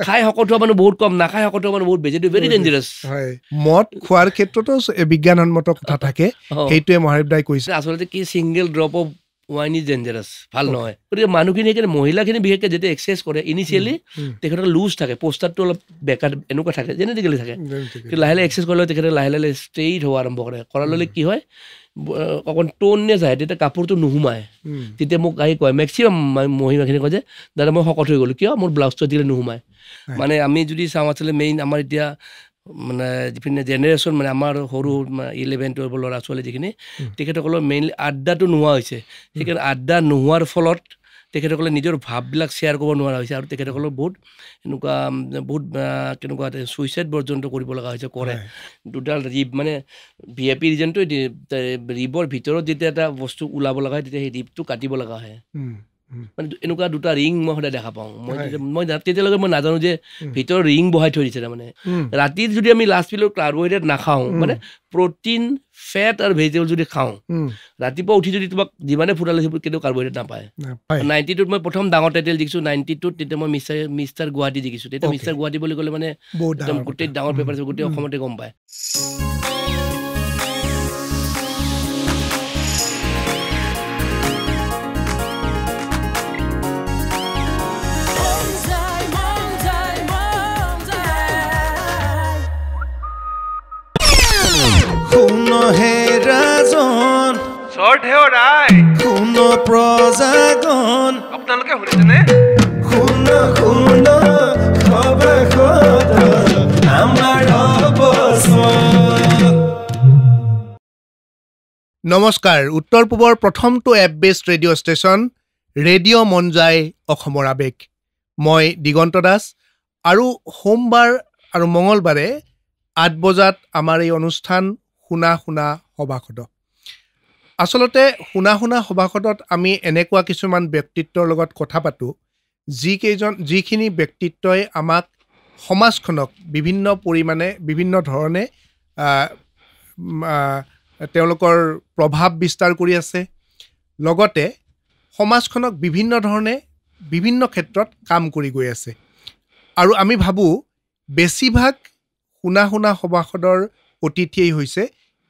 খাই শকত হোৱা মানুহ বহুত কম, নাখাই শকত হোৱা মানুহ বহুত বেছি, এইটো ভেৰি ডেঞ্জাৰাছ। হয়, মদ খোৱাৰ ক্ষেত্ৰতো বিজ্ঞানসন্মত কথা থাকে, সেইটোৱে মহাদেৱ দাই কৈছে। আচলতে কি single drop of wine is dangerous, ভাল নহয়। গতিকে মানুহখিনি সেইকাৰণে মহিলাখিনি বিশেষকৈ যেতিয়া এক্সাৰচাইজ কৰে ইনিচিয়েলি তেখেতৰ লুজ থাকে, পোষ্টাৰটো অলপ বেকাৰ এনেকুৱা থাকে, জেনেটিকেলি থাকে। কিন্তু লাহে লাহে এক্সাৰচাইজ কৰিলে তেখেতে লাহে লাহে ষ্ট্ৰেইট হোৱা আৰম্ভ কৰে, কৰাৰ লগে কি হয় অকণ টোননেছ আহে, তেতিয়া কাপোৰটো নুসুমায়। তেতিয়া মোক আহি কয়, মেক্সিমাম মহিলাখিনি কয় যে দাদা মই শকত হৈ গ'লোঁ, কিয় মোৰ ব্লাউজটো দিলে নুসুমায়। মানে আমি যদি চাওঁ আচলতে মেইন আমাৰ এতিয়া মানে যিখিনি জেনেৰেশ্যন, মানে আমাৰ সৰু 11-12 ল'ৰা ছোৱালী যিখিনি, তেখেতসকলৰ মেইনলি আড্ডাটো নোহোৱা হৈছে। সেইকাৰণে আড্ডা নোহোৱাৰ ফলত তেখেতসকলে নিজৰ ভাৱবিলাক শ্বেয়াৰ কৰিব নোৱাৰা হৈছে, আৰু তেখেতসকলৰ বহুত এনেকুৱা বহুত কেনেকুৱা ছুইচাইড পৰ্যন্ত কৰিব লগা হৈছে, কৰে। দুডাল ৰিব মানে VIP ৰিজনটো ৰিবৰ ভিতৰত যেতিয়া এটা বস্তু ওলাব লগা হয়, তেতিয়া সেই ৰিবটো কাটিব লগা হয়। মানে এনেকুৱা দুটা ৰিং মই সদায় দেখা পাওঁ। মই তেতিয়ালৈকে মই নাজানো যে ভিতৰত ৰিং বহাই থৈ দিছে। তাৰমানে ৰাতি যদি আমি লাষ্ট পিলৰ কাৰ্বহাইড্ৰেট নাখাওঁ, মানে প্ৰটিন ফেট আৰু ভেজিটেবল যদি খাওঁ, ৰাতিপুৱা উঠি যদি তোমাক যিমানে ফুটালে কিন্তু কাৰ্বহাইড্ৰেট নাপায়। 92ত মই প্ৰথম ডাঙৰ টাইটেল জিকিছোঁ, 92ত তেতিয়া মই মিষ্টাৰ গুৱাহাটী জিকিছোঁ। তেতিয়া মিষ্টাৰ গুৱাহাটী বুলি ক'লে মানে একদম গোটেই ডাঙৰ পেপাৰ, গোটেই অসমতে গম পায়। আপোনালোকে শুনিছেনে? নমস্কাৰ, উত্তৰ পূবৰ প্ৰথমটো app based radio' station radio' মন যায় অসমৰ আৱেগ। মই দিগন্ত দাস, আৰু সোমবাৰ আৰু মঙলবাৰে 8 বজাত আমাৰ এই অনুষ্ঠান শুনা শুনা সভাসদ। আচলতে শুনা শুনা সভাসদত আমি এনেকুৱা কিছুমান ব্যক্তিত্বৰ লগত কথা পাতোঁ, যিখিনি ব্যক্তিত্বই আমাক সমাজখনক বিভিন্ন পৰিমাণে বিভিন্ন ধৰণে তেওঁলোকৰ প্ৰভাৱ বিস্তাৰ কৰি আছে, লগতে সমাজখনক বিভিন্ন ধৰণে বিভিন্ন ক্ষেত্ৰত কাম কৰি গৈ আছে। আৰু আমি ভাবোঁ বেছিভাগ শুনা শুনা সভাসদৰ অতিথিয়েই হৈছে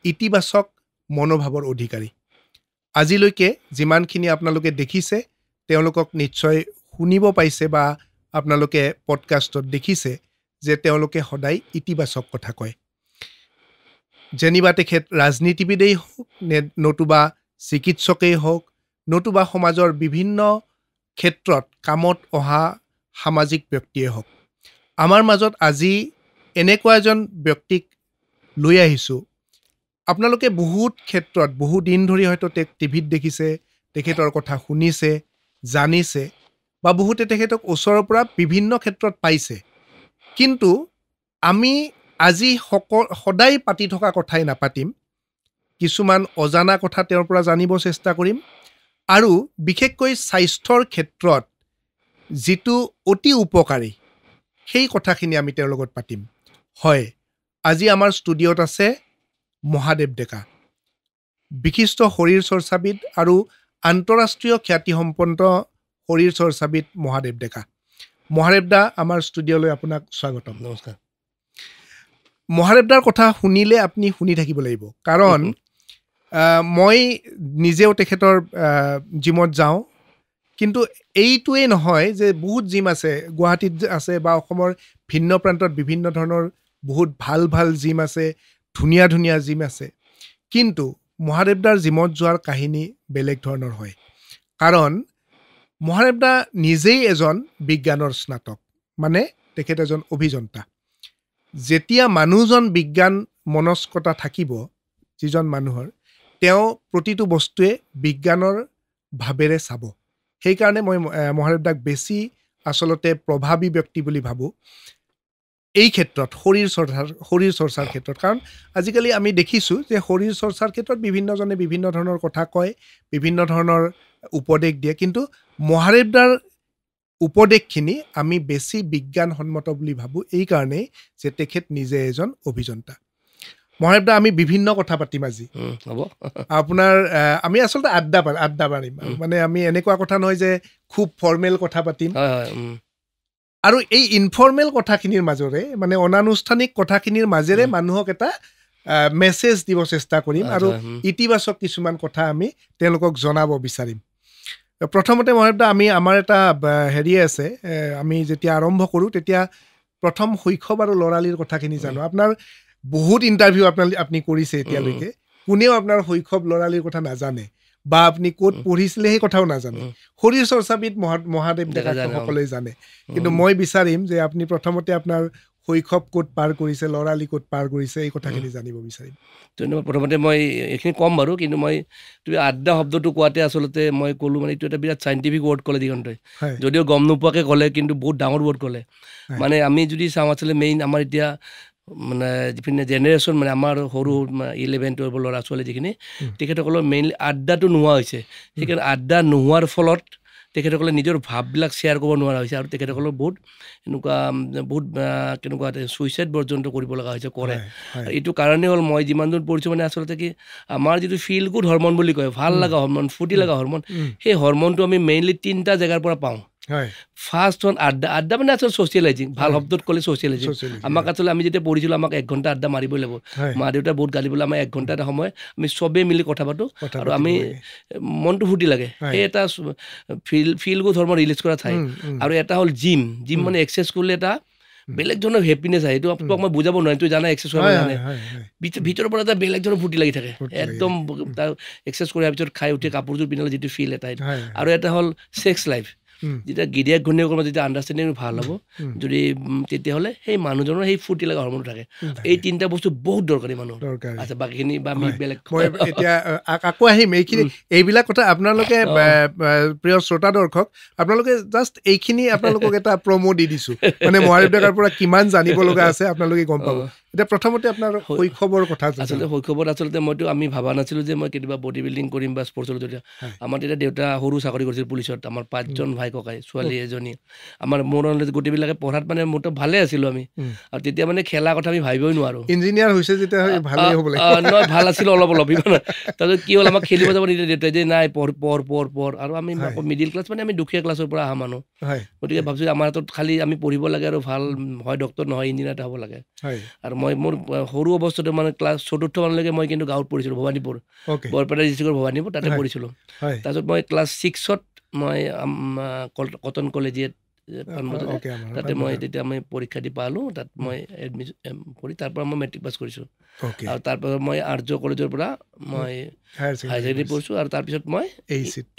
ইতিবাচক মনোভাৱৰ অধিকাৰী। আজিলৈকে যিমানখিনি আপোনালোকে দেখিছে, তেওঁলোকক নিশ্চয় শুনিব পাইছে বা আপোনালোকে পডকাষ্টত দেখিছে যে তেওঁলোকে সদায় ইতিবাচক কথা কয়। যেনিবা তেখেত ৰাজনীতিবিদেই হওক, নতুবা চিকিৎসকেই হওক, নতুবা সমাজৰ বিভিন্ন ক্ষেত্ৰত কামত অহা সামাজিক ব্যক্তিয়ে হওক। আমাৰ মাজত আজি এনেকুৱা এজন ব্যক্তিক লৈ আহিছোঁ, আপোনালোকে বহুত ক্ষেত্ৰত বহু দিন ধৰি হয়তো টিভিত দেখিছে, তেখেতৰ কথা শুনিছে, জানিছে, বা বহুতে তেখেতক ওচৰৰ পৰা বিভিন্ন ক্ষেত্ৰত পাইছে। কিন্তু আমি আজি সদায় পাতি থকা কথাই নাপাতিম, কিছুমান অজানা কথা তেওঁৰ পৰা জানিব চেষ্টা কৰিম, আৰু বিশেষকৈ স্বাস্থ্যৰ ক্ষেত্ৰত যিটো অতি উপকাৰী সেই কথাখিনি আমি তেওঁৰ লগত পাতিম। হয়, আজি আমাৰ ষ্টুডিঅ'ত আছে মহাদেৱ ডেকা, বিশিষ্ট শৰীৰ চৰ্চাবিদ আৰু আন্তঃৰাষ্ট্ৰীয় খ্যাতিসম্পন্ন শৰীৰ চৰ্চাবিদ মহাদেৱ ডেকা। মহাদেৱ দা, আমাৰ ষ্টুডিঅ'লৈ আপোনাক স্বাগতম। নমস্কাৰ। মহাদেৱ দাৰ কথা শুনিলে আপুনি শুনি থাকিব লাগিব, কাৰণ মই নিজেও তেখেতৰ জিমত যাওঁ। কিন্তু এইটোৱেই নহয় যে বহুত জিম আছে, গুৱাহাটীত আছে বা অসমৰ ভিন্ন প্ৰান্তত বিভিন্ন ধৰণৰ বহুত ভাল ভাল জিম আছে, ধুনীয়া ধুনীয়া জিম আছে। কিন্তু মহাদেৱ দাৰ জিমত যোৱাৰ কাহিনী বেলেগ ধৰণৰ হয়, কাৰণ মহাদেৱ দা নিজেই এজন বিজ্ঞানৰ স্নাতক, মানে তেখেত এজন অভিযন্তা। যেতিয়া মানুহজন বিজ্ঞান মনস্কতা থাকিব যিজন মানুহৰ, তেওঁ প্ৰতিটো বস্তুৱে বিজ্ঞানৰ ভাৱেৰে চাব। সেইকাৰণে মই মহাদেৱ দাক বেছি আচলতে প্ৰভাৱী ব্যক্তি বুলি ভাবোঁ এই ক্ষেত্ৰত, শৰীৰ চৰ্চাৰ ক্ষেত্ৰত। কাৰণ আজিকালি আমি দেখিছোঁ যে শৰীৰ চৰ্চাৰ ক্ষেত্ৰত বিভিন্নজনে বিভিন্ন ধৰণৰ কথা কয়, বিভিন্ন ধৰণৰ উপদেশ দিয়ে, কিন্তু মহাদেৱ দাৰ উপদেশখিনি আমি বেছি বিজ্ঞানসন্মত বুলি ভাবোঁ, এইকাৰণেই যে তেখেত নিজে এজন অভিযন্তা। মহাদেৱ দা, আমি বিভিন্ন কথা পাতিম আজি। হ'ব। আপোনাৰ আমি আচলতে আড্ডা মাৰিম, মানে আমি এনেকুৱা কথা নহয় যে খুব ফৰ্মেল কথা পাতিম। আৰু এই ইনফৰ্মেল কথাখিনিৰ মাজৰে মানে অনানুষ্ঠানিক কথাখিনিৰ মাজেৰে মানুহক এটা মেছেজ দিব চেষ্টা কৰিম আৰু ইতিবাচক কিছুমান কথা আমি তেওঁলোকক জনাব বিচাৰিম প্ৰথমতে মহাদেৱ দা আমি আমাৰ এটা হেৰি আছে আমি যেতিয়া আৰম্ভ কৰোঁ তেতিয়া প্ৰথম শৈশৱ আৰু ল'ৰালিৰ কথাখিনি জানো আপোনাৰ বহুত ইণ্টাৰভিউ আপুনি কৰিছে এতিয়ালৈকে কোনেও আপোনাৰ শৈশৱ ল'ৰালিৰ কথা নাজানে বা আপুনি ক'ত পঢ়িছিলে সেই কথাও নাজানে শৰীৰ চৰ্চাবিদ মহাদেৱ ডেকা সকলোৱে জানে কিন্তু মই বিচাৰিম যে আপুনি প্ৰথমতে আপোনাৰ শৈশৱ ক'ত পাৰ কৰিছে ল'ৰালি ক'ত পাৰ কৰিছে এই কথাখিনি জানিব বিচাৰিম ধন্যবাদ প্ৰথমতে মই এইখিনি ক'ম বাৰু কিন্তু মই তুমি আড্ডা শব্দটো কোৱাতে আচলতে মই ক'লোঁ মানে এইটো এটা বিৰাট চাইণ্টিফিক ৱৰ্ড ক'লে দিগন্তই যদিও গম নোপোৱাকৈ ক'লে কিন্তু বহুত ডাঙৰ ৱৰ্ড ক'লে মানে আমি যদি চাওঁ আচলতে মেইন আমাৰ এতিয়া মানে যিখিনি জেনেৰেশ্যন মানে আমাৰ সৰু 11-12 ল'ৰা ছোৱালী যিখিনি তেখেতসকলৰ মেইনলি আড্ডাটো নোহোৱা হৈছে সেইকাৰণে আড্ডা নোহোৱাৰ ফলত তেখেতসকলে নিজৰ ভাৱবিলাক শ্বেয়াৰ কৰিব নোৱাৰা হৈছে আৰু তেখেতসকলৰ বহুত কেনেকুৱা ছুইচাইড পৰ্যন্ত কৰিব লগা হৈছে কৰে এইটো কাৰণেই হ'ল মই যিমান দূৰ পঢ়িছোঁ মানে আচলতে কি আমাৰ যিটো ফিল গুড হৰমন বুলি কয় ভাল লগা হৰমন ফূৰ্তি লগা হৰমন সেই হৰমনটো আমি মেইনলি 3টা জেগাৰ পৰা পাওঁ ফাৰ্ষ্ট হ'ল আড্ডা মানে আচলতে ছ'চিয়েলাইজিং ভাল শব্দত ক'লে ছ'চিয়েলাইজিং আমাক আচলতে আমি যেতিয়া পঢ়িছিলোঁ আমাক 1 ঘণ্টা আড্ডা মাৰিবই লাগিব মা দেউতাই বহুত গালি পেলাই আমাৰ 1 ঘণ্টা এটা সময় আমি চবেই মিলি কথা পাতোঁ আৰু আমি মনটো ফূৰ্তি লাগে সেই এটা ফিল গুড হৰমন ৰিলিজ কৰা ঠাই আৰু এটা হ'ল জিম মানে এক্সাৰচাইজ কৰিলে এটা বেলেগ ধৰণৰ হেপিনেছ আহে এইটো আপোনাক মই বুজাব নোৱাৰিম তুমি জানা এক্সাৰচাইজ কৰিব জানে ভিতৰৰ পৰা এটা বেলেগ ধৰণৰ ফূৰ্তি লাগি থাকে একদম তাৰ এক্সাৰচাইজ কৰাৰ পিছত খাই উঠি কাপোৰযোৰ পিন্ধালে যিটো ফিল এটা আৰু এটা হ'ল ছেক্স লাইফ যেতিয়া গিৰিয়েক ঘৈণীয়েকৰ যেতিয়া আণ্ডাৰষ্টেণ্ডিং ভাল হ'ব যদি তেতিয়াহ'লে সেই মানুহজনৰ সেই ফূৰ্তি লগা হৰমনটো থাকে এই 3টা বস্তু বহুত দৰকাৰী মানুহৰ আচ্ছা বাকীখিনি বা আমি বেলেগ এতিয়া আকৌ আহিম এইখিনি এইবিলাক কথা আপোনালোকে প্ৰিয় শ্ৰোতা দৰ্শক আপোনালোকে জাষ্ট এইখিনি আপোনালোকক এটা প্ৰমো দি দিছোঁ মানে মহাদেৱ ডেকাৰ পৰা কিমান জানিব লগা আছে আপোনালোকে গম পাব এতিয়া প্ৰথমতে আপোনাৰ শৈশৱৰ কথা আচলতে শৈশৱত আচলতে মইতো আমি ভবা নাছিলোঁ যে মই কেতিয়াবা বডি বিল্ডিং কৰিম বা স্পৰ্টছৰ তেতিয়া আমাৰ তেতিয়া দেউতা সৰু চাকৰি কৰিছিল পুলিচত আমাৰ 5জন ভাই ককাই ছোৱালী এজনী আমাৰ মোৰ গোটেইবিলাকে পঢ়াত মানে মোৰতো ভালে আছিলোঁ আমি আৰু তেতিয়া মানে খেলা কথা আমি ভাবিবই নোৱাৰোঁ ইঞ্জিনিয়াৰ হৈছে যেতিয়া ভালেই হ'ব লাগিব নহয় ভাল আছিলোঁ অলপ তাৰপিছত কি হ'ল আমাক খেলিব যাব নিদিয়ে দেউতাই যে নাই পঢ় আৰু আমি মিডিল ক্লাছ মানে আমি দুখীয়া ক্লাছৰ পৰা অহা মানুহ গতিকে ভাবিছোঁ আমাৰ হাতত খালি আমি পঢ়িব লাগে আৰু ভাল হয় ডক্তৰ নহয় ইঞ্জিনিয়াৰ এটা হ'ব লাগে আৰু মই মোৰ সৰু অৱস্থাতে মানে ক্লাছ 4ৰ্থ মানলৈকে মই কিন্তু গাঁৱত পঢ়িছিলোঁ ভৱানীপুৰ বৰপেটা ডিষ্ট্ৰিক্টৰ ভৱানীপুৰ তাতে পঢ়িছিলোঁ তাৰপিছত মই ক্লাছ 6ত মই কটন কলেজিয়েট তাতে মই তেতিয়া মই পৰীক্ষা দি পালোঁ তাত মই এডমিশ্যন কৰি তাৰ পৰা মই মেট্ৰিক পাছ কৰিছোঁ আৰু তাৰপৰা মই আৰ্য কলেজৰ পৰা মই হায়াৰ ছেকেণ্ডেৰী পঢ়িছোঁ আৰু তাৰপিছত মই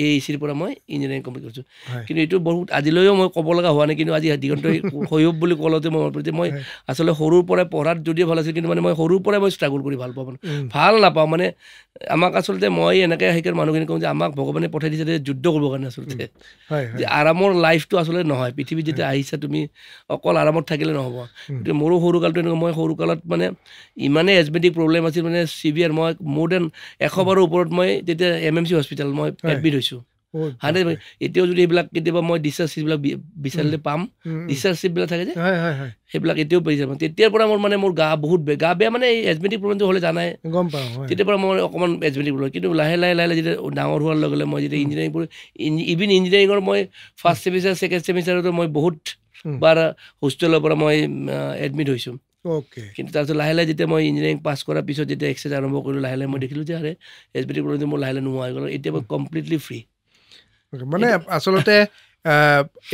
AECৰ পৰা মই ইঞ্জিনিয়াৰিং কমপ্লিট কৰিছোঁ কিন্তু এইটো বহুত আজিলৈও মই ক'ব লগা হোৱা নাই কিন্তু আজি দিগন্তই শৈশৱ বুলি ক'লতে মই আচলতে সৰুৰ পৰাই পঢ়াত যদিও ভাল আছিল কিন্তু মানে মই সৰুৰ পৰাই মই ষ্ট্ৰাগল কৰি ভাল পাওঁ ভাল নাপাওঁ মানে আমাক আচলতে মই এনেকৈ সেইকাৰণে মানুহখিনি কওঁ যে আমাক ভগৱানে পঠাই দিছে যে যুদ্ধ কৰিবৰ কাৰণে আচলতে যে আৰামৰ লাইফটো আচলতে নহয় পৃথিৱীত যেতিয়া আহিছা তুমি অকল আৰামত থাকিলে নহ'ব গতিকে মোৰো সৰুকালটো এনেকুৱা মই সৰুকালত মানে ইমানেই এজমেটিক প্ৰব্লেম আছিল মানে চিভিয়াৰ মই মোৰ দেন 100 বাৰৰ ওপৰত মই তেতিয়া MMC হস্পিটেল মই এডমিট হৈছোঁ এতিয়াও যদি এইবিলাক কেতিয়াবা মই ডিচাৰ্জ চিটবিলাক বিচাৰিলে পাম ডিচাৰ্জ চিটবিলাক থাকে যে সেইবিলাক এতিয়াও পাই যাব তেতিয়াৰ পৰা মোৰ গা বহুত গা বেয়া মানে এই এজমেটিক প্ৰব্লেমটো হ'লে জানাই গম পাওঁ তেতিয়াৰ পৰা মই অকণমান এজমেটিক প্ৰব্লেম কিন্তু লাহে যেতিয়া ডাঙৰ হোৱাৰ লগে মই যেতিয়া ইঞ্জিনিয়াৰিং পঢ়ি ইভিন ইঞ্জিনিয়াৰিঙৰ মই ফাৰ্ষ্ট ছেমিষ্টাৰ ছেকেণ্ড ছেমিষ্টাৰতো মই বহুত বাৰ হোষ্টেলৰ পৰা মই এডমিট হৈছোঁ কিন্তু তাৰপিছত লাহে যেতিয়া মই ইঞ্জিনিয়াৰিং পাছ কৰাৰ পিছত যেতিয়া এক্সাৰচাইজ আৰম্ভ কৰিলোঁ লাহে মই দেখিলোঁ যে আৰে এজমেটিক প্ৰব্লেমটো মোৰ লাহে নোহোৱা হৈ গ'ল এতিয়া মই কমপ্লিটলি ফ্ৰী মানে আচলতে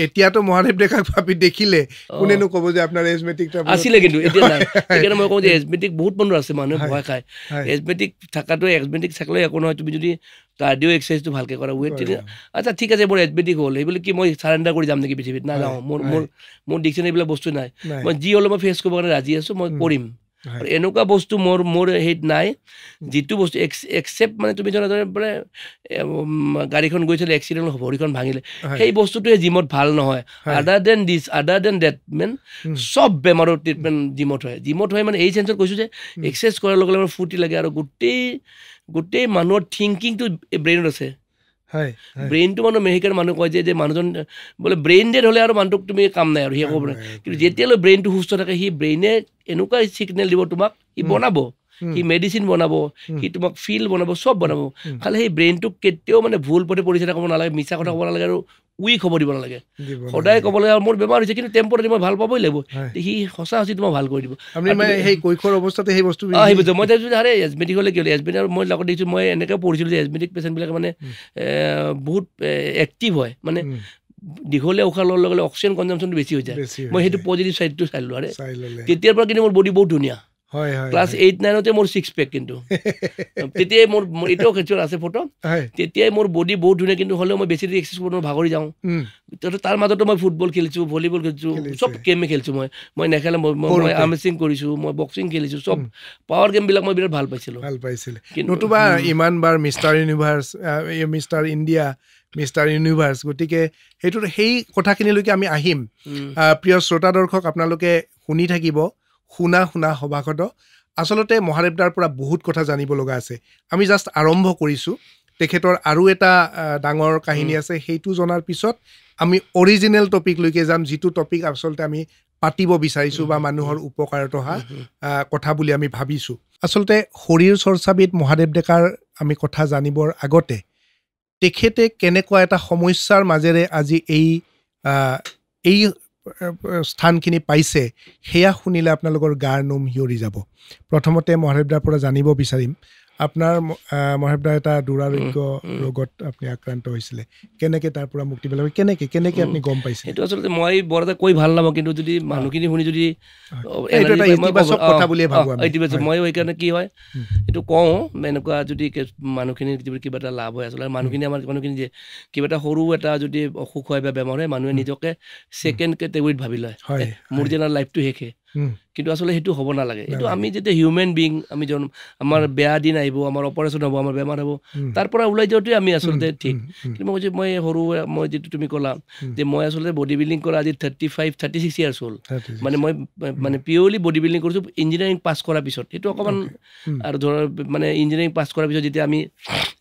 এতিয়াতো মহাদেৱ ডেকাক ভাবি দেখিলে কোনেনো ক'ব যে আপোনাৰ এজমেটিকটা আছিলে কিন্তু এতিয়া নাই সেইকাৰণে মই কওঁ যে এজমেটিক বহুত মানুহ আছে মানুহে ভয় খায় এজমেটিক থকাটো এজমেটিক থাকিলে একো নহয় তুমি যদি কাৰ্ডিঅ' এক্সাৰচাইজটো ভালকৈ কৰা ৱেইট আচ্ছা ঠিক আছে মোৰ এজমেটিক হ'ল এইবুলি কি মই চাৰেণ্ডাৰ কৰি যাম নেকি পৃথিৱীত নাযাওঁ মোৰ ডিকশ্যন এইবিলাক বস্তু নাই মই যি হ'লেও মই ফেচ কৰিব কাৰণে ৰাজি আছোঁ মই কৰিম আৰু এনেকুৱা বস্তু মোৰ হেৰিত নাই যিটো বস্তু একচেপ্ট মানে তুমি জনা মানে গাড়ীখন গৈছিলে এক্সিডেণ্ট ভৰিখন ভাঙিলে সেই বস্তুটোৱে জিমত ভাল নহয় আদাৰ দেন ডেট মেন চব বেমাৰৰ ট্ৰিটমেণ্ট জিমত হয় মানে এই চেঞ্চত কৈছোঁ যে এক্সাৰচাইজ কৰাৰ লগে লগে ফূৰ্তি লাগে আৰু গোটেই মানুহৰ থিংকিংটো ব্ৰেইনত আছে ব্ৰেইনটো মানুহ মেহিকাৰ মানুহ কয় যে মানুহজন বোলে ব্ৰেইন ডেড হ'লে আৰু মানুহটোক তুমি কাম নাই আৰু সি ক'ব পাৰে কিন্তু যেতিয়ালৈ ব্ৰেইনটো সুস্থ থাকে সি ব্ৰেইনে এনেকুৱা ছিগনেল দিব তোমাক সি বনাব সি মেডিচিন বনাব, সি তোমাক ফিল বনাব, চব বনাব। খালি সেই ব্ৰেইনটোক কেতিয়াও মানে ভুল পথে পৰিচালনা ক'ব নালাগে, মিছা কথা ক'ব নালাগে আৰু উইক হ'ব দিব নালাগে। সদায় ক'ব লাগে মোৰ বেমাৰ হৈছে কিন্তু টেম্পৰাৰী মই ভাল পাবই লাগিব, সি সঁচা সঁচি তোমাক ভাল কৰি দিব। সেই কৈশোৰ অৱস্থাতে সেই বস্তু মই দেখিছোঁ আৰে এজমেটিক হ'লে কি হ'ল, এজমেটিক মই লগত দেখিছোঁ, মই এনেকৈ পঢ়িছিলোঁ যে এজমেটিক পেচেণ্টবিলাকে মানে বহুত এক্টিভ হয়, মানে দীঘলীয়া উশাহ লোৱাৰ লগে লগে অক্সিজেন কনজাম্পশ্যনটো বেছি হৈ যায়। মই সেইটো পজিটিভ ছাইডটো চাই ল'লোঁ। আৰে তেতিয়াৰ পৰা কিন্তু মোৰ বডি বহুত ধুনীয়া। ক্লাছ 8-9 মোৰ 6 পেক, কিন্তু তেতিয়াই মোৰ এতিয়াও খেচৰ আছে ফটো, তেতিয়াই মোৰ বডি বহুত ধুনীয়া, কিন্তু হ'লেও মই বেছি এক্সাৰচাইজ কৰিব ভাগৰি যাওঁ। তাৰ মাজতো মই ফুটবল খেলিছোঁ, ভলীবল খেলিছোঁ, চব গেমে খেলিছোঁ। মই নেখেলা, মই আৰ্মৰেচলিং কৰিছোঁ, মই বক্সিং খেলিছোঁ, চব পাৱাৰ গেমবিলাক মই বিৰাট ভাল পাইছিলোঁ। নতুবা ইমান বাৰ Mister Universe, Mister India, Mister Universe, গতিকে সেইটোত সেই কথাখিনিলৈকে আমি আহিম। প্ৰিয় শ্ৰোতা দৰ্শক, আপোনালোকে শুনি থাকিব, শুনা সভাসদ। আচলতে মহাদেৱদাৰ পৰা বহুত কথা জানিব লগা আছে। আমি জাষ্ট আৰম্ভ কৰিছোঁ, তেখেতৰ আৰু এটা ডাঙৰ কাহিনী আছে। সেইটো জনাৰ পিছত আমি অৰিজিনেল টপিকলৈকে যাম, যিটো টপিক আচলতে আমি পাতিব বিচাৰিছোঁ বা মানুহৰ উপকাৰত অহা কথা বুলি আমি ভাবিছোঁ। আচলতে শৰীৰ চৰ্চাবিদ মহাদেৱ ডেকাৰ আমি কথা জানিবৰ আগতে তেখেতে কেনেকুৱা এটা সমস্যাৰ মাজেৰে আজি এই স্থানখিনি পাইছে, সেয়া শুনিলে আপোনালোকৰ গাৰ নোম শিয়ৰি যাব। প্ৰথমতে মহাদেৱদাৰ পৰা জানিব বিচাৰিম, আপোনাৰ মহাদেৱদা এটা দুৰাৰোগ্য ৰোগত আপুনি আক্ৰান্ত হৈছিলে, কেনেকৈ তাৰ পৰা মুক্তি পালে, কেনেকৈ আপুনি গম পাইছে? সেইটো আচলতে মই বৰ এটা কৈ ভাল নাপাওঁ, কিন্তু যদি মানুহখিনি শুনি যদি কথা বুলিয়ে ভাবোঁ মই সেইকাৰণে কি হয় এইটো কওঁ, এনেকুৱা যদি মানুহখিনিৰ কিবা এটা লাভ হয়, আচলতে মানুহখিনি যে কিবা এটা সৰু এটা যদি অসুখ হয় বা বেমাৰ হয়, মানুহে নিজকে ছেকেণ্ড কেটেগৰীত ভাবি লয়, মোৰ যেন লাইফটো শেষে। কিন্তু আচলতে সেইটো হ'ব নালাগে। এইটো আমি যেতিয়া হিউমেন বিং, আমি আমাৰ বেয়া দিন আহিব, আমাৰ অপাৰেশ্যন হ'ব, আমাৰ বেমাৰ হ'ব, তাৰ পৰা ওলাই যাওঁতে আমি আচলতে ঠিক। কিন্তু মই কৈছোঁ, মই যিটো তুমি ক'লা যে মই আচলতে বডি বিল্ডিং কৰা আজি 35-36 ইয়াৰ্ছ হ'ল। মই পিয়ৰলি বডি বিল্ডিং কৰিছোঁ ইঞ্জিনিয়াৰিং পাছ কৰাৰ পিছত। সেইটো অকণমান আৰু ধৰ মানে ইঞ্জিনিয়াৰিং পাছ কৰাৰ পিছত যেতিয়া আমি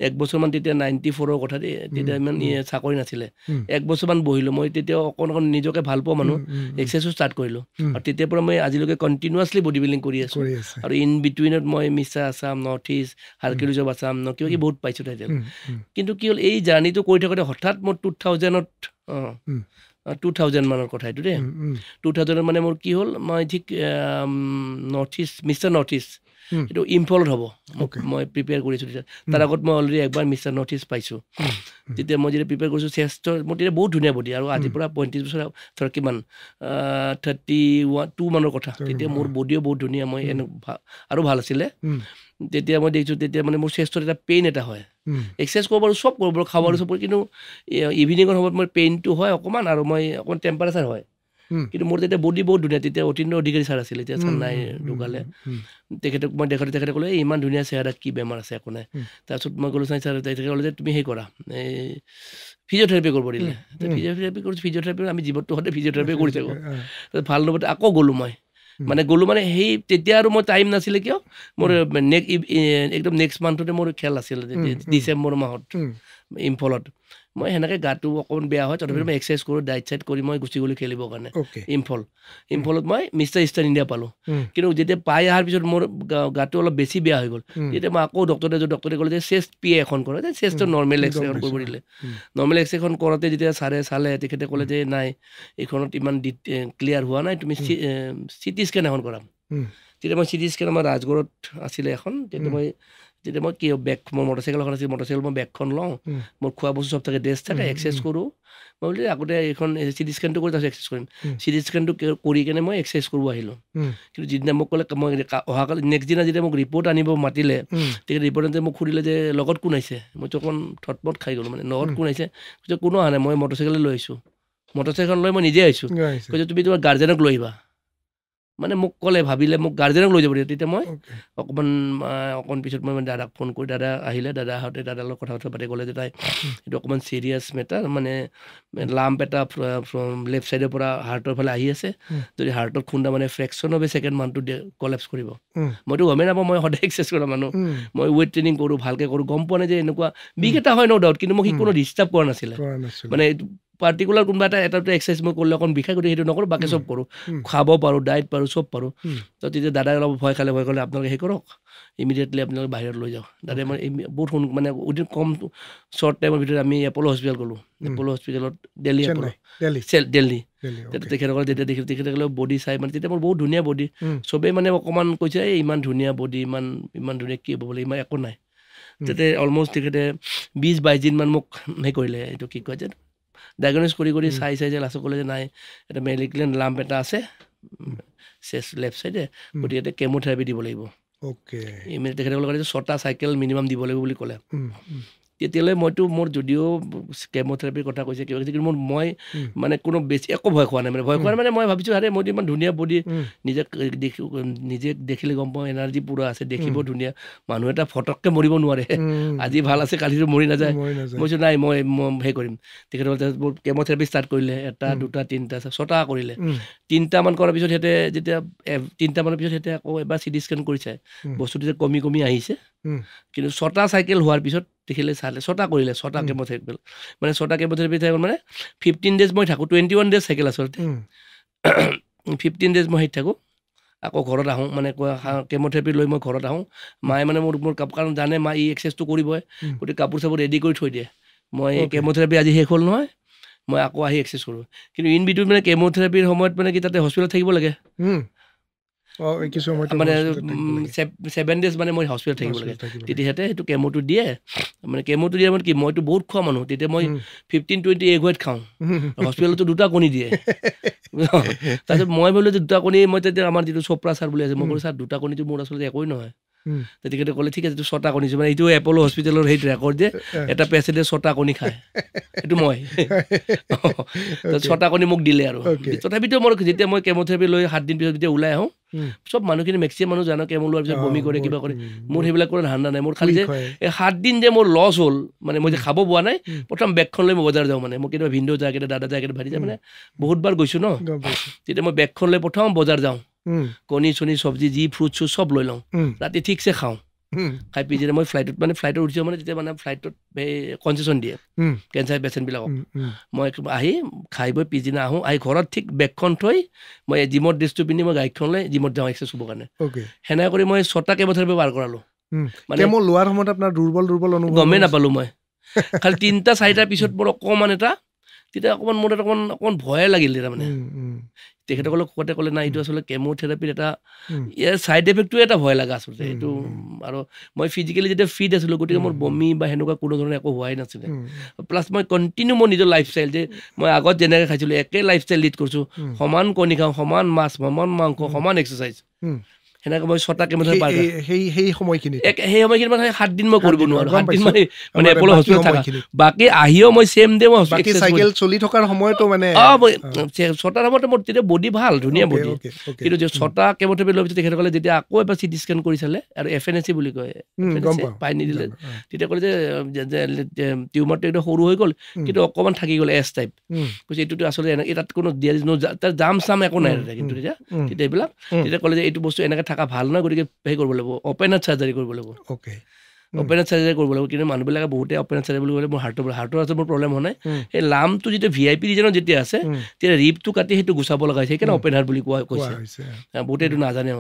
1 বছৰমান, তেতিয়া 94ৰ কথা, তেতিয়া ইমান চাকৰি নাছিলে, 1 বছৰমান বহিলোঁ। মই তেতিয়া অকণ নিজকে ভাল পোৱা মানুহ, এক্সাৰচাইজো ষ্টাৰ্ট কৰিলোঁ, আৰু তেতিয়াৰ পৰা মই আজিলৈকে কণ্টিনিউৱাছলি বডি বিল্ডিং কৰি আছোঁ। আৰু ইন বিটুইনত মই মিছা Assam, North East, Hercules of Assam, কিবা কিবি বহুত পাইছোঁ টাইটেল। কিন্তু কি হ'ল, এই জাৰ্ণিটো কৰি থাকোঁতে হঠাৎ মোৰ 2000 মানৰ কথা এইটো দেই, 2000 মানে মোৰ কি হ'ল, মই ঠিক north east, mister north east, এইটো ইম্ফলত হ'ব, মই প্ৰিপেয়াৰ কৰিছোঁ। তেতিয়া তাৰ আগত মই অলৰেডি একবাৰ মিষ্টাৰ নৰ্থ ইষ্ট পাইছোঁ। তেতিয়া মই যেতিয়া প্ৰিপেয়াৰ কৰিছোঁ, মোৰ তেতিয়া বহুত ধুনীয়া বডি, আৰু আজিৰ পৰা 35 বছৰ ধৰ কিমান 32 মানৰ কথা, তেতিয়া মোৰ বডিও বহুত ধুনীয়া, মই আৰু ভাল আছিলে। তেতিয়া মই দেখিছোঁ, তেতিয়া মানে মোৰ চেষ্টত এটা পেইন এটা হয়, এক্সাৰচাইজ কৰিব পাৰোঁ, চব কৰিব পাৰোঁ, খাব পাৰোঁ, চব কৰোঁ, কিন্তু ইভিনিঙৰ সময়ত মোৰ পেইনটো হয় অকণমান, আৰু মই অকণমান টেম্পাৰেচাৰ হয়। কিন্তু মোৰ তেতিয়া বডি বহুত ধুনীয়া। তেতিয়া অতীন্দ্ৰ অধিকাৰী ছাৰ আছিলে, এতিয়া ছাৰ নাই, ঢুকালে। তেখেতক মই তেখেতে ক'লে, ইমান ধুনীয়া চেহেৰা, কি বেমাৰ আছে, একো নাই। তাৰপিছত মই ক'লোঁ, ছাৰ, তেখেতে ক'লে যে তুমি সেই কৰা, এই ফিজিঅ'থেৰাপি কৰিব দিলে। ফিজিঅ'থেৰাপি কৰিছোঁ, ফিজিঅ'থেৰাপি আমি জীৱনটো সদায় ফিজিঅ'থেৰাপি কৰি থাকোঁ। ভাল নবতে আকৌ গ'লোঁ মই, মানে সেই তেতিয়া আৰু মই টাইম নাছিলে, কিয় মোৰ একদম নেক্সট মান্থতে মোৰ খেল আছিলে, ডিচেম্বৰ মাহত ইম্ফলত। মই সেনেকৈ গাটো অকণমান বেয়া হয়, তথাপিও মই এক্সাৰচাইজ কৰোঁ, ডাইট চাইট কৰি মই গুচি গ'লোঁ খেলিবৰ কাৰণে ইম্ফলত। মই মিষ্টাৰ ইষ্টাৰ্ণ ইণ্ডিয়া পালোঁ। কিন্তু যেতিয়া পাই অহাৰ পিছত মোৰ গাটো অলপ বেছি বেয়া হৈ গ'ল। তেতিয়া মই আকৌ ডক্টৰে ক'লে যে চেষ্ট PA এখন কৰে, চেষ্টৰ নৰ্মেল এক্সৰে এখন কৰিব দিলে। নৰ্মেল এক্সৰেখন কৰোঁতে যেতিয়া ছাৰে চালে, তেখেতে ক'লে যে নাই, এইখনত ইমান ক্লিয়াৰ হোৱা নাই, তুমি CT স্কেন এখন কৰা। তেতিয়া মই CT স্কেন, আমাৰ ৰাজগড়ত আছিলে এখন, তেতিয়া মই কি মোৰ মটৰচাইকেল এখন আছিল, মই বেগখন লওঁ, মোৰ খোৱা বস্তু চব থাকে, ড্ৰেছ থাকে, এক্সাৰচাইজ কৰোঁ। মই বোলো আগতে এইখন CT স্কেনটো কৰি তাৰপিছত এক্সাৰচাইজ কৰিম। CT স্কেনটো কৰি কেনে মই এক্সাৰচাইজ কৰিব আহিলোঁ। কিন্তু যিদিনা মোক ক'লে, মই অহাকালি নেক্সট দিনা যেতিয়া মোক ৰিপৰ্ট আনিব মাতিলে, তেতিয়া ৰিপৰ্ট আনিতে মোক সুধিলে যে লগত কোন আহিছে। মইতো অকণ থটমত খাই গ'লোঁ, মানে লগত কোন আহিছে, কৈছে কোনো অহা নাই, মই মটৰচাইকেল লৈ আহিছোঁ। মটৰচাইকেল লৈ মই নিজে আহিছোঁ। কৈছে তুমি তোমাৰ গাৰ্জেনক লৈ আহিবা। মানে মোক ক'লে, ভাবিলে মোক গাৰ্জেনক লৈ যাব দিয়ে। তেতিয়া মই অকণ পিছত মই দাদাক ফোন কৰি, দাদা আহিলে, দাদা আহোঁতে দাদাৰ লগত কথা পাতি ক'লে যে তাই এইটো অকণমান চিৰিয়াছ মেটাৰ, মানে লাম্প এটা লেফ্ট ছাইডৰ পৰা হাৰ্টৰ ফালে আহি আছে, যদি হাৰ্টত খুন্দা মানে ফ্ৰেকশ্যন অফ এ ছেকেণ্ড মানটো কলেপছ কৰিব। মইতো গমেই নাপাওঁ, মই সদায় এক্সাৰচাইজ কৰা মানুহ, মই ৱেইট ট্ৰেইনিং কৰোঁ, ভালকৈ কৰোঁ, গম পোৱা নাই যে এনেকুৱা বিষ এটা হয়, ন ডাউট, কিন্তু মোক সি কোনো ডিষ্টাৰ্ব কৰা নাছিলে। মানে পাৰ্টিকুলাৰ কোনোবা এটা এক্সাৰচাইজ মই কৰিলে অকণ বিষাই, গতিকে সেইটো নকৰোঁ, বাকী চব কৰোঁ, খাব পাৰোঁ, ডাইট পাৰোঁ, চব পাৰোঁ। তো তেতিয়া দাদাই অলপ ভয় খালে, আপোনালোকে সেই কৰক, ইমিডিয়েটলি আপোনালোকে বাহিৰত লৈ যাওক তাতে মই বহুত মানে উইদিন কম শ্বৰ্ট টাইমৰ ভিতৰত আমি এপ'ল' হস্পিটেল গ'লোঁ এপ'ল' হস্পিটেলত দিল্লী তেখেতসকলে যেতিয়া তেখেতসকলে বডি চাই মানে তেতিয়া মোৰ বহুত ধুনীয়া বডি চবেই মানে অকণমান কৈছে এই ইমান ধুনীয়া বডি ইমান ধুনীয়া কি হ'ব বোলে ইমান একো নাই তাতে অলমষ্ট তেখেতে 20-22 দিনমান মোক হেৰি কৰিলে এইটো কি কয় যে ডায়েগন'জ কৰি চাই লাষ্টত ক'লে যে নাই এটা মেলিগ্লেন লাম্প এটা আছে চেষ্ট লেফ্ট চাইডে গতিকে কেম'থেৰাপি দিব লাগিব তেখেতসকলে ক'লে 6টা চাইকেল মিনিমাম দিব লাগিব বুলি ক'লে তেতিয়ালৈ মইতো মোৰ যদিও কেম'থেৰাপিৰ কথা কৈছে কিবা কিন্তু মই মানে কোনো বেছি একো ভয় খোৱা নাই মানে মই ভাবিছোঁ আৰে মইতো ইমান ধুনীয়া বডি নিজে দেখিলে গম পাওঁ এনাৰ্জি পূৰা আছে দেখিব ধুনীয়া মানুহ এটা ফটককৈ মৰিব নোৱাৰে আজি ভাল আছে কালিতো মৰি নাযায় মইছোঁ নাই মই হেৰি কৰিম তেখেতসকলে মোৰ কেম'থেৰাপি ষ্টাৰ্ট কৰিলে 1টা 2টা 3টা 6টা কৰিলে 3টামান কৰাৰ পিছত সিহঁতে যেতিয়া 3টামানৰ পিছত সিহঁতে আকৌ এবাৰ CT স্কেন কৰিছে বস্তুটো যে কমি আহিছে কিন্তু 6টা চাইকেল হোৱাৰ পিছত দেখিলে চালে 6টা কৰিলে 6টা কেম'থেৰাপি মানে 6টা কেম'থেৰাপি থাকি মানে 15 ডেজ মই থাকোঁ 21 ডেজ চাইকেল আচলতে 15 ডেজ মই হেৰিত থাকোঁ আকৌ ঘৰত আহোঁ মানে কেম'থেৰাপি লৈ মই ঘৰত আহোঁ মায়ে মানে মোৰ কাৰণ জানে মা ই এক্সাৰচাইজটো কৰিবই গতিকে কাপোৰ চাপোৰ ৰেডি কৰি থৈ দিয়ে মই কেম'থেৰাপি আজি শেষ হ'ল নহয় মই আকৌ আহি এক্সাৰচাইজ কৰোঁ কিন্তু ইন বিটুইন মানে কেম'থেৰাপিৰ সময়ত মানে কি তাতে হস্পিটেলত থাকিব লাগে মানে 7 ডেজ মানে মই হস্পিটেলত থাকিব লাগে তেতিয়া সিহঁতে সেইটো কেম'টো দিয়ে মানে কি মইতো বহুত খোৱা মানুহ তেতিয়া মই 15-20 এগ হোৱাইট খাওঁ হস্পিটেলতো 2টা কণী দিয়ে তাৰপিছত মই ভাবিলোঁ যে 2টা কণী মই তেতিয়া আমাৰ যিটো চোপ্ৰা ছাৰ বুলি আছে মই ক'লোঁ ছাৰ 2টা কণীটো মোৰ আচলতে একোৱেই নহয় তেখেতে ক'লে ঠিক আছে 6টা কণী মানে এইটো এপ'ল' হস্পিটেলৰ সেইটো ৰেকৰ্ড যে এটা পেচেণ্টে 6টা কণী খায় এইটো মই 6টা কণী মোক দিলে আৰু তথাপিতো মোৰ যেতিয়া মই কেম'থেৰাপি লৈ 7 দিন পিছত যেতিয়া ওলাই আহোঁ চব মানুহখিনি মেক্সিমাম মানুহ জানো কেমো লোৱাৰ পিছত বমি কৰে কিবা কৰে মোৰ সেইবিলাক কোনো ধান্দা নাই মোৰ খালি যে এই 7 দিন যে মোৰ লছ হ'ল মানে মই যে খাব পোৱা নাই প্ৰথম বেগখন লৈ মই বজাৰ যাওঁ মানে মই কেতিয়াবা ভিনদেউ যায় কেতিয়াবা দাদা যায় কেতিয়াবা ভাইটি যায় মানে বহুতবাৰ গৈছোঁ ন তেতিয়া মই বেগখন লৈ প্ৰথম বজাৰ যাওঁ কণী চণী চব্জি যি ফ্ৰুট চুট চব লৈ লওঁ ৰাতি ঠিকছে খাওঁ খাই পিছদিনা মই ফ্লাইটত উঠিছোঁ মানে তেতিয়া মানে ফ্লাইটত কনচেশ্যন দিয়ে কেঞ্চাৰ পেচেণ্টবিলাকক মই আহি খাই বৈ পিছদিনা আহোঁ আহি ঘৰত ঠিক বেগখন থৈ মই জিমৰ ড্ৰেছটো পিন্ধি মই গাড়ীখন লৈ জিমত যাওঁ এক্সাৰচাইজ কৰিবৰ কাৰণে সেনেকৈ কৰি মই 6টা কেম'থেৰাপি পাৰ কৰালোঁ মানে লোৱাৰ সময়ত আপোনাৰ দুৰ্বল অনুভৱ গমেই নাপালোঁ মই খালি 3টা 4টাৰ পিছত মোৰ অকণমান তেতিয়া অকণমান মোৰ অকণমান ভয়ে লাগিল তাৰমানে তেখেতসকলক কওঁতে ক'লে নাই এইটো আচলতে কেম'থেৰাপিৰ এটা ইয়াৰ ছাইড এফেক্টটোৱে এটা ভয় লগা আচলতে এইটো আৰু মই ফিজিকেলি যেতিয়া ফিট আছিলোঁ গতিকে মোৰ বমি বা সেনেকুৱা কোনো ধৰণৰ একো হোৱাই নাছিলে প্লাছ মই কণ্টিনিউ মোৰ নিজৰ লাইফষ্টাইল যে মই আগত যেনেকৈ খাইছিলোঁ একে লাইফষ্টাইল লিড কৰিছোঁ সমান কণী খাওঁ সমান মাছ সমান মাংস সমান এক্সাৰচাইজ সেনেকৈ মই 6টা কেম'থেৰাপি পাৰ সেই সময়খিনি মানে 7 দিন মই কৰিব নোৱাৰোঁ 7 দিন মানে এপ'ল' হস্পিটেলত থাকা বাকী আহিও মই চেম ডে মই চাইকেল চলি থকাৰ সময়তো মানে 6টাৰ সময়ত মোৰ তেতিয়া বডি ভাল ধুনীয়া বডি কিন্তু 6টা কেম'থেৰাপি লোৱাৰ পিছত তেখেতসকলে যেতিয়া আকৌ এবাৰ CT স্কেন কৰি চালে আৰু FNAC বুলি কয় পাই নিদিলে তেতিয়া ক'লে যে টিউমাৰটো একদম সৰু হৈ গ'ল কিন্তু অকণমান থাকি গ'ল এছ টাইপ কৈছে এইটোতো আচলতে তাত কোনো তাৰ জাম চাম একো নাই কিন্তু তেতিয়া এইবিলাক তেতিয়া ক'লে যে এইটো বস্তু এনেকৈ থকা ভাল নহয় গতিকে হেৰি কৰিব লাগিব অপেন হাৰ্ট চাৰ্জাৰী কৰিব লাগিব অপেন হাৰ্ট চাৰ্জাৰী কৰিব লাগিব কিন্তু মানুহবিলাকে বহুতে অপেন হাৰ্ট চাৰ্জাৰী বুলি ক'লে মোৰ হাৰ্টৰ আছে মোৰ প্ৰব্লেম হোৱা নাই সেই লামটো যেতিয়া VIP ৰিজনত যেতিয়া আছে তেতিয়া ৰিপটো কাটি সেইটো গুচাব লগা হৈছে সেইকাৰণে অপেন হাৰ্ট বুলি কৈছে বহুতে এইটো নাজানে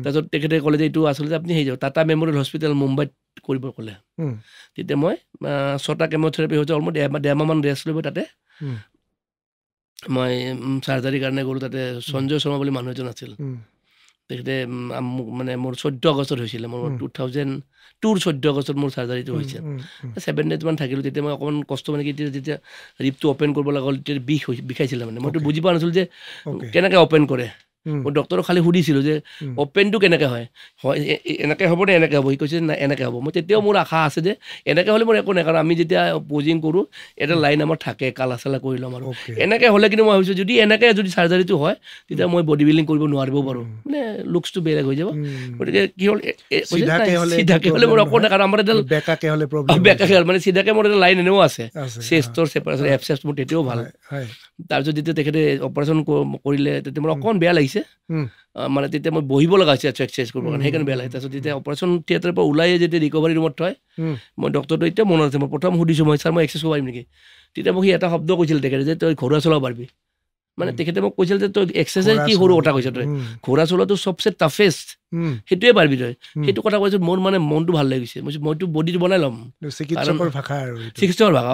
তাৰপিছত তেখেতে ক'লে যে এইটো আচলতে আপুনি হেৰি যাব টাটা মেম'ৰিয়েল হস্পিটেল মুম্বাইত কৰিব ক'লে তেতিয়া মই 6টা কেম'থেৰাপি হৈছে অলমষ্ট 1.5 মাহমান ৰেষ্ট লৈ তাতে মই চাৰ্জাৰীৰ কাৰণে গ'লোঁ তাতে সঞ্জয় শৰ্মা বুলি মানুহ এজন আছিল তেখেতে মানে মোৰ 14 আগষ্টত হৈছিলে মোৰ 2002 14 আগষ্টত মোৰ চাৰ্জাৰীটো হৈছে 7 ডেজমান থাকিলোঁ তেতিয়া মই অকণমান কষ্ট মানে কি যেতিয়া ৰিপটো অ'পেন কৰিব লগা হ'ল তেতিয়া বিষাইছিলে মানে মইতো বুজি পোৱা নাছিলোঁ যে কেনেকৈ অ'পেন কৰে মই ডক্টৰক খালি সুধিছিলোঁ যে অ'পেনটো কেনেকৈ হয় এনেকৈ হ'ব নে এনেকৈ হ'ব সি কৈছে নাই এনেকৈ হ'ব মই তেতিয়াও মোৰ আশা আছে যে এনেকৈ হ'লে মোৰ একো নাই কাৰণ আমি যেতিয়া পজিং কৰোঁ এটা লাইন আমাৰ থাকে কালা চালা কৰি ল'ম আৰু এনেকৈ হ'লে কিন্তু মই ভাবিছোঁ যদি এনেকৈ যদি চাৰ্জাৰীটো হয় তেতিয়া মই বডি বিল্ডিং কৰিব নোৱাৰিব পাৰোঁ মানে লুকছটো বেলেগ হৈ যাব গতিকে কি হ'ল চিধাকৈ হ'লে মোৰ অকণ কাৰণ আমাৰ এডাল বেকাকৈ হ'ল মানে চিধাকৈ মোৰ এটা লাইন এনেও আছে চেষ্টৰ চেপাৰেশ্যন এফচেছ মোৰ তেতিয়াও ভাল তাৰপিছত যেতিয়া তেখেতে অপাৰেশ্যন কৰিলে তেতিয়া মোৰ অকণমান বেয়া লাগিছে মানে তেতিয়া মই বহিব লগা হৈছে এক্সাৰচাইজ কৰিব কাৰণে সেইকাৰণে বেয়া লাগে তাৰপিছত যেতিয়া অপাৰেশ্যন থিয়েটাৰৰ পৰা ওলাই যেতিয়া ৰিকভাৰী ৰুমত থয় মই ডক্টৰটো এতিয়া মনত আছে মই প্ৰথম সুধিছোঁ মই ছাৰ মই এক্সাৰচাইজ কৰিব পাৰিম নেকি তেতিয়া মোক সি এটা শব্দ কৈছিল তেখেতে যে তই ঘৰুৱা চলাব পাৰিবি মানে তেখেতে মোক কৈছিল যে তই এক্সাৰচাইজ কি সৰু কথা কৈছ তই ঘোঁৰা চলোৱাটো চবচে টাফেষ্ট সেইটোৱে পাৰিবি তই সেইটো কথা কৈছো মোৰ মানে মনটো ভাল লাগি গৈছে মইতো বডিটো বনাই ল'ম চিকিৎসকৰ ভাষা আৰু চিকিৎসকৰ ভাষা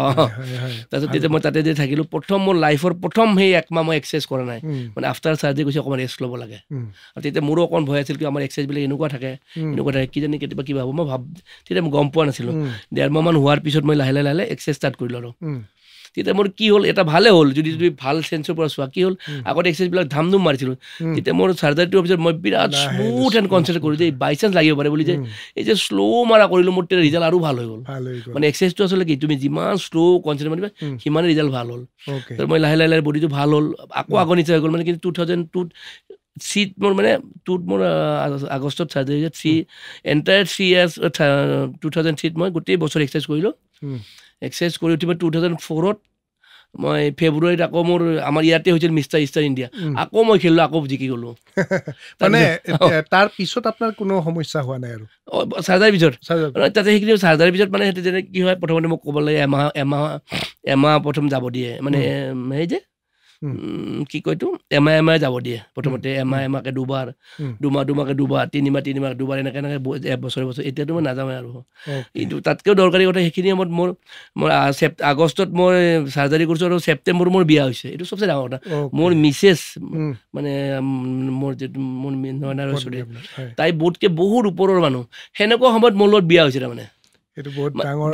তাৰপিছত তেতিয়া মই তাতে যে থাকিলোঁ প্ৰথম মোৰ লাইফৰ প্ৰথম সেই একমাহ মই এক্সাৰচাইজ কৰা নাই মানে আফটাৰ চাৰ্জাৰী কৈছে অকণমান ৰেষ্ট ল'ব লাগে আৰু তেতিয়া মোৰো অকণমান ভয় আছিল কি আমাৰ এক্সাৰচাইজবিলাক এনেকুৱা থাকে কিজানি কেতিয়াবা কিবা হ'ব মই তেতিয়া মই গম পোৱা নাছিলোঁ 1.5 মাহমান হোৱাৰ পিছত মই লাহে লাহে এক্সাৰচাইজ ষ্টাৰ্ট কৰিলোঁ আৰু তেতিয়া মোৰ কি হ'ল এটা ভালে হ'ল যদি তুমি ভাল চেঞ্চৰ পৰা চোৱা কি হ'ল আগতে এক্সাৰচাইজবিলাক ধাম ধুম মাৰিছিলোঁ তেতিয়া মোৰ চাৰ্জাৰীটোৰ পিছত মই বিৰাট স্মুথ এণ্ড কনচেণ্ট্ৰেট কৰিলোঁ যে বাই চান্স লাগিব পাৰে বুলি যে এই যে শ্ল' মাৰা কৰিলোঁ মোৰ তেতিয়া ৰিজাল্ট আৰু ভাল হৈ গ'ল মানে এক্সাৰচাইজটো আচলতে কি তুমি যিমান শ্ল' কনচেণ্ট্ৰেট মাৰিবা সিমানে ৰিজাল্ট ভাল হ'ল মই লাহে লাহে বডিটো ভাল হ'ল আকৌ আগৰ নিচিনা হৈ গ'ল মানে কিন্তু 2002 চিট মোৰ মানে মোৰ আগষ্টত চাৰ্জাৰী হৈছে এণ্টায়াৰ 3 years 2003 মই গোটেই বছৰ এক্সাৰচাইজ কৰিলোঁ এক্সাৰচাইজ কৰি উঠি মই 2004 মই ফেব্ৰুৱাৰীত আকৌ মোৰ আমাৰ ইয়াতে হৈছিল মিষ্টাৰ ইষ্টাৰ ইণ্ডিয়া আকৌ মই খেলিলোঁ আকৌ জিকি গ'লোঁ মানে তাৰ পিছত আপোনাৰ কোনো সমস্যা হোৱা নাই আৰু চাৰ্জাৰীৰ পিছত তাতে সেইখিনি চাৰ্জাৰীৰ পিছত মানে সেইটো যেনে কি হয় প্ৰথমতে মোক ক'ব লাগে এমাহ প্ৰথম যাব দিয়ে মানে সেই যে কি কয়তো এমাহে যাব দিয়ে প্ৰথমতে এমাহকে দুবাৰ দুমাহকে দুবাৰ তিনিমাহ দুবাৰ এনেকৈ এবছৰ এতিয়াতো মই নাযাওঁৱে আৰু কিন্তু তাতকৈও দৰকাৰী কথা সেইখিনি সময়ত মোৰ আগষ্টত মই চাৰ্জাৰী কৰিছোঁ আৰু ছেপ্টেম্বৰ মোৰ বিয়া হৈছে এইটো চবচে ডাঙৰ কথা মোৰ মিছেছ মানে মোৰ যিটো মোৰ নয়না ৰয়চৌধুৰী তাই বহুত ওপৰৰ মানুহ সেনেকুৱা সময়ত মোৰ লগত বিয়া হৈছে তাৰমানে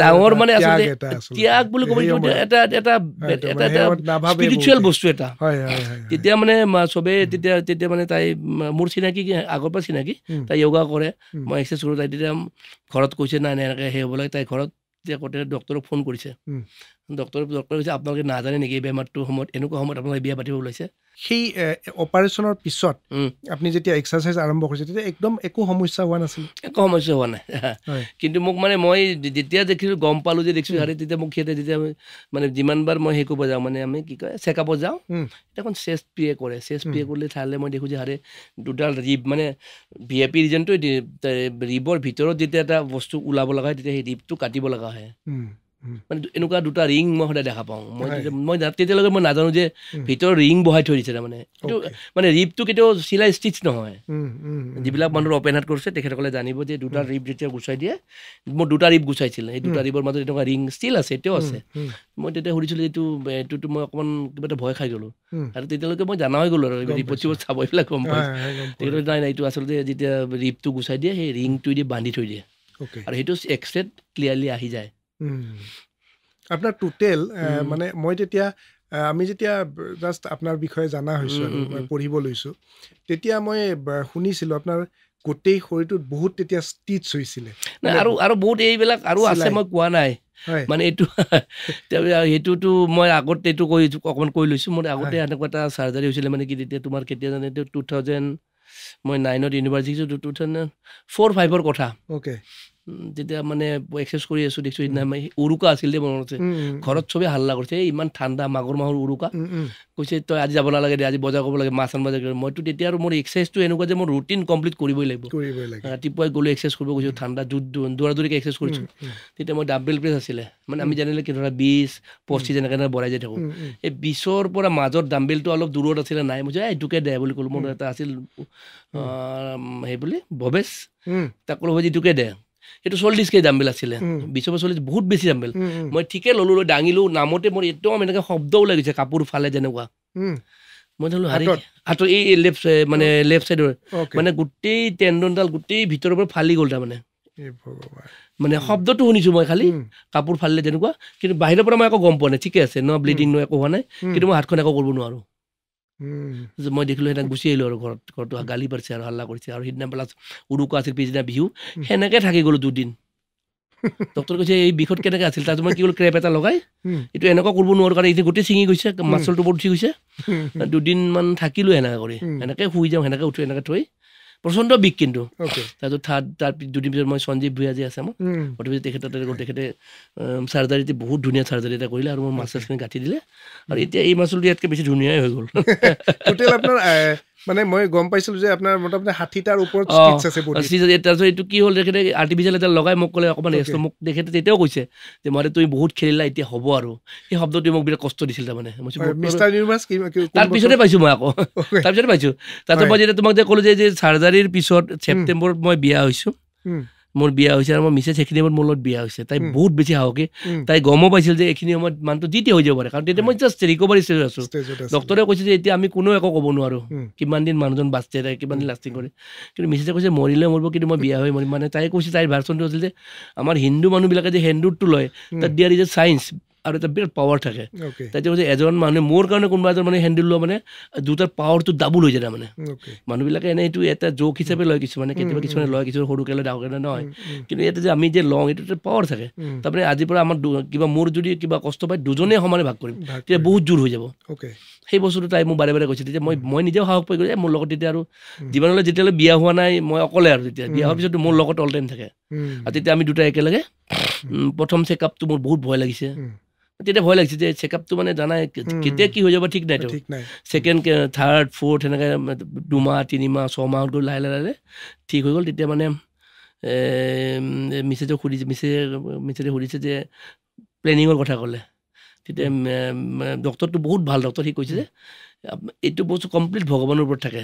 ডাঙৰ মানে ত্যাগ বুলি ক'ব এটা স্পিৰিচুৱেল বস্তু এটা তেতিয়া মানে চবেই তেতিয়া মানে তাই মোৰ চিনাকি আগৰ পৰা চিনাকি তাই য়োগা কৰে মই এক্সাৰচাইজ কৰোঁ তাই তেতিয়া ঘৰত কৈছে নাই এনেকৈ সেই হ'ব লাগে তাই ঘৰত তেতিয়া কওঁতে ডক্টৰক ফোন কৰিছে ডক্টৰে কৈছে আপোনালোকে নাজানে নেকি এই বেমাৰটোৰ সময়ত এনেকুৱা সময়ত আপোনালোকে বিয়া পাতিব ওলাইছে সেই অপাৰেশ্যনৰ পিছত আপুনি যেতিয়া এক্সাৰচাইজ আৰম্ভ কৰিছে তেতিয়া একদম একো সমস্যা হোৱা নাছিল একো সমস্যা হোৱা নাই কিন্তু মোক মানে মই যেতিয়া দেখিলোঁ গম পালোঁ যে দেখিছোঁ হাৰে তেতিয়া মোক সিহঁতে যেতিয়া মানে যিমানবাৰ মই সেই কৰিব যাওঁ মানে আমি কি কয় চেকআপত যাওঁ এখন চেষ্ট পিয়ে কৰে চেষ্ট পিয়ে কৰিলে চালে মই দেখোঁ যে হাৰে দুডাল ৰিব মানে VIP ৰিজনটো ৰিবৰ ভিতৰত যেতিয়া এটা বস্তু ওলাব লগা হয় তেতিয়া সেই ৰিবটো কাটিব লগা হয় মানে এনেকুৱা দুটা ৰিং মই সদায় দেখা পাওঁ মই তেতিয়ালৈকে মই নাজানো যে ভিতৰত ৰিং বহাই থৈ দিছে তাৰমানে এইটো মানে ৰিবটো কেতিয়াও চিলাই ষ্টিচ নহয় যিবিলাক মানুহৰ অপেন হাৰ্ট কৰিছে তেখেতসকলে জানিব যে দুটা ৰিব যেতিয়া গুচাই দিয়ে মোৰ দুটা ৰিব গুচাইছিল সেই দুটা ৰিবৰ মাজত এনেকুৱা ৰিং ষ্টিল আছে এতিয়াও আছে মই তেতিয়া সুধিছিলোঁ এইটোতো মই অকণমান কিবা এটা ভয় খাই গ'লোঁ আৰু তেতিয়ালৈকে মই জানা হৈ গ'লোঁ আৰু ৰিপৰ্ট চিপৰ্ট চাব এইবিলাক গম পাইছোঁ তেখেতলোকে নাই এইটো আচলতে যেতিয়া ৰিবটো গুচাই দিয়ে সেই ৰিংটো দি বান্ধি থৈ দিয়ে আৰু সেইটো এক্সৰেত ক্লিয়াৰলি আহি যায় আপোনাৰ টোটেল মানে মই তেতিয়া আমি যেতিয়া জাষ্ট আপোনাৰ বিষয়ে জানা হৈছোঁ আৰু মই পঢ়িব লৈছোঁ তেতিয়া মই শুনিছিলোঁ আপোনাৰ গোটেই শৰীৰটোত বহুত তেতিয়া ষ্টিচ হৈছিলে আৰু বহুত এইবিলাক আৰু আছে মই কোৱা নাই মানে এইটো সেইটোতো মই আগতে এইটো অকণমান কৈ লৈছোঁ মোৰ আগতে এনেকুৱা এটা চাৰ্জাৰী হৈছিলে মানে কি তেতিয়া তোমাৰ কেতিয়া জানে 2000 মই 9ত ইউনিভাৰ্চিটি 2004-05 কথা যেতিয়া মানে এক্সাৰচাইজ কৰি আছোঁ দেখিছোঁ সেইদিনা উৰুকা আছিল দেই মনত আছে ঘৰত চবেই হাল্লা কৰিছে ইমান ঠাণ্ডা মাঘৰ মাহৰ উৰুকা কৈছে তই আজি যাব নালাগে দে আজি বজাৰ কৰিব লাগে মাছ আনব লাগে মইতো তেতিয়া আৰু মোৰ এক্সাৰচাইজটো এনেকুৱা যে মোৰ ৰুটিন কমপ্লিট কৰিবই লাগিব ৰাতিপুৱাই গ'লোঁ এক্সাৰচাইজ কৰিব গৈছোঁ ঠাণ্ডা দৌৰাদৌৰিকৈ এক্সাৰচাইজ কৰিছোঁ তেতিয়া মই ডাম্বেল প্ৰেছ আছিলে মানে আমি জানিলে কি ধৰা 20-25 এনেকৈ বঢ়াই যাই থাকোঁ এই 20ৰ পৰা মাজত ডাম্বেলটো অলপ দূৰত আছিলে নাই মই এইটোকে দে বুলি ক'লোঁ মোৰ এটা আছিল সেই বুলি ভৱেশ তাক ক'লোঁ যিটোকে দে সেইটো 40 কেজি ডাম্বেল আছিলে 20-40 বহুত বেছি ডাম্বেল মই ঠিকে ল'লোঁ দাঙিলোঁ নামতে মোৰ একদম এনেকৈ শব্দ ওলাই গৈছে কাপোৰ ফালে যেনেকুৱা মই ধৰিলোঁ হাৰি হাতৰ এই লেফ্ট চাইডৰ মানে গোটেই টেণ্ডনডাল গোটেই ভিতৰৰ পৰা ফালি গ'ল তাৰমানে মানে শব্দটো শুনিছোঁ মই খালি কাপোৰ ফালিলে যেনেকুৱা কিন্তু বাহিৰৰ পৰা মই একো গম পোৱা নাই ঠিকে আছে ন ব্লিডিং ন একো হোৱা নাই কিন্তু মই হাতখন একো কৰিব নোৱাৰোঁ মই দেখিলোঁ সেইদিনা গুচি আহিলোঁ আৰু ঘৰটো গালি পাৰিছে আৰু হাল্লা কৰিছে আৰু সেইদিনা প্লাছ উৰুকা আছিল পিছদিনা বিহু সেনেকৈ থাকি গ'লোঁ 2 দিন ডক্টৰ কৈছে এই বিষত কেনেকৈ আছিল তাৰপিছত মই কি হ'ল ক্ৰেপ এটা লগাই এইটো এনেকুৱা কৰিব নোৱাৰোঁ কাৰণ এইখিনি গোটেই ছিঙি গৈছে মাচলটো বহুত উঠি গৈছে 2 দিনমান থাকিলোঁ এনেকৈ কৰি এনেকৈ শুই যাওঁ সেনেকৈ উঠোঁ এনেকৈ থৈ প্ৰচণ্ড বিষ কিন্তু তাৰপিছত তাৰ 2 দিন পিছত মই সঞ্জীৱ ভূঞা যে আছে মোৰ অতিপিছত তেখেতে চাৰ্জাৰীতে বহুত ধুনীয়া চাৰ্জাৰী এটা কৰিলে আৰু মোৰ মাছালছখিনি গাঁঠি দিলে আৰু এতিয়া এই মাছলটো ইয়াতকৈ বেছি ধুনীয়াই হৈ গ'ল টোটেল আপোনাৰ মানে মই গম পাইছিলো যে আপোনাৰ মোটামুটি 60টাৰ ওপৰত ষ্টিচ আছে তাৰপিছত এইটো কি হ'ল তেখেতে আৰ্টিফিচিয়েল এটা লগাই মোক ক'লে অকণমান ৰেষ্ট মোক তেখেতে তেতিয়াও কৈছে যে মই তুমি বহুত খেলিলা এতিয়া হ'ব আৰু সেই শব্দটোৱে মোক বিৰাট কষ্ট দিছিল তাৰমানে তাৰপিছতে পাইছোঁ মই আকৌ তাৰপিছতে পাইছোঁ তাৰপিছত মই যেতিয়া তোমাক যে ক'লো যে চাৰ্জাৰীৰ পিছত ছেপ্টেম্বৰত মই বিয়া হৈছোঁ মোৰ বিয়া হৈছে আৰু মোৰ মিছেছ সেইখিনি সময়ত মোৰ লগত বিয়া হৈছে তাই বহুত বেছি সাহসী তাই গমো পাইছিল যে এইখিনি সময়ত মানুহটো যিতিয়া হৈ যাব পাৰে কাৰণ তেতিয়া মই জাষ্ট ৰিকভাৰী ষ্টেজত আছোঁ ডক্টৰে কৈছে যে এতিয়া আমি কোনো একো ক'ব নোৱাৰোঁ কিমান দিন মানুহজন বাচে তাই কিমান দিন লাষ্টিং কৰে কিন্তু মিছেছে কৈছে মৰিলে মৰিব কিন্তু মই বিয়া হৈ মৰিম মানে তাই কৈছে তাইৰ ভাৰ্চনটো আছিল যে আমাৰ হিন্দু মানুহবিলাকে যে সেন্দুৰটো লয় তাত দিয়াৰ ইজ এ চায়েন্স আৰু এটা বিৰাট পাৱাৰ থাকে তাতে কৈছে এজন মানুহে মোৰ কাৰণে কোনোবা এজন মানুহে হেণ্ডেল লোৱা মানে দুটাৰ পাৱাৰটো ডাবুল হৈ যায় তাৰমানে মানুহবিলাকে এনেই এইটো এটা জোক হিচাপে লয় কিছুমানে কেতিয়াবা কিছুমানে লয় কিছুমানে সৰুকৈ লয় ডাঙৰকৈ নহয় কিন্তু ইয়াতে যে আমি যে লওঁ এইটো এটা পাৱাৰ থাকে তাৰমানে আজিৰ পৰা আমাৰ কিবা মোৰ যদি কিবা কষ্ট পায় দুজনে সমানে ভাগ কৰিম তেতিয়া বহুত জোৰ হৈ যাব সেই বস্তুটো তাই মোক বাৰে বাৰে কৈছে তেতিয়া মই নিজেও সাহস পাই গৈছে মোৰ লগত তেতিয়া আৰু জীৱনলৈ যেতিয়ালৈ বিয়া হোৱা নাই মই অকলে আৰু তেতিয়া বিয়া হোৱাৰ পিছতো মোৰ লগত অল টাইম থাকে আৰু তেতিয়া আমি দুটা একেলগে প্ৰথম চেকআপটো মোৰ বহুত ভয় লাগিছে তেতিয়া ভয় লাগিছে যে চেকআপটো মানে জানাই কেতিয়া কি হৈ যাব ঠিক নাইতো ছেকেণ্ড থাৰ্ড ফ'ৰ্থ সেনেকৈ 2 মাহ 3 মাহ 6 মাহত গৈ লাহে লাহে ঠিক হৈ গ'ল তেতিয়া মানে মিছেছক মিছেছে সুধিছে যে প্লেনিঙৰ কথা ক'লে তেতিয়া ডক্টৰটো বহুত ভাল ডক্টৰ সি কৈছে যে এইটো বস্তু কমপ্লিট ভগৱানৰ ওপৰত থাকে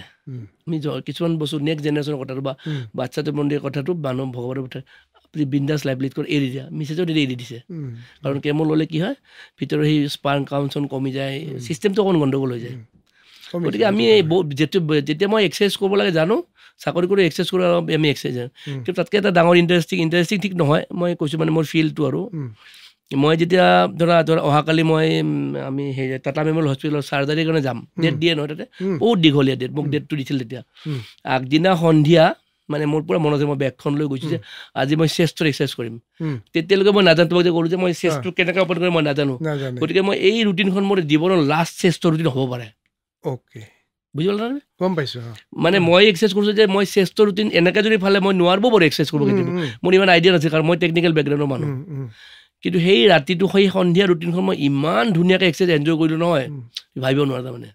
আমি কিছুমান বস্তু নেক্সট জেনেৰেশ্যনৰ কথাটো বা বাচ্ছাটোৰ মন্দিৰৰ কথাটো মানুহ ভগৱানৰ ওপৰত থাকে বিন্দাছ লাইফ লিড কৰি এৰি দিয়া মিছেছেও তেতিয়া এৰি দিছে কাৰণ কেমো ল'লে কি হয় ভিতৰৰ সেই স্পাৰ্ম কাউন্টচন কমি যায় ছিষ্টেমটো অকণ গণ্ডগোল হৈ যায় গতিকে আমি যেতিয়া মই এক্সাৰচাইজ কৰিব লাগে জানো চাকৰি কৰি এক্সাৰচাইজ কৰোঁ আমি এক্সাৰচাইজ কিন্তু তাতকৈ এটা ডাঙৰ ইণ্টাৰেষ্টিং ঠিক নহয় মই কৈছোঁ মানে মোৰ ফিল্ডটো আৰু মই যেতিয়া ধৰা অহাকালি মই আমি সেই টাটা মেমৰিয়েল হস্পিটেলৰ চাৰ্জাৰীৰ কাৰণে যাম ডেট দিয়ে নহয় তাতে বহুত দীঘলীয়া ডেট মোক ডেটটো দিছিল তেতিয়া আগদিনা সন্ধিয়া মানে মোৰ পূৰা মনত আছে মই বেগখন লৈ গৈছোঁ যে আজি মই চেষ্টৰ এক্সাৰচাইজ কৰিম তেতিয়ালৈকে মই নাজানো তোমাক যে ক'লোঁ যে মই চেষ্টটো কেনেকৈ অপাৰেট কৰিম মই নাজানো গতিকে মই এই ৰুটিনখন মোৰ জীৱনৰ লাষ্ট চেষ্টৰ ৰুটিন হ'ব পাৰে বুজি পালা নে গম পাইছোঁ মানে মই এক্সাৰচাইজ কৰিছোঁ যে মই চেষ্টৰ ৰুটিন এনেকৈ যদি ফালে মই নোৱাৰিব পাৰোঁ এক্সাৰচাইজ কৰিব কেতিয়াবা মোৰ ইমান আইডিয়া নাছিল কাৰণ মই টেকনিকেল বেকগ্ৰাউণ্ডৰ মানুহ কিন্তু সেই ৰাতিটো সেই সন্ধিয়া ৰুটিনখন মই ইমান ধুনীয়াকৈ এক্সাৰচাইজ এনজয় কৰিলোঁ নহয় ভাবিব নোৱাৰা তাৰমানে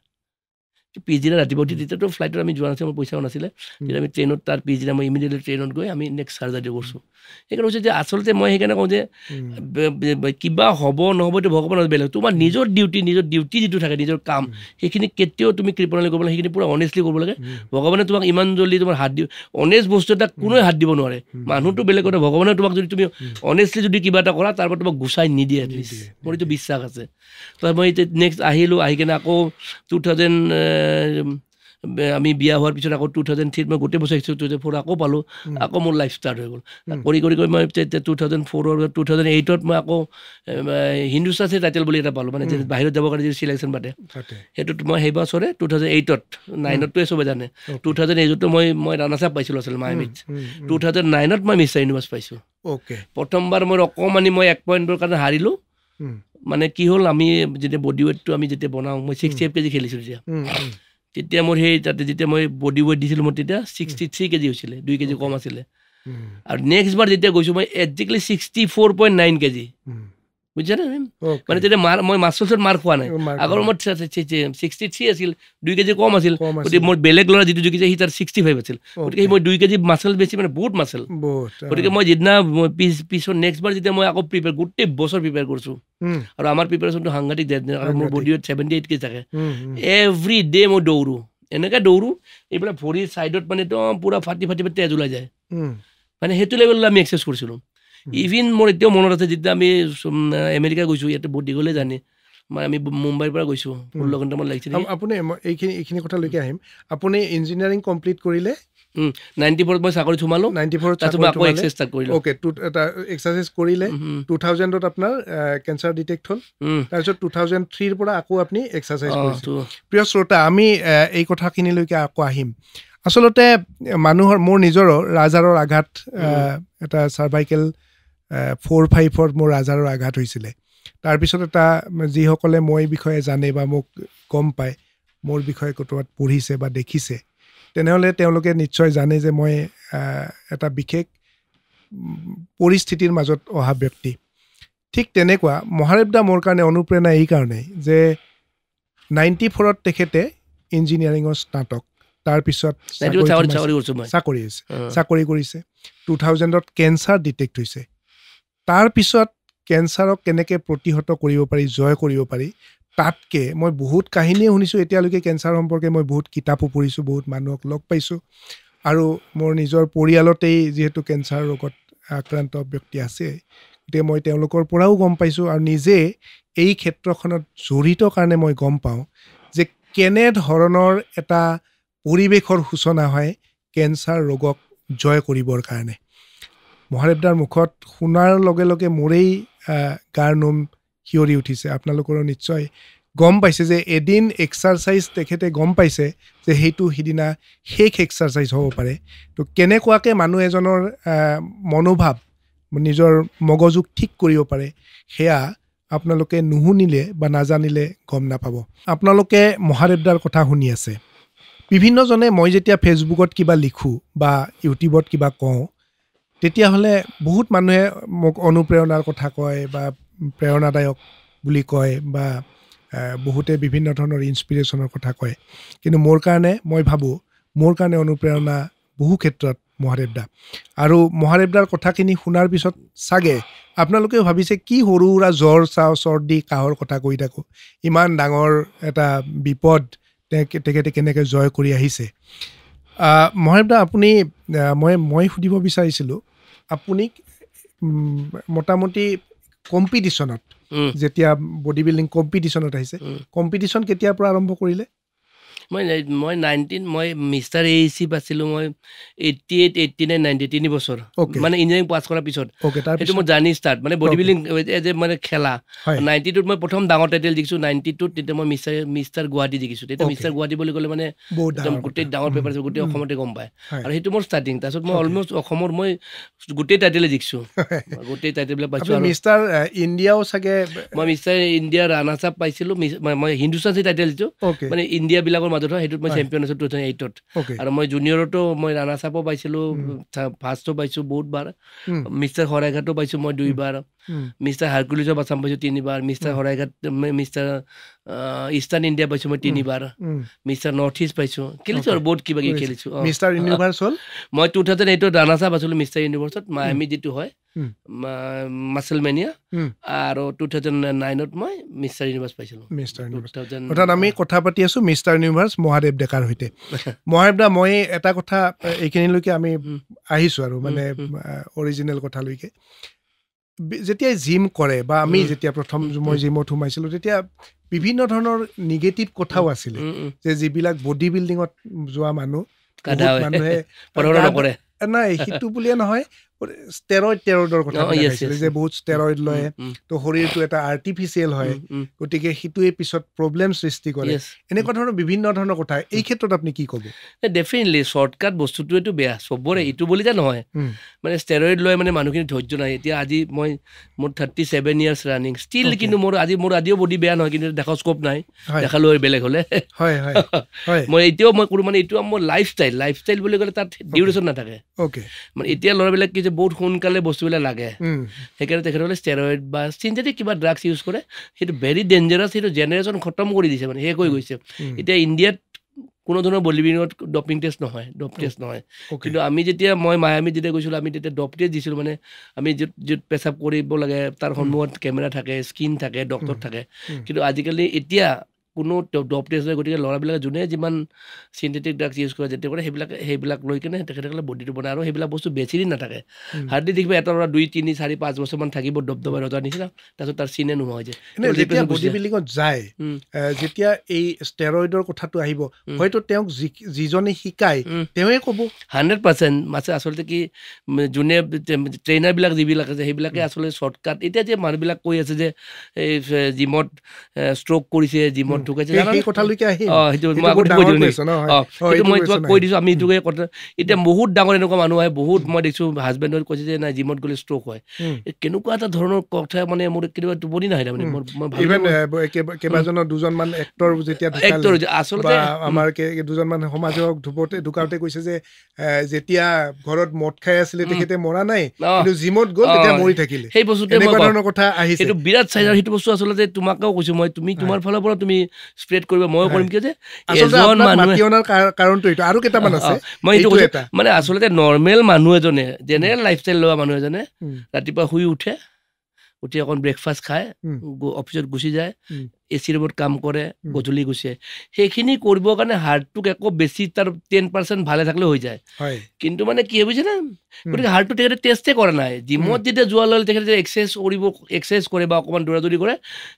পিছদিনা ৰাতিপুৱা উঠি তেতিয়াতো ফ্লাইটত আমি যোৱা নাছিলে মোৰ পইচাও নাছিলে তেতিয়া আমি ট্ৰেইনত তাৰ পিছদিনা মই ইমিডিয়েটলি ট্ৰেইনত গৈ আমি নেক্সট চাৰ্জাৰী কৰিছোঁ সেইকাৰণে কৈছোঁ যে আচলতে মই সেইকাৰণে কওঁ যে কিবা হ'ব নহ'ব এইটো ভগৱানৰ বেলেগ তোমাৰ নিজৰ ডিউটি যিটো থাকে নিজৰ কাম সেইখিনি কেতিয়াও তুমি কৃপণালি কৰিব লাগে সেইখিনি পূৰা অনেষ্টলি কৰিব লাগে ভগৱানে তোমাক ইমান জল্দি তোমাৰ হাত দিব অনেষ্ট বস্তু এটা কোনোৱে হাত দিব নোৱাৰে মানুহটো বেলেগ কথা ভগৱানে তোমাক যদি তুমি অনেষ্টলি যদি কিবা এটা কৰা তাৰ পৰা তোমাক গুচাই নিদিয়ে এটলিষ্ট মোৰ এইটো বিশ্বাস আছে তো মই নেক্সট আহিলোঁ আহি কিনে আকৌ 2000 আমি বিয়া হোৱাৰ পিছত আকৌ 2003 মই গোটেই বছৰ 2004 আকৌ পালোঁ আকৌ মোৰ লাইফ ষ্টাৰ্ট হৈ গ'ল কৰি মই 2008ত মই আকৌ হিন্দুস্তান টাইটেল বুলি এটা পালোঁ মানে বাহিৰত যাবৰ কাৰণে যিটো চিলেকশ্যন পাতে সেইটোত মই সেই বছৰে 2008ত 9তটোৱে চবে জানে 2008তো মই ৰাণা চাপ পাইছিলোঁ আচলতে মায়ামিত 2009ত মই মিষ্টাৰ ইউনিভাৰ্ছ পাইছোঁ প্ৰথমবাৰ মোৰ অকণমানি মই 1 পইণ্টৰ কাৰণে হাৰিলোঁ মানে কি হ'ল আমি যেতিয়া বডি ৱেইটটো আমি যেতিয়া বনাওঁ মই 68 কেজি খেলিছিলোঁ তেতিয়া মোৰ সেই তাতে যেতিয়া মই বডি ৱেইট দিছিলোঁ মোৰ তেতিয়া 63 কেজি হৈছিলে 2 কেজি কম আছিলে আৰু নেক্সট বাৰ যেতিয়া গৈছোঁ মই একজেক্টলি 64.9 কেজি বুজিছানে মানে তেতিয়া মই মাছছত মাৰ খোৱা নাই আগৰ মোৰ 63 আছিল 2 কেজি কম আছিল গতিকে মোৰ বেলেগ ল'ৰা যিটো জুখিছে সি তাৰ 65 আছিল গতিকে মই 2 কেজি মাছল বেছি মানে বহুত মাছল গতিকে মই যিদিনা পিছত নেক্সট বাৰ যেতিয়া মই আকৌ প্ৰিপেয়াৰ গোটেই বছৰ প্ৰিপেয়াৰ কৰিছোঁ আৰু আমাৰ প্ৰিপেয়াৰেশ্যনটো সাংঘাতিক আৰু মোৰ বডি ৱেইট 78 কেজি থাকে এভৰি ডে মই দৌৰোঁ এনেকৈ দৌৰোঁ এইবিলাক ভৰিৰ ছাইডত মানে একদম পূৰা ফাটি তেজ ওলাই যায় মানে সেইটো লেভেলত আমি এক্সাৰচাইজ কৰিছিলোঁ ইভিন মোৰ এতিয়াও মনত আছে যেতিয়া আমি আমেৰিকা গৈছোঁ ইয়াতে বহুত দীঘলে জানে মানে আমি মুম্বাইৰ পৰা গৈছোঁ 16 ঘণ্টামান লাগিছিল আপুনি এইখিনি কথালৈকে আহিম আপুনি ইঞ্জিনিয়াৰিং কমপ্লিট কৰিলে 94ত মই চাকৰি সোমালোঁ 94ত আকৌ এক্সাৰচাইজ ষ্টাৰ্ট কৰিলোঁ অ'কে এক্সাৰচাইজ কৰিলে 2000ত আপোনাৰ কেঞ্চাৰ ডিটেক্ট হ'ল তাৰপিছত 2003ৰ পৰা আকৌ আপুনি এক্সাৰচাইজ কৰিছে প্ৰিয় শ্ৰোতা আমি এই কথাখিনিলৈকে আকৌ আহিম আচলতে মানুহৰ মোৰ নিজৰো ৰাজহাড়ৰ আঘাত এটা চাৰ্ভাইকেল 4-5ত মোৰ ৰাজহাড়ৰ আঘাত হৈছিলে তাৰপিছত এটা যিসকলে মই বিষয়ে জানে বা মোক গম পায় মোৰ বিষয়ে ক'ৰবাত পঢ়িছে বা দেখিছে তেনেহ'লে তেওঁলোকে নিশ্চয় জানে যে মই এটা বিশেষ পৰিস্থিতিৰ মাজত অহা ব্যক্তি ঠিক তেনেকুৱা মহাদেৱ দা মোৰ কাৰণে অনুপ্ৰেৰণা এই কাৰণেই যে 94ত তেখেতে ইঞ্জিনিয়াৰিঙৰ স্নাতক তাৰপিছত চাকৰি হৈছে চাকৰি কৰিছে 2000ত কেঞ্চাৰ ডিটেক্ট হৈছে তাৰপিছত কেঞ্চাৰক কেনেকৈ প্ৰতিহত কৰিব পাৰি জয় কৰিব পাৰি তাতকে মই বহুত কাহিনীয়ে শুনিছোঁ এতিয়ালৈকে কেঞ্চাৰ সম্পৰ্কে মই বহুত কিতাপো পঢ়িছোঁ বহুত মানুহক লগ পাইছোঁ আৰু মোৰ নিজৰ পৰিয়ালতেই যিহেতু কেঞ্চাৰ ৰোগত আক্ৰান্ত ব্যক্তি আছে গতিকে মই তেওঁলোকৰ পৰাও গম পাইছোঁ আৰু নিজে এই ক্ষেত্ৰখনত জড়িত কাৰণে মই গম পাওঁ যে কেনেধৰণৰ এটা পৰিৱেশৰ সূচনা হয় কেঞ্চাৰ ৰোগক জয় কৰিবৰ কাৰণে মহাদেৱদাৰ মুখত শুনাৰ লগে লগে মোৰেই গাৰ নোম শিয়ৰি উঠিছে আপোনালোকৰো নিশ্চয় গম পাইছে যে এদিন এক্সাৰচাইজ তেখেতে গম পাইছে যে সেইটো সিদিনা শেষ এক্সাৰচাইজ হ'ব পাৰে তো কেনেকুৱাকৈ মানুহ এজনৰ মনোভাৱ নিজৰ মগজুক ঠিক কৰিব পাৰে সেয়া আপোনালোকে নুশুনিলে বা নাজানিলে গম নাপাব আপোনালোকে মহাদেৱদাৰ কথা শুনি আছে বিভিন্নজনে মই যেতিয়া ফেচবুকত কিবা লিখোঁ বা ইউটিউবত কিবা কওঁ তেতিয়াহ'লে বহুত মানুহে মোক অনুপ্ৰেৰণাৰ কথা কয় বা প্ৰেৰণাদায়ক বুলি কয় বা বহুতে বিভিন্ন ধৰণৰ ইনস্পিৰেশ্যনৰ কথা কয় কিন্তু মোৰ কাৰণে মই ভাবোঁ মোৰ কাৰণে অনুপ্ৰেৰণা বহু ক্ষেত্ৰত মহাদেৱদা আৰু মহাদেৱদাৰ কথাখিনি শুনাৰ পিছত চাগে আপোনালোকেও ভাবিছে কি সৰু সুৰা জ্বৰ চৰ্দি কাহৰ কথা কৈ থাকোঁ ইমান ডাঙৰ এটা বিপদ তেখেতে কেনেকৈ জয় কৰি আহিছে মহাদেৱদা আপুনি মই সুধিব বিচাৰিছিলোঁ আপুনি মোটামুটি কম্পিটিশ্যনত যেতিয়া বডি বিল্ডিং কম্পিটিশ্যনত আহিছে কম্পিটিশ্যন কেতিয়াৰ পৰা আৰম্ভ কৰিলে মই 19 মই মিষ্টাৰ AEC পাইছিলোঁ মই 88 89 90 3 বছৰ মানে ইঞ্জিনিয়াৰিং পাছ কৰাৰ পিছত সেইটো মোৰ জাৰ্ণি ষ্টাৰ্ট মানে বডি বিল্ডিং যে মানে খেলা 92ত মই প্ৰথম ডাঙৰ টাইটেল জিকিছোঁ 92ত তেতিয়া মই মিষ্টাৰ গুৱাহাটী জিকিছোঁ তেতিয়া মিষ্টাৰ গুৱাহাটী বুলি ক'লে মানে একদম গোটেই ডাঙৰ পেপাৰ আছে গোটেই অসমতে গম পায় আৰু সেইটো মোৰ ষ্টাৰ্টিং তাৰপিছত মই অলমষ্ট অসমৰ মই গোটেই টাইটেলে জিকিছোঁ গোটেই টাইটেলবিলাক পাইছোঁ আৰু মিষ্টাৰ ইণ্ডিয়াও চাগে মই মিষ্টাৰ ইণ্ডিয়া ৰানাৰ্ছ আপ পাইছিলোঁ মই হিন্দুস্তান টাইটেল দিছোঁ মানে ইণ্ডিয়াবিলাকৰ সেইটোত মই চেম্পিয়ন আছোঁ 2008ত আৰু মই জুনিয়ৰতো মই ৰানাৰ্ছ আপো পাইছিলোঁ ফাৰ্ষ্টো পাইছোঁ বহুতবাৰ মিষ্টাৰ শৰাইঘাটো পাইছোঁ মই 2 বাৰ মিষ্টাৰ হাৰকুলিছৰ আছাম পাইছোঁ 3 বাৰ Mister Saraighat Mister Eastern India পাইছোঁ মই 3 বাৰ মিষ্টাৰ নৰ্থ ইষ্ট পাইছোঁ খেলিছোঁ আৰু বহুত কিবা কিবি খেলিছোঁ মিষ্টাৰ ইউনিভাৰ্ছ হ'ল মই 2008ত ৰানাৰ্ছ আপ আছিলোঁ মিষ্টাৰ ইউনিভাৰ্ছত মায়ামি যিটো হয় মাছলমেনিয়া আৰু 2009ত মই মিষ্টাৰ ইউনিভাৰ্ছ পাইছিলোঁ অৰ্থাৎ আমি কথা পাতি আছোঁ মিষ্টাৰ ইউনিভাৰ্ছ মহাদেৱ ডেকাৰ সৈতে মহাদেৱদা মই এটা কথা এইখিনিলৈকে আমি আহিছোঁ আৰু মানে অৰিজিনেল কথালৈকে যেতিয়া জিম কৰে বা আমি যেতিয়া প্ৰথম মই জিমত সোমাইছিলোঁ তেতিয়া বিভিন্ন ধৰণৰ নিগেটিভ কথাও আছিলে যে যিবিলাক বডি বিল্ডিঙত যোৱা মানুহে নাই সেইটো বুলিয়ে নহয় ষ্টেৰইডৰ কথা কৈছিলে যে বহুত ষ্টেৰইড লয় তো শৰীৰটো এটা আৰ্টিফিচিয়েল হয় গতিকে সেইটোৱে পিছত প্ৰব্লেম সৃষ্টি কৰে এনেকুৱা ধৰণৰ বিভিন্ন ধৰণৰ কথা এই ক্ষেত্ৰত আপুনি কি ক'ব ডেফিনেটলি শ্বৰ্টকাট বস্তুটোৱেতো বেয়া চবৰে এইটো বুলি যে নহয় মানে ষ্টেৰইড লয় মানে মানুহখিনি ধৈৰ্য নাই এতিয়া আজি মই মোৰ 37 ইয়াৰ্ছ ৰানিং ষ্টিল কিন্তু মোৰ আজিও বডি বেয়া নহয় কিন্তু দেখা স্কোপ নাই দেখালো বেলেগ হ'লে মই এতিয়াও মই কৰোঁ মানে এইটো মোৰ লাইফষ্টাইল বুলি ক'লে তাত ডিউৰেশ্যন নাথাকে মানে এতিয়া ল'ৰাবিলাক কি বহুত সোনকালে বস্তুবিলাক লাগে সেইকাৰণে তেখেতসকলে ষ্টেৰইড বা চিন্থেটিক কিবা ড্ৰাগছ ইউজ কৰে সেইটো ভেৰি ডেঞ্জাৰাছ সেইটো জেনেৰেশ্যন খতম কৰি দিছে মানে শেষ হৈ গৈছে এতিয়া ইণ্ডিয়াত কোনো ধৰণৰ বডি বিল্ডিঙত ডপিং টেষ্ট নহয় কিন্তু আমি যেতিয়া মই মায়ামিত যেতিয়া গৈছিলোঁ আমি তেতিয়া ডপ টেষ্ট দিছিলোঁ মানে আমি য'ত পেচাব কৰিব লাগে তাৰ সন্মুখত কেমেৰা থাকে স্কিন থাকে ডক্টৰ থাকে কিন্তু আজিকালি এতিয়া কোনো ডপ টেষ্ট হয় গতিকে ল'ৰাবিলাকে যোনে যিমান চিন্থেটিক ড্ৰাগছ ইউজ কৰে যেতিয়া কৰে সেইবিলাক লৈ কিনে তেখেতসকলে বডিটো বনায় আৰু সেইবিলাক বস্তু বেছি দিন নাথাকে হাৰ্ডলি দেখিব এটা ল'ৰা 2 3 4 5 বছৰমান থাকিব দবদবা ৰজাৰ নিচিনা তাৰপিছত তাৰ চিনে নোহোৱা হৈ যায় যেতিয়া বডি বিল্ডিঙত যায় যেতিয়া এই ষ্টেৰইডৰ কথাটো আহিব হয়তো তেওঁক যিজনে শিকায় তেওঁৱে ক'ব 100% মাছে আচলতে কি যোনে ট্ৰেইনাৰবিলাক যিবিলাক আছে সেইবিলাকে আচলতে শ্বৰ্টকাট এতিয়া যে মানুহবিলাক কৈ আছে যে এই জিমত ষ্ট্ৰক কৰিছে জিমত ঢুকাইছে মই তোমাক কৈ দিছোঁ আমি এইটোকে কথা এতিয়া বহুত ডাঙৰ এনেকুৱা মানুহ আহে বহুত মই দেখিছোঁ হাজবেণ্ডত কৈছে যে নাই জিমত গ'লে ষ্ট্ৰক হয় কেনেকুৱা এটা ধৰণৰ কথা মানে মোৰ কেতিয়াবা টোপনি নাহে তাৰমানে কেইবাজনৰ দুজনমান এক্টৰ যেতিয়া আচলতে আমাৰ দুজনমান সমাজক ঢুকাওঁতে কৈছে যে যেতিয়া ঘৰত মদ খাই আছিলে তেখেতে মৰা নাই কিন্তু জিমত গ'ল তেতিয়া মৰি থাকিলে সেই বস্তুটো এনেকুৱা ধৰণৰ কথা আহিছে সেইটো বিৰাট চাই আৰু সেইটো বস্তু আচলতে তোমাকেও কৈছোঁ মই তুমি তোমাৰ ফালৰ পৰা তুমি স্প্ৰেড কৰিব ময়ো কৰিম কিয় যে আচলতে এজন আপোনাক মানুহে মাতি অনাৰ কাৰণটো এইটো আৰু কেইটামান আছে মই এইটো এইটো কৈছোঁ এটা মানে আচলতে নৰ্মেল মানুহ এজনে জেনেৰেল লাইফষ্টাইল লোৱা মানুহ এজনে ৰাতিপুৱা শুই উঠি অকণ ব্ৰেকফাষ্ট খায় অফিচত গুচি যায় AC ৰুমত কাম কৰে গধূলি গুচি যায় সেইখিনি কৰিবৰ কাৰণে হাৰ্টটোক একো বেছি তাৰ 10% ভালে থাকিলে হৈ যায় কিন্তু মানে কি বুজিছে না গতিকে হাৰ্টটো তেখেতে টেষ্টে কৰা নাই জিমত যেতিয়া যোৱা ল'লে তেখেতে এক্সাৰচাইজ কৰে বা অকণমান দৌৰা কৰে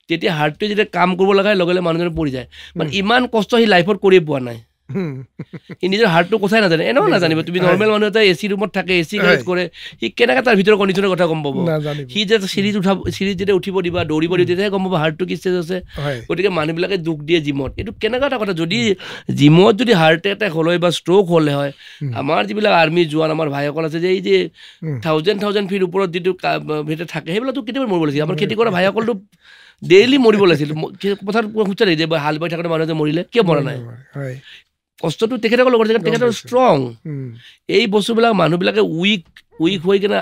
তেতিয়া হাৰ্টটোৱে যেতিয়া কাম কৰিব লগা লগে লগে মানুহজনে পৰি যায় মানে ইমান কষ্ট সি লাইফত কৰি পোৱা নাই সি নিজৰ হাৰ্টটো কথাই নাজানে এনেও নাজানিব তুমি নৰ্মেল মানুহ এটা AC ৰুমত থাকে AC গাড়ীত কৰে সি কেনেকৈ তাৰ ভিতৰৰ কণ্ডিশ্যনৰ কথা গম পাব সি যেতিয়া চিৰিজ যেতিয়া উঠিব দিবা দৌৰিব দিব তেতিয়াহে গম পাব হাৰ্টটো কি ষ্টেজ আছে গতিকে মানুহবিলাকে দুখ দিয়ে জিমত এইটো কেনেকুৱা এটা কথা যদি জিমত যদি হাৰ্ট এটেক হ'ল হয় বা ষ্ট্ৰ'ক হ'লে হয় আমাৰ যিবিলাক আৰ্মি জোৱান আমাৰ ভাইসকল আছে যে এই যে 1000 ফিট ওপৰত যিটো ভিতৰত থাকে সেইবিলাকতো কেতিয়াবা মৰিব লাগিছিল আমাৰ খেতি কৰা ভাইসকলটো ডেইলি মৰিব লাগিছিল পথাৰত খুচৰি যে হাল বাই থাকোঁতে মানুহ যে মৰিলে কিয় মৰা নাই কষ্টটো তেখেতসকলে কৰিছে কাৰণ তেখেতৰ ষ্ট্ৰং এই বস্তুবিলাক মানুহবিলাকে উইক হৈ কিনে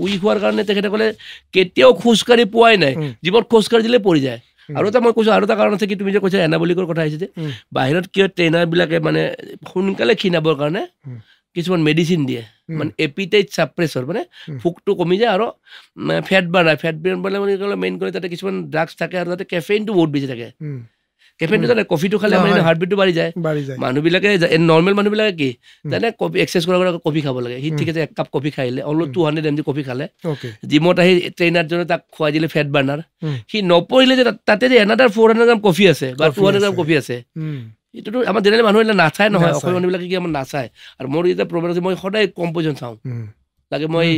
উইক হোৱাৰ কাৰণে তেখেতসকলে কেতিয়াও খোজকাঢ়ি পোৱাই নাই জীৱনত খোজকাঢ়ি দিলে পৰি যায় আৰু এটা মই কৈছোঁ আৰু এটা কাৰণ আছে কি তুমি যে কৈছা এনাবলিকৰ কথা আহিছে যে বাহিৰত কিয় ট্ৰেইনাৰবিলাকে মানে সোনকালে ক্ষীণাবৰ কাৰণে কিছুমান মেডিচিন দিয়ে মানে এপিটাইট ছাপ্ৰেছৰ মানে ভোকটো কমি যায় আৰু ফেট বাৰ্ণাৰ মানে মেইন কৰি তাতে কিছুমান ড্ৰাগছ থাকে আৰু তাতে কেফেইনটো বহুত বেছি থাকে কেফেইনটো জানে কফিটো খালে আমাৰ হাৰ্টবিটটো বাঢ়ি যায় মানুহবিলাকে নৰ্মেল মানুহবিলাকে কি জানে কফি এক্সাৰচাইজ কৰাৰ আগত কফি খাব লাগে সি ঠিক আছে 1 কাপ কফি খাইলে অলপ 200 mg কফি খালে জিমত আহি ট্ৰেইনাৰজনে তাক খুৱাই দিলে ফেট বাৰ্ণাৰ সি নপৰিলে যে তাতে যে এনাদাৰ 400 গ্ৰাম কফি আছে বা 200 গ্ৰাম কফি আছে এইটোতো আমাৰ জেনেৰেল মানুহ নাচায় নহয় অসমীয়া মানুহবিলাকে কি আমাৰ নাচায় আৰু মোৰ এতিয়া প্ৰব্লেম আছে মই সদায় কম্প'জিশ্যন চাওঁ লাগে মই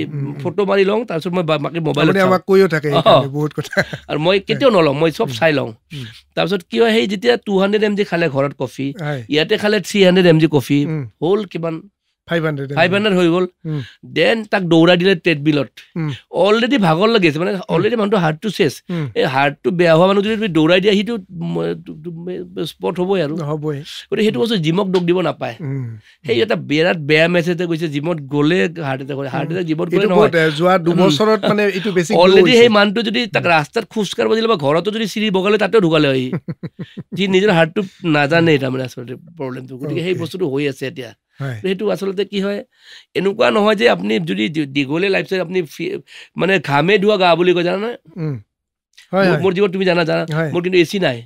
ফটো মাৰি লওঁ তাৰপিছত মই বাকী মোবাইলত আৰু মই কেতিয়াও নলওঁ মই চব চাই লওঁ তাৰপিছত কি হয় সেই যেতিয়া 200 mg খালে ঘৰত কফি ইয়াতে খালে 300 mg কফি হ'ল কিমান 500 হৈ গ'ল দেন তাক দৌৰাই দিলে ট্ৰেডমিলত অলৰেডি ভাগৰ লাগি আছে মানে অলৰেডি মানুহটো হাৰ্টটো চেছ এই হাৰ্টটো বেয়া হোৱা মানুহ যদি তুমি দৌৰাই দিয়া সিটো স্পট হ'বই আৰু গতিকে সেইটো বস্তু জিমক দুখ দিব নাপায় সেই এটা বিৰাট বেয়া মেছেজ গৈছে জিমত গ'লে হাৰ্ট এটেক জিমত গ'লে নহয় অলৰেডি সেই মানুহটো যদি তাক ৰাস্তাত খোজকাঢ়িব দিলে বা ঘৰতো যদি চিৰি বগালে তাতেও ঢুকালে হয় সি নিজৰ হাৰ্টটো নাজানে তাৰমানে আচলতে প্ৰব্লেমটো গতিকে সেই বস্তুটো হৈ আছে এতিয়া সেইটো আচলতে কি হয় এনেকুৱা নহয় যে আপুনি যদি দীঘলীয়া লাইফষ্টাইল আপুনি মানে ঘামে ধোৱা গা বুলি কয় জানা মোৰ জীৱন তুমি জানা মোৰ কিন্তু AC নাই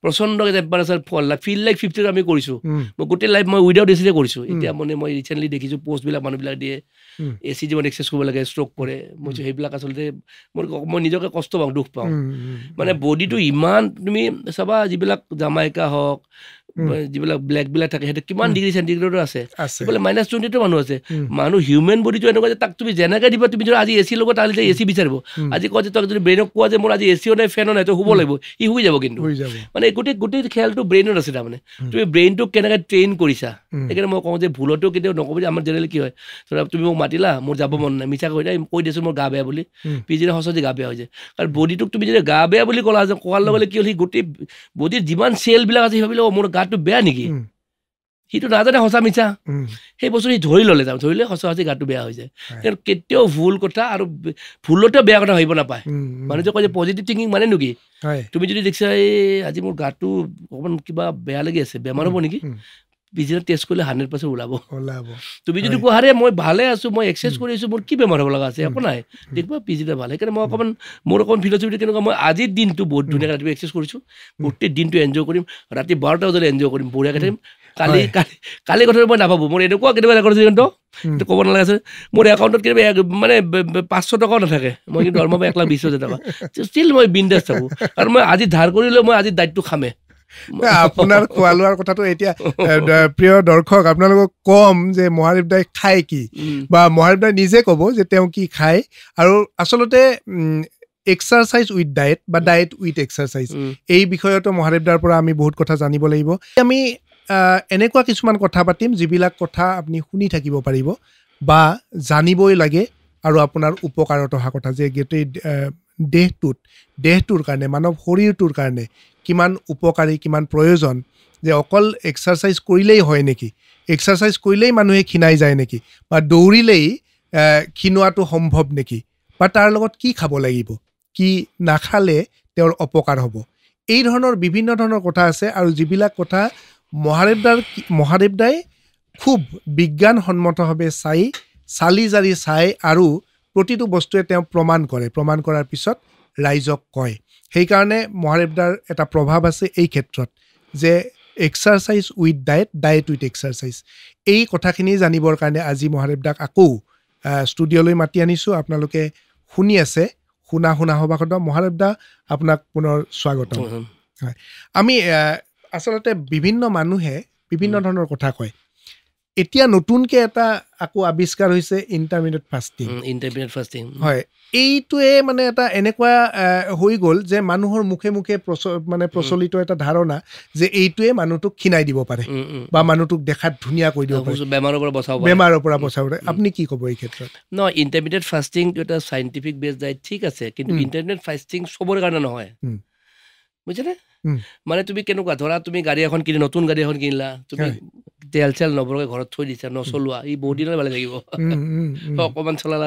প্ৰচণ্ড টেম্পাৰেচাৰ ফিল লাইক 50 আমি কৰিছোঁ মই গোটেই লাইফ মই উইদাউট AC কৰিছোঁ এতিয়া মানে মই ৰিচেণ্টলি দেখিছোঁ পষ্টবিলাক মানুহবিলাক দিয়ে AC জীৱন এক্সাৰচাইজ কৰিব লাগে ষ্ট্ৰক কৰে মই সেইবিলাক আচলতে মই নিজকে কষ্ট পাওঁ দুখ পাওঁ মানে বডিটো ইমান তুমি চাবা যিবিলাক জামাইকা হওক যিবিলাক ব্লেকবিলাক থাকে সেইটো কিমান ডিগ্ৰী চেণ্টিগ্ৰেডৰ আছে এইফালে -20 মানুহ আছে মানুহ হিউমেন বডিটো এনেকুৱা যে তাক তুমি যেনেকৈ দিবা তুমি যদি আজি AC লগত তাহলে AC বিচাৰিব আজি কয় যে তই যদি ব্ৰেইনক কোৱা যে মোৰ আজি ACও নাই ফেনো নাই তো শুব লাগিব ই শুই যাব কিন্তু মানে গোটেই খেলটো ব্ৰেইনত আছে তাৰমানে তুমি ব্ৰেইনটোক কেনেকৈ ট্ৰেইন কৰিছা সেইকাৰণে মই কওঁ যে ভুলতো কেতিয়াও নক'ব যে আমাৰ জেনেৰেলি কি হয় তুমি মোক মাতিলা মোৰ যাব মন নাই মিছা কৈ কৈ দিছোঁ মোৰ গা বেয়া বুলি পিছদিনা সঁচাকৈ গা বেয়া হৈ যায় কাৰণ বডিটোক তুমি যদি গা বেয়া বুলি ক'লা যে কোৱাৰ লগে কি হ'ল সি গোটেই বডিৰ যিমান চেলবিলাক আছে ভাবিলে মোৰ গাটো বেয়া নেকি সিটো নাজানে সঁচা মিছা সেই বস্তু সি ধৰি ল'লে ধৰিলে সঁচা গাটো বেয়া হৈ যায় কাৰণ কেতিয়াও ভুল কথা আৰু ভুলতেও বেয়া কথা ভাবিব নাপায় মানুহে যে কয় যে পজিটিভ থিংকিং মানে নেকি তুমি যদি দেখিছা এই আজি মোৰ গাটো অকণমান কিবা বেয়া লাগি আছে বেমাৰ হ'ব নেকি পিছদিনা টেষ্ট কৰিলে 100% ওলাব তুমি যদি কোৱা হাৰে মই ভালে আছোঁ মই এক্সাৰচাইজ কৰি আছোঁ মোৰ কি বেমাৰ হ'ব লগা আছে একো নাই দেখিবা পিছদিনা ভাল সেইকাৰণে মই মোৰ অকণমান ফিলচফি কেনেকুৱা মই আজিৰ দিনটো বহুত ধুনীয়াকৈ ৰাতিপুৱা এক্সাৰচাইজ কৰিছোঁ গোটেই দিনটো এনজয় কৰিম ৰাতি 12টা বজালৈ এনজয় কৰিম বঢ়িয়াকৈ থাকিম কালি কথাটো মই নাভাবোঁ মোৰ এনেকুৱা কেতিয়াবা ৰেকৰ্ড আছে কিন্তু ক'ব নালাগে আছে মোৰ একাউণ্টত কেতিয়াবা মানে 500 টকাও নাথাকে মই কিন্তু দৰমহা 1,20,000 টকা ষ্টিল মই বিন্দাছ থাকোঁ কাৰণ মই আজি ধাৰ কৰিলেও মই আজি দায়িত্বটো খামে আপোনাৰ খোৱা লোৱাৰ কথাটো এতিয়া প্ৰিয় দৰ্শক আপোনালোকক কম যে মহাদেৱ দাই খায় কি বা মহাদেৱ দাই নিজে ক'ব যে তেওঁ কি খায় আৰু আচলতে এক্সাৰচাইজ উইথ ডায়েট বা ডায়েট উইথ এক্সাৰচাইজ এই বিষয়তো মহাদেৱ দাৰ পৰা আমি বহুত কথা জানিব লাগিব আমি এনেকুৱা কিছুমান কথা পাতিম যিবিলাক কথা আপুনি শুনি থাকিব পাৰিব বা জানিবই লাগে আৰু আপোনাৰ উপকাৰত অহা কথা যে গোটেই দেহটোৰ কাৰণে মানৱ শৰীৰটোৰ কাৰণে কিমান উপকাৰী কিমান প্ৰয়োজন যে অকল এক্সাৰচাইজ কৰিলেই হয় নেকি এক্সাৰচাইজ কৰিলেই মানুহে ক্ষীণাই যায় নেকি বা দৌৰিলেই ক্ষীণোৱাটো সম্ভৱ নেকি বা তাৰ লগত কি খাব লাগিব কি নাখালে তেওঁৰ অপকাৰ হ'ব এই ধৰণৰ বিভিন্ন ধৰণৰ কথা আছে আৰু যিবিলাক কথা মহাদেৱ দাই খুব বিজ্ঞানসন্মতভাৱে চালি জাৰি চাই আৰু প্ৰতিটো বস্তুৱে তেওঁ প্ৰমাণ কৰাৰ পিছত ৰাইজক কয় সেইকাৰণে মহাদেৱ দাৰ এটা প্ৰভাৱ আছে এই ক্ষেত্ৰত যে exercise with diet with exercise এই কথাখিনি জানিবৰ কাৰণে আজি মহাদেৱ দাক আকৌ ষ্টুডিঅ'লৈ মাতি আনিছোঁ আপোনালোকে শুনি আছে শুনা সভাখত মহাদেৱ দা আপোনাক পুনৰ স্বাগতম হয় আমি আচলতে বিভিন্ন মানুহে বিভিন্ন ধৰণৰ কথা কয় এতিয়া নতুনকে এটা আকৌ আৱিষ্কাৰ হৈছে ইণ্টাৰমিডিয়েট ফাষ্টিং হয় এইটোৱে মানে এটা এনেকুৱা হৈ গ'ল যে মানুহৰ মুখে মুখে প্ৰচলিত এটা ধাৰণা যে এইটোৱে মানুহটোক ক্ষীণাই দিব পাৰে বা মানুহটোক দেখাত ধুনীয়া কৰি দিব পাৰে বেমাৰৰ পৰা বচাব পাৰে আপুনি কি ক'ব এই ক্ষেত্ৰত ইণ্টাৰমিডিয়েট ফাষ্টিং এটা চাইণ্টিফিক বেছ ডায়েট ঠিক আছে কিন্তু ইণ্টাৰমিডিয়েট ফাষ্টিং চবৰে কাৰণে নহয় বুজিছেনে মানে তুমি কেনেকুৱা ধৰা তুমি গাড়ী এখন নতুন গাড়ী এখন কিনিলা তুমি তেল চেল নভৰাকৈ ঘৰত থৈ দিছা নচলোৱা ই বহুত দিনৰ ভালে থাকিব অকণমান চলালা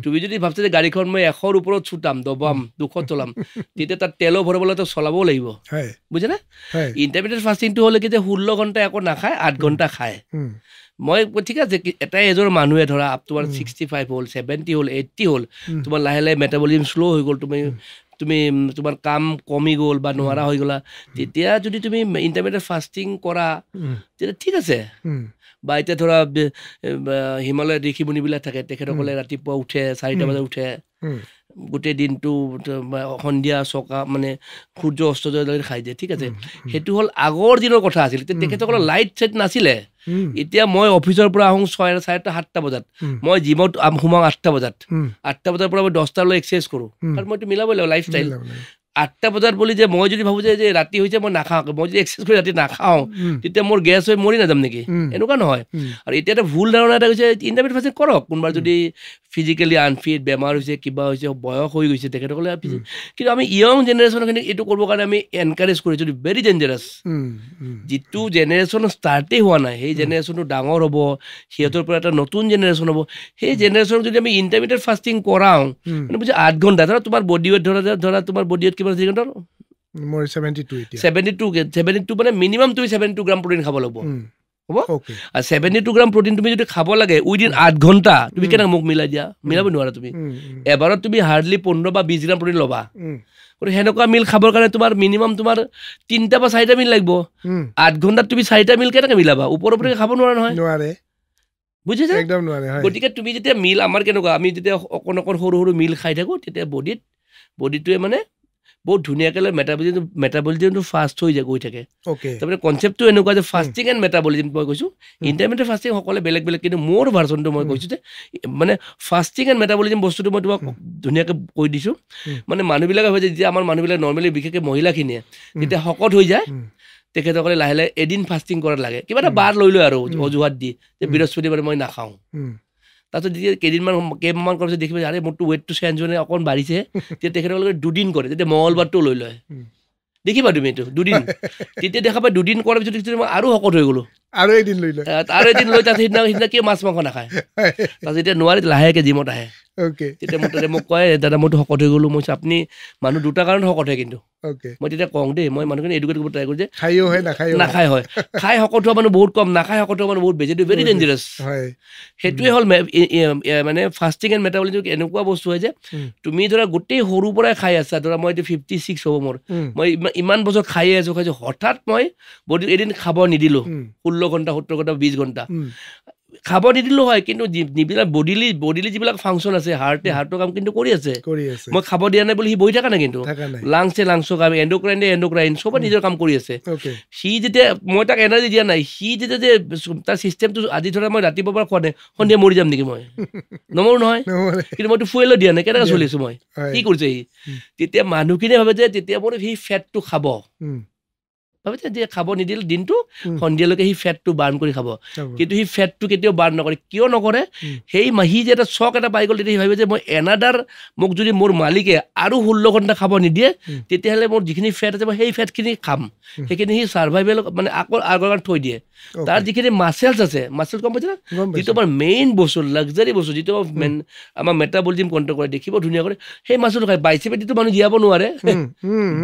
তুমি যদি ভাবছা যে গাড়ীখন মই 100ৰ ওপৰত ছুটাম দবাম 200 চলাম তেতিয়া তাত তেলো ভৰাবলৈ চলাবও লাগিব বুজিছেনে ইণ্টাৰমিডিয়েট ফাষ্টিংটো হ'লে কি যে 16 ঘণ্টা একো নাখায় 8 ঘণ্টা খায় মই ঠিক আছে এটা এজৰ মানুহে ধৰা আপ তোমাৰ 65 হ'ল 70 হ'ল 80 হ'ল তোমাৰ লাহে লাহে মেটাবলিজম শ্ল' হৈ গ'ল তুমি তোমাৰ কাম কমি গ'ল বা নোৱাৰা হৈ গ'লা তেতিয়া যদি তুমি ইণ্টাৰমিডিয়েট ফাষ্টিং কৰা তেতিয়া ঠিক আছে বা এতিয়া ধৰা হিমালয়ত ঋষি মুনিবিলাক থাকে তেখেতসকলে ৰাতিপুৱা উঠে 4টা বজাত উঠে গোটেই দিনটো সন্ধিয়া চকা মানে সূৰ্য অস্ত যোৱালৈকে খাই দিয়ে ঠিক আছে সেইটো হ'ল আগৰ দিনৰ কথা আছিল তেখেতসকলৰ লাইট চাইট নাছিলে এতিয়া মই অফিচৰ পৰা আহোঁ 6:30 7টা বজাত মই জিমত সোমাওঁ 8টা বজাত 8টা বজাৰ পৰা মই 10টালৈ এক্সাৰচাইজ কৰোঁ কাৰণ মইতো মিলাবই লাগিব লাইফষ্টাইল 8টা বজাত বুলি যে মই যদি ভাবোঁ যে ৰাতি হৈছে মই নাখাওঁ মই যদি এক্সাৰচাইজ কৰি ৰাতি নাখাওঁ তেতিয়া মোৰ গেছ হৈ মৰি নাযাম নেকি এনেকুৱা নহয় আৰু এতিয়া এটা ভুল ধাৰণা এটা হৈছে ইণ্টাৰমিডিয়েট ফাষ্টিং কৰক কোনোবা যদি ফিজিকেলি আনফিট বেমাৰ হৈছে কিবা হৈছে বয়স হৈ গৈছে তেখেতসকলে কিন্তু আমি য়ং জেনেৰেশ্যনখিনিক এইটো কৰিবৰ কাৰণে আমি এনকাৰেজ কৰিছোঁ ভেৰি ডেঞ্জাৰাছ যিটো জেনেৰেশ্যন ষ্টাৰ্টেই হোৱা নাই সেই জেনেৰেশ্যনটো ডাঙৰ হ'ব সিহঁতৰ পৰা এটা নতুন জেনেৰেশ্যন হ'ব সেই জেনেৰেশ্যনক যদি আমি ইণ্টাৰমিডিয়েট ফাষ্টিং কৰাওঁ মানে বুজি 8 ঘণ্টা ধৰা তোমাৰ বডি ৱেইট ধৰা তোমাৰ বডি ৱেইট কিমান মোৰ 72 মানে মিনিমাম তুমি 72 গ্ৰাম প্ৰটিন খাব লাগিব হ'ব আৰু 72 গ্ৰাম প্ৰটিন তুমি যদি খাব লাগে উইদিন 8 ঘণ্টা তুমি কেনেকৈ মোক মিলাই দিয়া মিলাব নোৱাৰা তুমি এবাৰত তুমি হাৰ্ডলি 15 বা 20 গ্ৰাম প্ৰটিন ল'বা গতিকে সেনেকুৱা মিল খাবৰ কাৰণে তোমাৰ মিনিমাম তোমাৰ 3টা বা 4টা মিল লাগিব 8 ঘণ্টাত তুমি 4টা মিল কেনেকৈ মিলাবা ওপৰে খাব নোৱাৰা নহয় বুজিছে গতিকে তুমি যেতিয়া মিল আমাৰ কেনেকুৱা আমি যেতিয়া অকণ সৰু মিল খাই থাকোঁ তেতিয়া বডিটোৱে মানে বহুত ধুনীয়াকৈ মেটাবলিজমটো ফাষ্ট হৈ যায় গৈ থাকে তাৰমানে কনচেপ্টটো এনেকুৱা যে ফাষ্টিং এণ্ড মেটাবলিজম মই কৈছোঁ ইণ্টাৰমিডিয়েট ফাষ্টিং সকলোৱে বেলেগ কিন্তু মোৰ ভাৰ্চনটো মই কৈছোঁ যে মানে ফাষ্টিং এণ্ড মেটাবলিজম বস্তুটো মই তোমাক ধুনীয়াকৈ কৈ দিছোঁ মানে মানুহবিলাকে ভাবে যে যেতিয়া আমাৰ মানুহবিলাক নৰ্মেলি বিশেষকৈ মহিলাখিনিয়ে যেতিয়া শকত হৈ যায় তেখেতসকলে লাহে লাহে এদিন ফাষ্টিং কৰাত লাগে কিবা এটা বাৰ লৈ লয় আৰু অজুহাত দি যে বৃহস্পতিবাৰে মই নাখাওঁ তাৰপিছত যেতিয়া কেইমাহমান কৰাৰ পিছত দেখিব আৰে মোৰতো ৱেইটটো চেঞ্জ হোৱা নাই অকণ বাঢ়িছে তেতিয়া তেখেতসকলে 2 দিন কৰে তেতিয়া মঙলবাৰটো লৈ লয় দেখিবা তুমি এইটো 2 দিন তেতিয়া দেখা পাই 2 দিন কৰাৰ পিছত মই আৰু শকত হৈ গ'লো আৰু এদিন লৈ তাত সিদিনা কিয় মাছ মাংস নাখায় তাৰপিছত যেতিয়া নোৱাৰি লাহেকৈ জিমত আহে তেতিয়া মোক কয় দাদা মইতো শকত হৈ গ'লো মই আপুনি মানুহ 2টা কাৰণত শকত হয় কিন্তু মই তেতিয়া কওঁ দেই মই মানুহখিনি এডুকেট কৰিব ট্ৰাই কৰোঁ যে নাখায় হয় খাই শকত হোৱা মানুহ বহুত কম নাখায় শকত হোৱা মানুহ বহুত বেছি ভেৰি ডেঞ্জাৰাছ সেইটোৱে হ'ল মানে ফাষ্টিং এণ্ড মেটাবলিজম এনেকুৱা বস্তু হয় যে তুমি ধৰা গোটেই সৰুৰ পৰাই খাই আছা ধৰা মই এতিয়া 56 হ'ব মোৰ মই ইমান বছৰ খাইয়ে আছোঁ হঠাৎ মই বডি এদিন খাব নিদিলোঁ 16 ঘণ্টা 17 ঘণ্টা 20 ঘণ্টা খাব নিদিলোঁ হয় কিন্তু যিবিলাক বডিলি যিবিলাক ফাংচন আছে হাৰ্টৰ কাম কিন্তু কৰি আছে মই খাব দিয়া নাই বুলি সি বহি থকা নাই কিন্তু লাংছৰ কাম এণ্ডোক্ৰাইন চবে নিজৰ কাম কৰি আছে সি যেতিয়া মই তাক এনাৰ্জি দিয়া নাই সি যেতিয়া যে তাৰ চিষ্টেমটো আজি ধৰা মই ৰাতিপুৱাৰ পৰা খোৱা নাই সন্ধিয়া মৰি যাম নেকি মই নমৰো নহয় কিন্তু মইতো ফুৱেলো দিয়া নাই কেনেকৈ চলি আছোঁ মই কি কৰিছে সি তেতিয়া মানুহখিনিয়ে ভাবে যে তেতিয়া মোৰ সি ফেটটো খাব ভাবে যে খাব নিদিলে দিনটো সন্ধিয়ালৈকে সি ফেটটো বাৰ্ণ কৰি খাব কিন্তু সি ফেটটো কেতিয়াও বাৰ্ণ নকৰে কিয় নকৰে সেই সি যে এটা চক এটা পাই গ'ল তেতিয়া সি ভাবে যে মই এনাডাৰ মোক যদি মোৰ মালিকে আৰু 16 ঘণ্টা খাব নিদিয়ে তেতিয়াহ'লে মোৰ যিখিনি ফেট আছে মই সেই ফেটখিনি খাম সেইখিনি সি ছাৰ্ভাইভেল মানে আকৌ আগৰ থৈ দিয়ে তাৰ যিখিনি মাছেলছ আছে মাছেল গম পাইছে না যিটো আমাৰ মেইন বস্তু লাক্সাৰী বস্তু যিটো আমাৰ মেটাবলিজিম কণ্ট্ৰল কৰে দেখিব ধুনীয়া কৰে সেই মাছটো খায় বাইচেপেদিটো মানুহ জীয়াব নোৱাৰে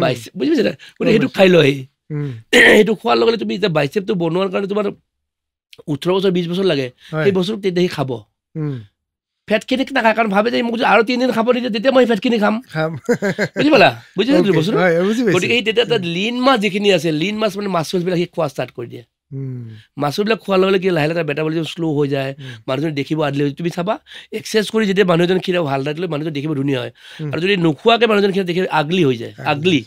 বাইচেপ বুজি পাইছে না গতিকে সেইটো খাই লয় সেইটো খোৱাৰ লগে লগে তুমি এতিয়া বাইচেপটো বনোৱাৰ কাৰণে তোমাৰ 18 বছৰ 20 বছৰ লাগে সেই বস্তুটো তেতিয়া সি খাব ফেটখিনি নাখায় কাৰণ ভাবে যে মোক আৰু 3 দিন খাব নিদিয়ে তেতিয়া মই ফেটখিনি খাম বুজি পালা বুজিছে বস্তুটো গতিকে তেতিয়া তাত লিন মাছ যিখিনি আছে লিন মাছ মানে মাছবিলাক সি খোৱা ষ্টাৰ্ট কৰি দিয়ে মাছবিলাক খোৱাৰ লগে লগে কি লাহে লাহে মেটাবলিজিম শ্ল' হৈ যায় মানুহজন দেখিব আদলি তুমি চাবা এক্সাৰচাইজ কৰি যেতিয়া মানুহজন ক্ষীণ ভাল ডাইট লৈ মানুহজন দেখিব ধুনীয়া হয় আৰু যদি নোখোৱাকৈ মানুহজন ক্ষীণ দেখিব আগলি হৈ যায় ugly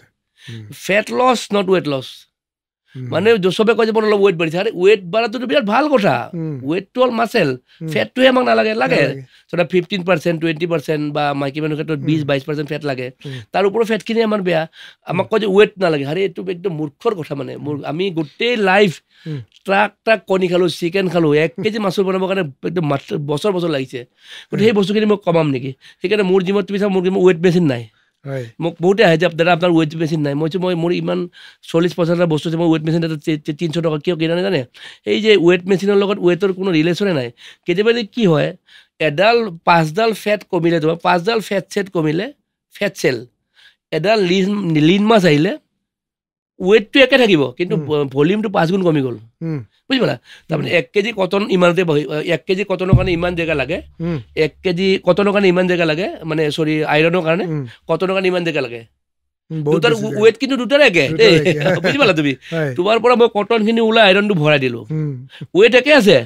fat loss not weight loss মানে চবে কয় যে মোৰ অলপ ৱেট বাঢ়িছে আৰে ৱেট বাঢ়াটো বিৰাট ভাল কথা ৱেটটো হ'ল মাছেল ফেটটোহে আমাক নালাগে লাগে 15% 20% বা মাইকী মানুহৰ ক্ষেত্ৰত 20-22% ফেট লাগে তাৰ ওপৰত ফেটখিনি আমাৰ বেয়া আমাক কয় যে ৱেট নালাগে আৰে এইটো একদম মূৰ্খৰ কথা মানে আমি গোটেই লাইফ ট্ৰাক কণী খালোঁ চিকেন খালোঁ 1 কেজি মাছৰ বনাবৰ কাৰণে একদম বছৰ লাগিছে গতিকে সেই বস্তুখিনি মই কমাম নেকি সেইকাৰণে মোৰ জিমত তুমি চাওঁ মোৰ জিমত ৱেট মেচিন নাই মোক বহুতে আহে যে দাদা আপোনাৰ ৱেট মেচিন নাই মই মোৰ ইমান 40-50 বস্তু আছে মই ৱেট মেচিন এটা 300 টকা কিয় কিনা নাজানে এই যে ৱেট মেচিনৰ লগত ৱেটৰ কোনো ৰিলেশ্যনে নাই কেতিয়াবা কি হয় এডাল 5ডাল ফেট কমিলে তোমাৰ 5ডাল ফেট চেট কমিলে ফেট চেল এডাল লিন মাছ আহিলে ৱেটটো একে থাকিব কিন্তু ভলিউমটো 5 গুণ কমি গ'ল বুজি পালা তাৰমানে 1 কেজি কটন ইমানতে 1 কেজি কটনৰ কাৰণে ইমান জেগা লাগে 1 কেজি কটনৰ কাৰণে ইমান জেগা লাগে মানে চৰি আইৰণৰ কাৰণে কটনৰ কাৰণে ইমান জেগা লাগে দুটাৰ ৱেট কিন্তু দুটাৰে একে বুজি পালা তুমি তোমাৰ পৰা মই কটনখিনি ওলাই আইৰণটো ভৰাই দিলোঁ ৱেট একে আছে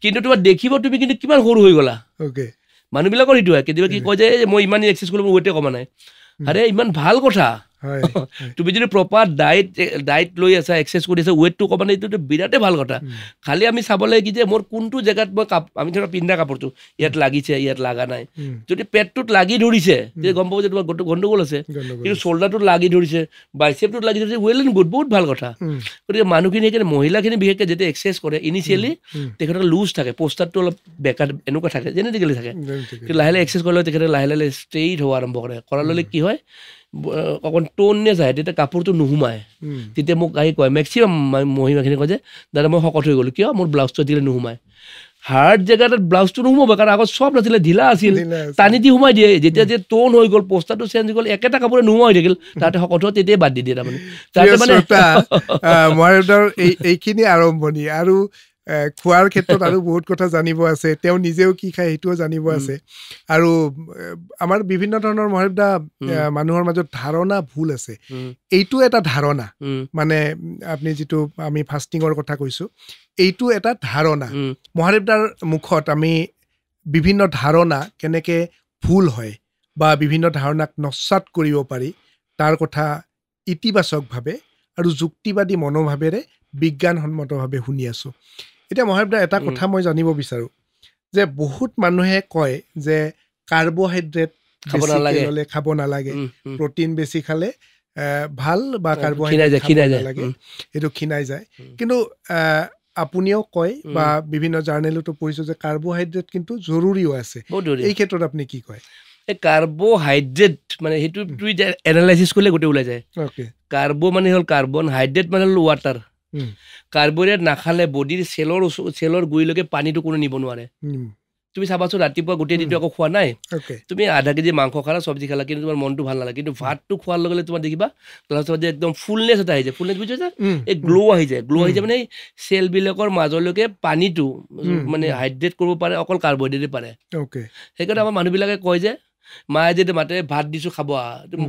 কিন্তু তোমাৰ দেখিব তুমি কিন্তু কিমান সৰু হৈ গ'লা মানুহবিলাকৰ সেইটো হয় কেতিয়াবা কি কয় যে মই ইমান এক্সাৰচাইজ কৰিলোঁ ৱেটে কমা নাই আৰে ইমান ভাল কথা তুমি যদি প্ৰপাৰ ডাইট লৈ আছা এক্সাৰচাইজ কৰি আছা ৱেটটো কমা নাই এইটো বিৰাটেই ভাল কথা খালি আমি চাব লাগে কি যে মোৰ কোনটো জেগাত মই আমি ধৰা পিন্ধা কাপোৰটো ইয়াত লাগিছে ইয়াত লগা নাই যদি পেটটোত লাগি ধৰিছে তেতিয়া গম পাব যে তোমাৰ গণ্ডগোল আছে কিন্তু চল্ডাৰটোত লাগি ধৰিছে বাইচেপটোত লাগি ধৰিছে ৱেল এণ্ড গুড বহুত ভাল কথা গতিকে মানুহখিনি সেইকাৰণে মহিলাখিনি বিশেষকৈ যেতিয়া এক্সাৰচাইজ কৰে ইনিচিয়েলি তেখেতৰ লুজ থাকে পোষ্টাৰটো অলপ বেকাৰ এনেকুৱা থাকে জেনেটিকেলি থাকে কিন্তু লাহে লাহে এক্সাৰচাইজ কৰিলে তেখেতে লাহে লাহে ষ্ট্ৰেইট হোৱা আৰম্ভ কৰে কৰাৰ লগে কি হয় অকণ টোনে যায় তেতিয়া কাপোৰটো নোসোমায় তেতিয়া মোক আহি কয় মেক্সিমাম মহিলাখিনি কয় যে দাদা মই শকত হৈ গ'লোঁ কিয় মোৰ ব্লাউজটো দিলে নোসোমায় হাৰ্ড জেগাত ব্লাউজটো নোসোমাব কাৰণ আগত চব নাছিলে ঢিলা আছিল টানি দি সোমাই দিয়ে যেতিয়া যে টোন হৈ গ'ল পোষ্টাৰটো চেঞ্জ হৈ গ'ল একেটা কাপোৰে নোহোৱা হৈ থাকিল তাতে শকত হোৱা তেতিয়াই বাদ দি দিয়ে তাৰমানে মই এইখিনি আৰম্ভণি আৰু খোৱাৰ ক্ষেত্ৰত আৰু বহুত কথা জানিব আছে তেওঁ নিজেও কি খায় সেইটোও জানিব আছে আৰু আমাৰ বিভিন্ন ধৰণৰ মহাবিদ্যা মানুহৰ মাজত ধাৰণা ভুল আছে এইটো এটা ধাৰণা মানে আপুনি যিটো আমি ফাষ্টিঙৰ কথা কৈছোঁ এইটো এটা ধাৰণা মহাবিদ্যাৰ মুখত আমি বিভিন্ন ধাৰণা কেনেকৈ ভুল হয় বা বিভিন্ন ধাৰণাক নস্যাৎ কৰিব পাৰি তাৰ কথা ইতিবাচকভাৱে আৰু যুক্তিবাদী মনোভাৱেৰে বিজ্ঞানসন্মতভাৱে শুনি আছোঁ এতিয়া মহাবিদ্যা এটা কথা মই জানিব বিচাৰোঁ যে বহুত মানুহে কয় যে কাৰ্বহাইড্ৰেট খাব নালাগে প্ৰটিন বেছি খালে ভাল বা কাৰ্বহাইড্ৰেট খাব নালাগে সেইটো ক্ষীণাই যায় কিন্তু আপুনিও কয় বা বিভিন্ন জাৰ্নেলতো পঢ়িছোঁ যে কাৰ্বহাইড্ৰেট কিন্তু জৰুৰীও আছে এই ক্ষেত্ৰত আপুনি কি কয় এই কাৰ্বহাইড্ৰেট মানে সেইটো তুমি এনালাইচিছ কৰিলে গোটেই ওলাই যায় কাৰ্ব মানে হ'ল কাৰ্বন হাইড্ৰেট মানে হ'ল ৱাটাৰ কাৰ্বহাইড্ৰেট নাখালে বডিৰ চেলৰ গুৰিলৈকে পানীটো কোনো নিব নোৱাৰে তুমি চাবাচোন ৰাতিপুৱা গোটেই দিনটো আকৌ খোৱা নাই তুমি আধা কেজি মাংস খালা চব্জি খালা কিন্তু তোমাৰ মনটো ভাল নালাগে কিন্তু ভাতটো খোৱাৰ লগে লগে তোমাৰ দেখিবা যে একদম ফুলনেছ এটা আহি যায় ফুলনেছ বুজি পাইছা এই গ্ল' আহি যায় মানে এই চেলবিলাকৰ মাজলৈকে পানীটো মানে হাইড্ৰেট কৰিব পাৰে অকল কাৰ্বহাইড্ৰেটে পাৰে সেইকাৰণে আমাৰ মানুহবিলাকে কয় যে মায়ে যদি মাতে ভাত দিছোঁ খাব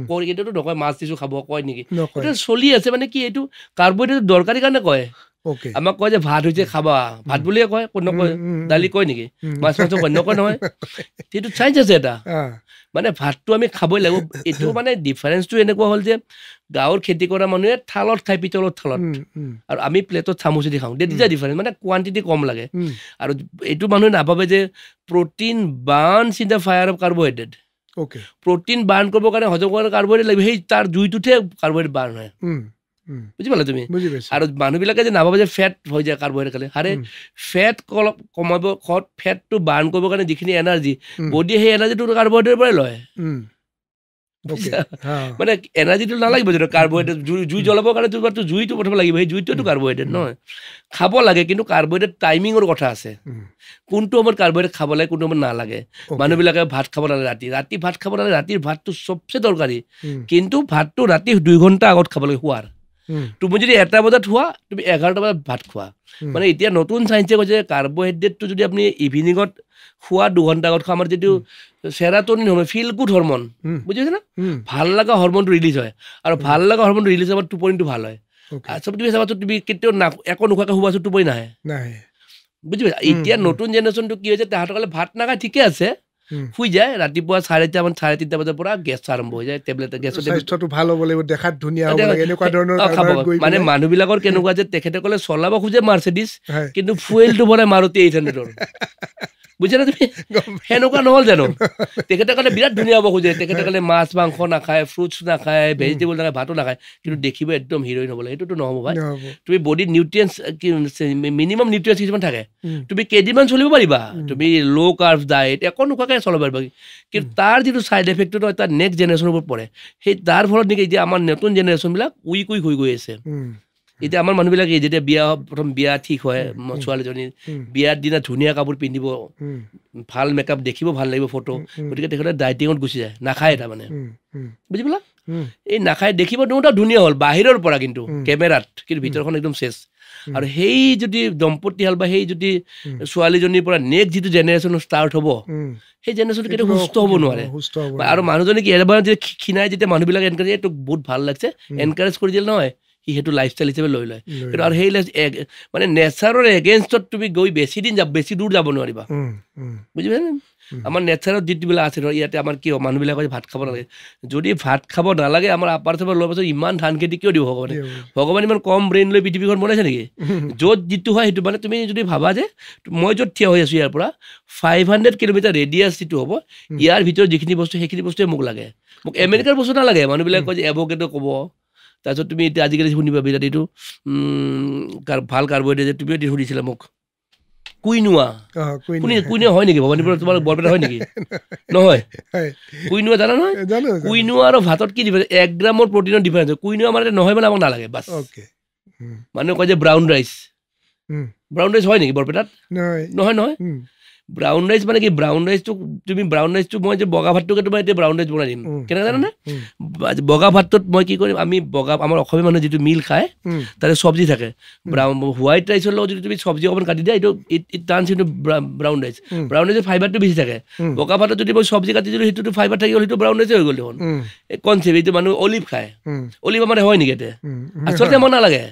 কয় এতিয়াতো নকয় মাছ দিছোঁ খাব কয় নেকি এইটো চলি আছে মানে কি এইটো কাৰ্বহাইড্ৰেট দৰকাৰী কাৰণে কয় আমাক কয় যে ভাত হৈছে খাবা ভাত বুলিয়ে কয় নকয় দালি কয় নেকি মাছ মাংস কয় নকয় নহয় সেইটো চাইন্স আছে এটা মানে ভাতটো আমি খাবই লাগিব এইটো মানে ডিফাৰেঞ্চটো এনেকুৱা হ'ল যে গাঁৱৰ খেতি কৰা মানুহে থালত খাই পিতলৰ থালত আৰু আমি প্লেটত চামুচি দি খাওঁ দেট ইজ দ্য ডিফাৰেঞ্চ মানে কোৱান্টিটি কম লাগে আৰু এইটো মানুহে নাভাবে যে protein Barnes in the fire of carbohydrate protein burn কৰিবৰ কাৰণে হজম কৰাৰ কাৰ্বহাইড্ৰেট লাগিব সেই তাৰ জুইটোতহে কাৰ্বহাইড্ৰেট বাৰ্ন হয় বুজি পালা তুমি বুজি পাইছো আৰু মানুহবিলাকে যে নাভাবে যে ফেট হৈ যায় কাৰ্বহাইড্ৰেট খালে আৰে ফেট কমাব ফেটটো বাৰ্ণ কৰিবৰ কাৰণে যিখিনি এনাৰ্জি বডিয়ে সেই এনাৰ্জিটো কাৰ্বহাইড্ৰেটৰ পৰাই লয় মানে এনাৰ্জিটো নালাগিব যদি কাৰ্বহাইড্ৰেট জুই জ্বলাবৰ কাৰণে তোমাৰতো জুইটো প্ৰথম লাগিব সেই জুইটোতো কাৰ্বহাইড্ৰেট নহয় খাব লাগে কিন্তু কাৰ্বহাইড্ৰেট টাইমিঙৰ কথা আছে কোনটো সময়ত কাৰ্বহাইড্ৰেট খাব লাগে কোনটো সময়ত নালাগে মানুহবিলাকে ভাত খাব নালাগে ৰাতি ভাত খাব নালাগে ৰাতিৰ ভাতটো চবচে দৰকাৰী কিন্তু ভাতটো ৰাতি 2 ঘণ্টা আগত খাব লাগে শোৱাৰ তুমি যদি 1টা বজাত খোৱা তুমি 11টা বজাত ভাত খোৱা মানে এতিয়া নতুন চাইন্সে কৈছে কাৰ্বহাইড্ৰেটটো যদি আপুনি ইভিনিঙত খোৱা 2 ঘণ্টা আগত খোৱা আমাৰ যিটো সেৰাটনিন হৰমন ফিল গুড হৰমন বুজিছে না ভাল লগা হৰমনটো ৰিলিজ হয় আৰু ভাল লগা হৰমনটো ৰিলিজ হোৱাৰ টোপনিটো ভাল হয় আচ্ছা তুমি চাবাচোন তুমি কেতিয়াও একো নোখোৱাকৈ শুবাচোন টোপনি নাহে বুজি পাইছা এতিয়া নতুন জেনেৰেশ্যনটো কি হৈছে তাহাঁতৰ কালে ভাত নাখায় ঠিকে আছে শুই যায় ৰাতিপুৱা 4:30 মান 3:30 বজাৰ পৰা গেছ আৰম্ভ হৈ যায় টেবলেট গেছৰ স্বাস্থ্যটো ভাল হ'ব লাগিব দেখাত ধুনীয়া হ'ব লাগে এনেকুৱা ধৰণৰ মানে মানুহবিলাকৰ কেনেকুৱা যে তেখেতসকলে চলাব খোজে মাৰ্চেডিছ কিন্তু ফুৱেলটো বনাই মাৰুতি 800ৰ বুজিছা না তুমি সেনেকুৱা নহ'ল জানো তেখেতসকলে বিৰাট ধুনীয়া হ'ব খোজে তেখেতসকলে মাছ মাংস নাখায় ফ্ৰুটছ নাখায় ভেজিটেবল নাখায় ভাতো নাখায় কিন্তু দেখিব একদম হিৰ'ইন হ'ব লাগে সেইটোতো নহ'ব ভাই তুমি বডিত নিউট্ৰিয়েণ্টছ মিনিমাম নিউট্ৰিয়েণ্টছ কিছুমান থাকে তুমি কেইদিনমান চলিব পাৰিবা তুমি ল' কাৰ্ভ ডায়েট একো নোখোৱাকৈ চলাব পাৰিবা কিন্তু তাৰ যিটো ছাইড এফেক্টটো নহয় তাৰ নেক্সট জেনেৰেশ্যনৰ ওপৰত পৰে সেই তাৰ ফলত নেকি এতিয়া আমাৰ নতুন জেনেৰেশ্যনবিলাক উইক হৈ গৈ আছে এতিয়া আমাৰ মানুহবিলাকে যেতিয়া প্ৰথম বিয়া ঠিক হয় ছোৱালীজনীৰ বিয়াৰ দিনা ধুনীয়া কাপোৰ পিন্ধিব ভাল মেকআপ দেখিব ভাল লাগিব ফটো গতিকে তেখেতে ডাইটিঙত গুচি যায় নাখায় তাৰমানে বুজি পালা এই নাখায় দেখিব দুটা ধুনীয়া হ'ল বাহিৰৰ পৰা কিন্তু কেমেৰাত কিন্তু ভিতৰখন একদম চেচ আৰু সেই যদি দম্পতীহাল বা সেই যদি ছোৱালীজনীৰ পৰা নেক্সট যিটো জেনেৰেশ্যন ষ্টাৰ্ট হ'ব সেই জেনেৰেশ্যনটো কেতিয়াও সুস্থ হ'ব নোৱাৰে আৰু মানুহজনী কি এবাৰ যেতিয়া ক্ষীণাই যেতিয়া মানুহবিলাকে এনকাৰেজ এইটো বহুত ভাল লাগছে এনকাৰেজ কৰি দিলে নহয় সি সেইটো লাইফষ্টাইল হিচাপে লৈ লয় কিন্তু আৰু সেই মানে নেচাৰৰ এগেইনষ্টত তুমি গৈ বেছি দূৰ যাব নোৱাৰিবা বুজি পাইছা আমাৰ নেচাৰত যিবিলাক আছে ধৰ ইয়াতে আমাৰ কি মানুহবিলাকে ভাত খাব নালাগে যদি ভাত খাব নালাগে আমাৰ আপাৰ চাপাৰ লোৱাৰ পাছত ইমান ধান খেতি কিয় দিব ভগৱানে ইমান কম ব্ৰেইন লৈ পৃথিৱীখন বনাইছে নেকি য'ত যিটো হয় সেইটো মানে তুমি যদি ভাবা যে মই য'ত থিয় হৈ আছোঁ ইয়াৰ পৰা 500 কিলোমিটাৰ ৰেডিয়াছ যিটো হ'ব ইয়াৰ ভিতৰত যিখিনি বস্তু সেইখিনি বস্তুৱে মোক লাগে মোক আমেৰিকাৰ বস্তু নালাগে মানুহবিলাকে কয় যে এভোকেডো ক'ব তাৰপিছত তুমি এতিয়া আজিকালি শুনিবা বিৰাট এইটো ভাল কাৰ্বহাইড্ৰেট তুমিও সুধিছিলা মোক কুইনোৱা হয় নেকি ভৱানীপুৰত তোমাৰ বৰপেটা হয় নেকি নহয় কুইনোৱা জানা নহয় কুইনোৱা আৰু ভাতত কি ডিফাৰেঞ্চ 1 গ্ৰামৰ প্ৰটিনৰ ডিফাৰেঞ্চ কুইনোৱা মানে নহয় মানে আমাক নালাগে বাছ মানুহে কয় যে ব্ৰাউন ৰাইচ হয় নেকি বৰপেটাত নহয় ব্ৰাউন ৰাইচ মানে কি ব্ৰাউন ৰাইচটো মই যে বগা ভাতটোকে তোমাৰ এতিয়া ব্ৰাউন ৰাইচ বনাই দিম কেনেকৈ জানানে বগা ভাতটোত মই কি কৰিম আমি আমাৰ অসমীয়া মানুহে যিটো মিল খায় তাতে চব্জি থাকে হোৱাইট ৰাইচৰ লগত যদি তুমি চব্জি অকণমান কাটি দিয়া এইটো ইট টাৰ্নছ ইনটু ব্ৰাউন ৰাইচৰ ফাইবাৰটো বেছি থাকে বগা ভাতত যদি মই চব্জি কাটি দিলোঁ সেইটোতো ফাইবাৰ থাকি গ'ল সেইটো ব্ৰাউন ৰাইচে হৈ গ'ল দেখোন এই কনচেপ্ট এইটো মানুহ অলিভ খায় অলিভ আমাৰ হয় নেকি এতিয়া আচলতে মই নালাগে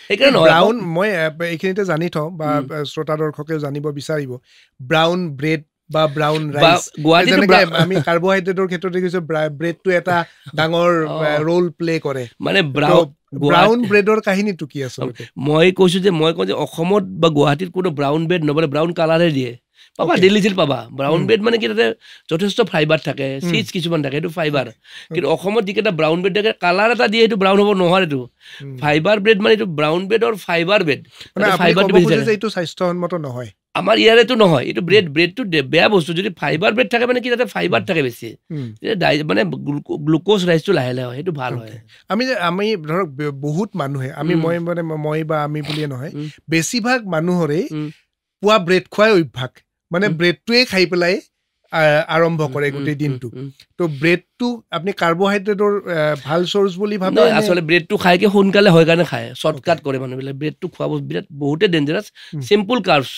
ব্ৰাউন মই এইখিনিতে জানি থওঁ বা শ্ৰোতা দৰ্শকেও জানিব বিচাৰিব ব্ৰাউন ব্ৰেড বা ব্ৰাউন ৰাইচ যেনেকৈ আমি কাৰ্বহাইড্ৰেটৰ ক্ষেত্ৰত দেখিছোঁ ব্ৰেডটো এটা ডাঙৰ ৰোল প্লে কৰে মানে ব্ৰাউন ব্ৰেডৰ কাহিনীটো কি আচলতে মই কৈছোঁ যে অসমত বা গুৱাহাটীত কোনো ব্ৰাউন ব্ৰেড নবনায় ব্ৰাউন কালাৰহে দিয়ে পাবা দিল্লী চিল পাবা ব্ৰাউন ব্ৰেড মানে কি তাতে যথেষ্ট ফাইবাৰ থাকে চিজ কিছুমান থাকে সেইটো ফাইবাৰ কিন্তু অসমত যিকেইটা ব্ৰাউন ব্ৰেড থাকে কালাৰ এটা দিয়ে সেইটো ব্ৰাউন হ'ব নহয় এইটো ফাইবাৰ ব্ৰেড মানে এইটো ব্ৰাউন ব্ৰেডৰ ফাইবাৰ ব্ৰেড ফাইবাৰটো বেছি থাকে এইটো স্বাস্থ্যসন্মত নহয় আমাৰ ইয়াৰেতো নহয় এইটো ব্ৰেডটো বেয়া বস্তু যদি ফাইবাৰ ব্ৰেড থাকে মানে কি তাতে ফাইবাৰ থাকে বেছি মানে গ্লুক'জ ৰাইচটো লাহে লাহে হয় সেইটো ভাল হয় আমি ধৰক বহুত মানুহে মই বা আমি বুলিয়ে নহয় বেছিভাগ মানুহৰে পুৱা ব্ৰেড খোৱাই অভ্যাস মানে ব্ৰেডটোৱে খাই পেলাই আৰম্ভ কৰে গোটেই দিনটো তো ব্ৰেডটো আপুনি কাৰ্বহাইড্ৰেটৰ ভাল চ'ৰ্চ বুলি ভাবে আচলতে ব্ৰেডটো খাইকে সোনকালে হয় কাৰণে খায় শ্বৰ্টকাট কৰে মানুহবিলাক ব্ৰেডটো খোৱা বিৰাট বহুতে dangerous simple carbs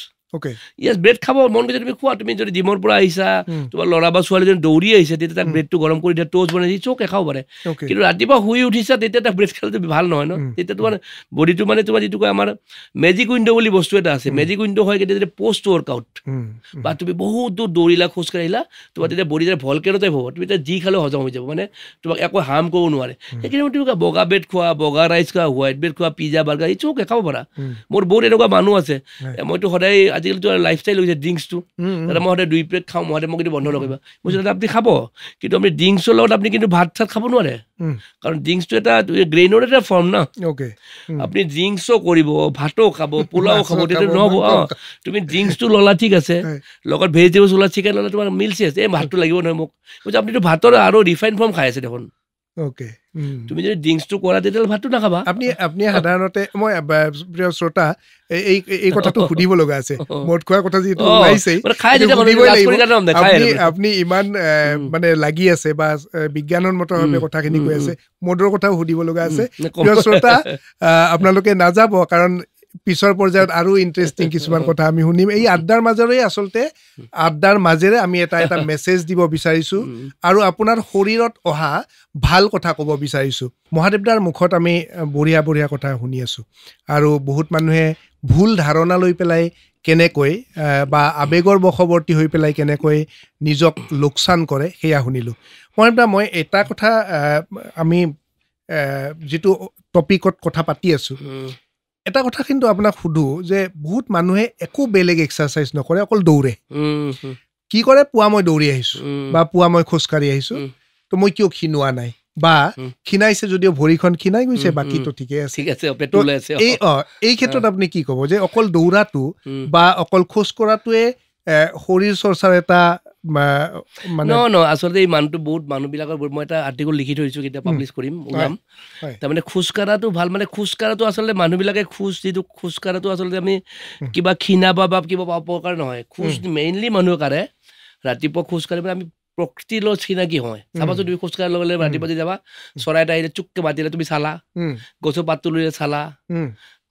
yes bread খাব মন গৈছে তুমি খোৱা তুমি যদি জিমৰ পৰা আহিছা তোমাৰ ল'ৰা বা ছোৱালীজনী দৌৰি আহিছে তেতিয়া তাক ব্ৰেডটো গৰম কৰি দিয়া টোষ্ট বনাই দি চৌকে খাব পাৰে কিন্তু ৰাতিপুৱা শুই উঠিছা তেতিয়া তাক ব্ৰেড খালে ভাল নহয় ন তেতিয়া তোমাৰ বডিটো মানে তোমাৰ যিটো কয় আমাৰ মেজিক উইণ্ড' বুলি বস্তু এটা আছে মেজিক উইণ্ড' হয় কেতিয়া যেতিয়া পষ্ট ৱৰ্কআউট বা তুমি বহুত দূৰ দৌৰিলা খোজকাঢ়িলা তোমাৰ তেতিয়া বডি ভলকেনো টাইপ হ'ব তুমি তেতিয়া যি খালেও হজম হৈ যাব মানে তোমাক একো হাৰ্ম কৰিব নোৱাৰে সেইখিনি তুমি বগা ব্ৰেড খোৱা বগা ৰাইচ খোৱা হোৱাইট ব্ৰেড খোৱা পিজ্জা বাৰ্গাৰ এই চৌকে খাব পাৰা মোৰ বহুত এনেকুৱা মানুহ আছে মইতো সদায় আজিকালিতো লাইফষ্টাইল হৈছে ড্ৰিংকছটো দাদা মই সদায় 2 প্লেট খাওঁ মই মোক কিন্তু বন্ধ নকৰিবা মই দাদা আপুনি খাব কিন্তু আপুনি ড্ৰিংকছৰ লগত আপুনি কিন্তু ভাত চাত খাব নোৱাৰে কাৰণ ড্ৰিংকছটো এটা গ্ৰেইনৰ এটা ফৰ্ম ন আপুনি ড্ৰিংকছো কৰিব ভাতো খাব পোলাও খাব তেতিয়া নহ'ব তুমি ড্ৰিংকছটো ল'লা ঠিক আছে লগত ভেজিটেবলছ ল'লা চিকেন ল'লা তোমাৰ মিলছে আছে এই ভাতটো লাগিব নহয় মোক আপুনিতো ভাতৰ আৰু ৰিফাইন ফৰ্ম খাই আছে দেখোন তুমি যদি ড্ৰিংকছটো কৰা তেতিয়াহ'লে ভাতটো নাখাবা আপুনি সাধাৰণতে মই প্ৰিয় শ্ৰোতা এই কথাটো সুধিব লগা আছে মদ খোৱাৰ কথা যিহেতু ওলাইছেই আপুনি ইমান মানে লাগি আছে বা বিজ্ঞানসন্মতভাৱে কথাখিনি কৈ আছে মদৰ কথাও সুধিব লগা আছে প্ৰিয় শ্ৰোতা আপোনালোকে নাযাব কাৰণ পিছৰ পৰ্যায়ত আৰু ইণ্টাৰেষ্টিং কিছুমান কথা আমি শুনিম এই আড্ডাৰ মাজেৰে আচলতে আড্ডাৰ মাজেৰে আমি এটা মেছেজ দিব বিচাৰিছোঁ আৰু আপোনাৰ শৰীৰত অহা ভাল কথা ক'ব বিচাৰিছোঁ মহাদেৱদাৰ মুখত আমি বঢ়িয়া বঢ়িয়া কথা শুনি আছোঁ আৰু বহুত মানুহে ভুল ধাৰণা লৈ পেলাই কেনেকৈ বা আৱেগৰ বশৱৰ্তী হৈ পেলাই কেনেকৈ নিজক লোকচান কৰে সেয়া শুনিলোঁ মহাদেৱদা মই এটা কথা আমি যিটো টপিকত কথা পাতি আছোঁ এটা কথা কিন্তু আপোনাক সুধো যে বহুত মানুহে একো বেলেগ এক্সাৰচাইজ নকৰে অকল দৌৰে কি কৰে পুৱা মই দৌৰি আহিছোঁ বা পুৱা মই খোজকাঢ়ি আহিছোঁ তো মই কিয় ক্ষীণোৱা নাই বা ক্ষীণাইছে যদিও ভৰিখন ক্ষীণাই গৈছে বাকীটো ঠিকে আছে এই ক্ষেত্ৰত আপুনি কি ক'ব যে অকল দৌৰাটো বা অকল খোজ কঢ়াটোৱে শৰীৰ চৰ্চাৰ এটা আচলতে এই মানুহটো বহুত মানুহবিলাকৰ মই এটা আৰ্টিকল লিখি থৈছোঁ কেতিয়া পাব্লিছ কৰিম ওলাম তাৰমানে খোজকাঢ়াটো ভাল মানে খোজকাঢ়াটো আচলতে মানুহবিলাকে যিটো খোজকাঢ়াটো আচলতে আমি কিবা ক্ষীণাব বা কিবা অপকাৰ নহয় খোজ মেইনলি মানুহে কাঢ়ে ৰাতিপুৱা খোজকাঢ়িবলৈ আমি প্ৰকৃতিৰ লগত চিনাকি হয় চাবাচোন তুমি খোজকাঢ়াৰ লগে লগে ৰাতিপুৱা যাবা চৰাই এটা আহিলে চুককে মাতিলে তুমি চালা গছৰ পাতটো লৈ চালা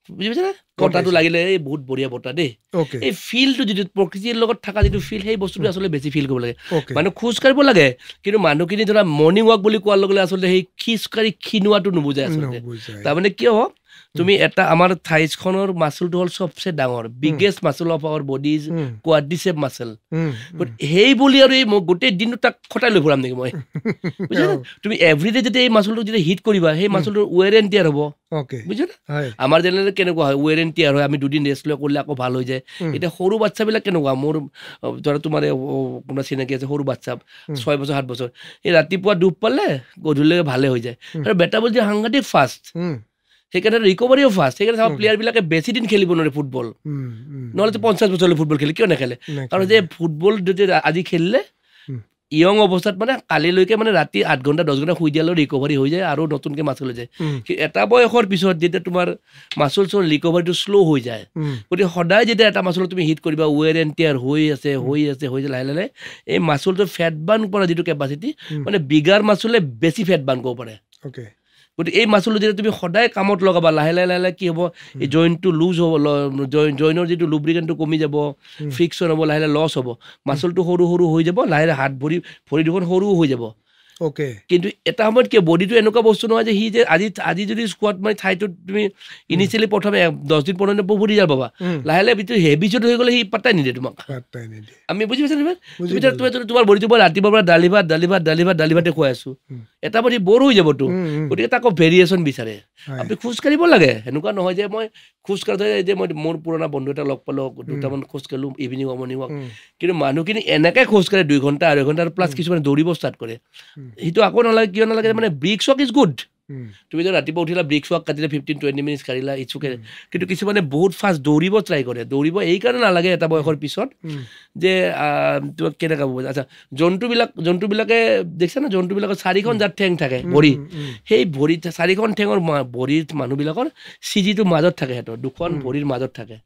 বুজি পাইছে নে বতাহটো লাগিলে এই বহুত বঢ়িয়া বতাহ দেই এই ফিলটো যিটো প্ৰকৃতিৰ লগত থকা যিটো ফিল সেই বস্তুটো আচলতে বেছি ফিল কৰিব লাগে মানুহ খোজ কাঢ়িব লাগে কিন্তু মানুহখিনি ধৰা মৰ্ণিং ৱাক বুলি কোৱাৰ লগে লগে আচলতে সেই খোজকাঢ়ি ক্ষীণোৱাটো নুবুজায় আচলতে তাৰমানে কিয় তুমি এটা আমাৰ থাইছখনৰ মাচলটো হ'ল চবচে ডাঙৰ biggest muscle of our body is quadriceps muscle সেই বুলি আৰু এই গোটেই দিনটো তাক খটাই লৈ ফুৰাম নেকি মই বুজিছা তুমি এভৰিডে যেতিয়া এই মাচলটো যেতিয়া হিট কৰিবা সেই মাচলটোৰ ৱেৰ এণ্ড টিয়াৰ হ'ব বুজিছা আমাৰ জেনেৰেলি কেনেকুৱা হয় ৱেৰ এণ্ড টিয়াৰ হয় আমি দুদিন ৰেষ্ট লৈ কৰিলে আকৌ ভাল হৈ যায় এতিয়া সৰু বাচ্ছাবিলাক কেনেকুৱা মোৰ ধৰা তোমাৰ কোনোবা চিনাকি আছে সৰু বাচ্ছা 6 বছৰ 7 বছৰ এই ৰাতিপুৱা ডুব পালে গধূলিলৈকে ভালে হৈ যায় আৰু বেটা বলজি সাংঘাতিক ফাষ্ট সেইকাৰণে ৰিকভাৰীও ফাষ্ট সেইকাৰণে চাওঁ প্লেয়াৰবিলাকে বেছি দিন খেলিব নোৱাৰে ফুটবল নহ'লে 50 বছৰলৈ ফুটবল খেলে কিয় নেখেলে কাৰণ যে ফুটবল যদি আজি খেলিলে ইয়ং অৱস্থাত মানে কালিলৈকে মানে ৰাতি 8 ঘণ্টা 10 ঘণ্টা শুই দিয়ালৈ ৰিকভাৰী হৈ যায় আৰু নতুনকৈ মাচল হৈ যায় এটা বয়সৰ পিছত যেতিয়া তোমাৰ মাচল ৰিকভাৰীটো শ্ল' হৈ যায় গতিকে সদায় যেতিয়া এটা মাচল তুমি হিট কৰিবা ৱেৰ এণ্ড টিয়াৰ হৈ আছে লাহে লাহে এই মাচলটো ফেট বাৰ্ণ কৰা যিটো কেপাচিটি মানে বিগাৰ মাচলে বেছি ফেট বাৰ্ণ কৰিব পাৰে গতিকে এই মাচলটো যেতিয়া তুমি সদায় কামত লগাবা লাহে লাহে কি হ'ব এই জইণ্টটো লুজ হ'ব জইনৰ যিটো লুব্ৰিকেণ্টটো কমি যাব ফ্ৰিকশ্যন হ'ব লাহে লাহে লছ হ'ব মাচলটো সৰু হৈ যাব লাহে লাহে হাত ভৰি দুখন সৰু হৈ যাব কিন্তু এটা সময়ত কি বডিটো এনেকুৱা বস্তু নহয় যে সি যে আজি যদি স্কোৱাট মাৰি ঠাইটোত তুমি ইনিচিয়েলি প্ৰথমে 10 দিন 15 দিন বহুত ৰিজাল্ট পাবা লাহে লাহে ভিতৰত হেবিচত হৈ গ'লে সি পাত্তাই নিদিয়ে তোমাক আমি বুজি পাইছা নহয় তুমি তোমাৰ বডিটো ৰাতিপুৱাৰ পৰা দালি ভাতে খুৱাই আছো এটা বডি বৰ হৈ যাবতো গতিকে তাকো ভেৰিয়েশ্যন বিচাৰে আপুনি খোজ কাঢ়িব লাগে এনেকুৱা নহয় যে মই খোজ কাঢ়োতে যে মই মোৰ পুৰণা বন্ধু এটা লগ পালোঁ 2টামান খোজ কাঢ়িলোঁ ইভিনিং মৰ্ণিং ৱাক কিন্তু মানুহখিনি এনেকৈ খোজ কাঢ়ে 2 ঘণ্টা 2.5 ঘণ্টা প্লাছ কিছুমানে দৌৰিব ষ্টাৰ্ট কৰে সেইটো আকৌ নালাগে কিয় নালাগে মানে ব্ৰিক্স ৱাক ইজ গুড তুমি যদি ৰাতিপুৱা উঠিলা ব্ৰিক্স ৱাক কাটিলে 15-20 মিনিট কাঢ়িলা ইটছ অ'কে কিন্তু কিছুমানে বহুত ফাষ্ট দৌৰিব ট্ৰাই কৰে দৌৰিব এইকাৰণে নালাগে এটা বয়সৰ পিছত যে তোমাক কেনেকুৱা হ'ব আচ্ছা জন্তুবিলাকে দেখিছা না জন্তুবিলাকৰ 4খন জাত ঠেং থাকে ভৰি সেই ভৰিত 4খন ঠেঙৰ ভৰিৰ মানুহবিলাকৰ চিজিটো মাজত থাকে সিহঁতৰ 2খন ভৰিৰ মাজত থাকে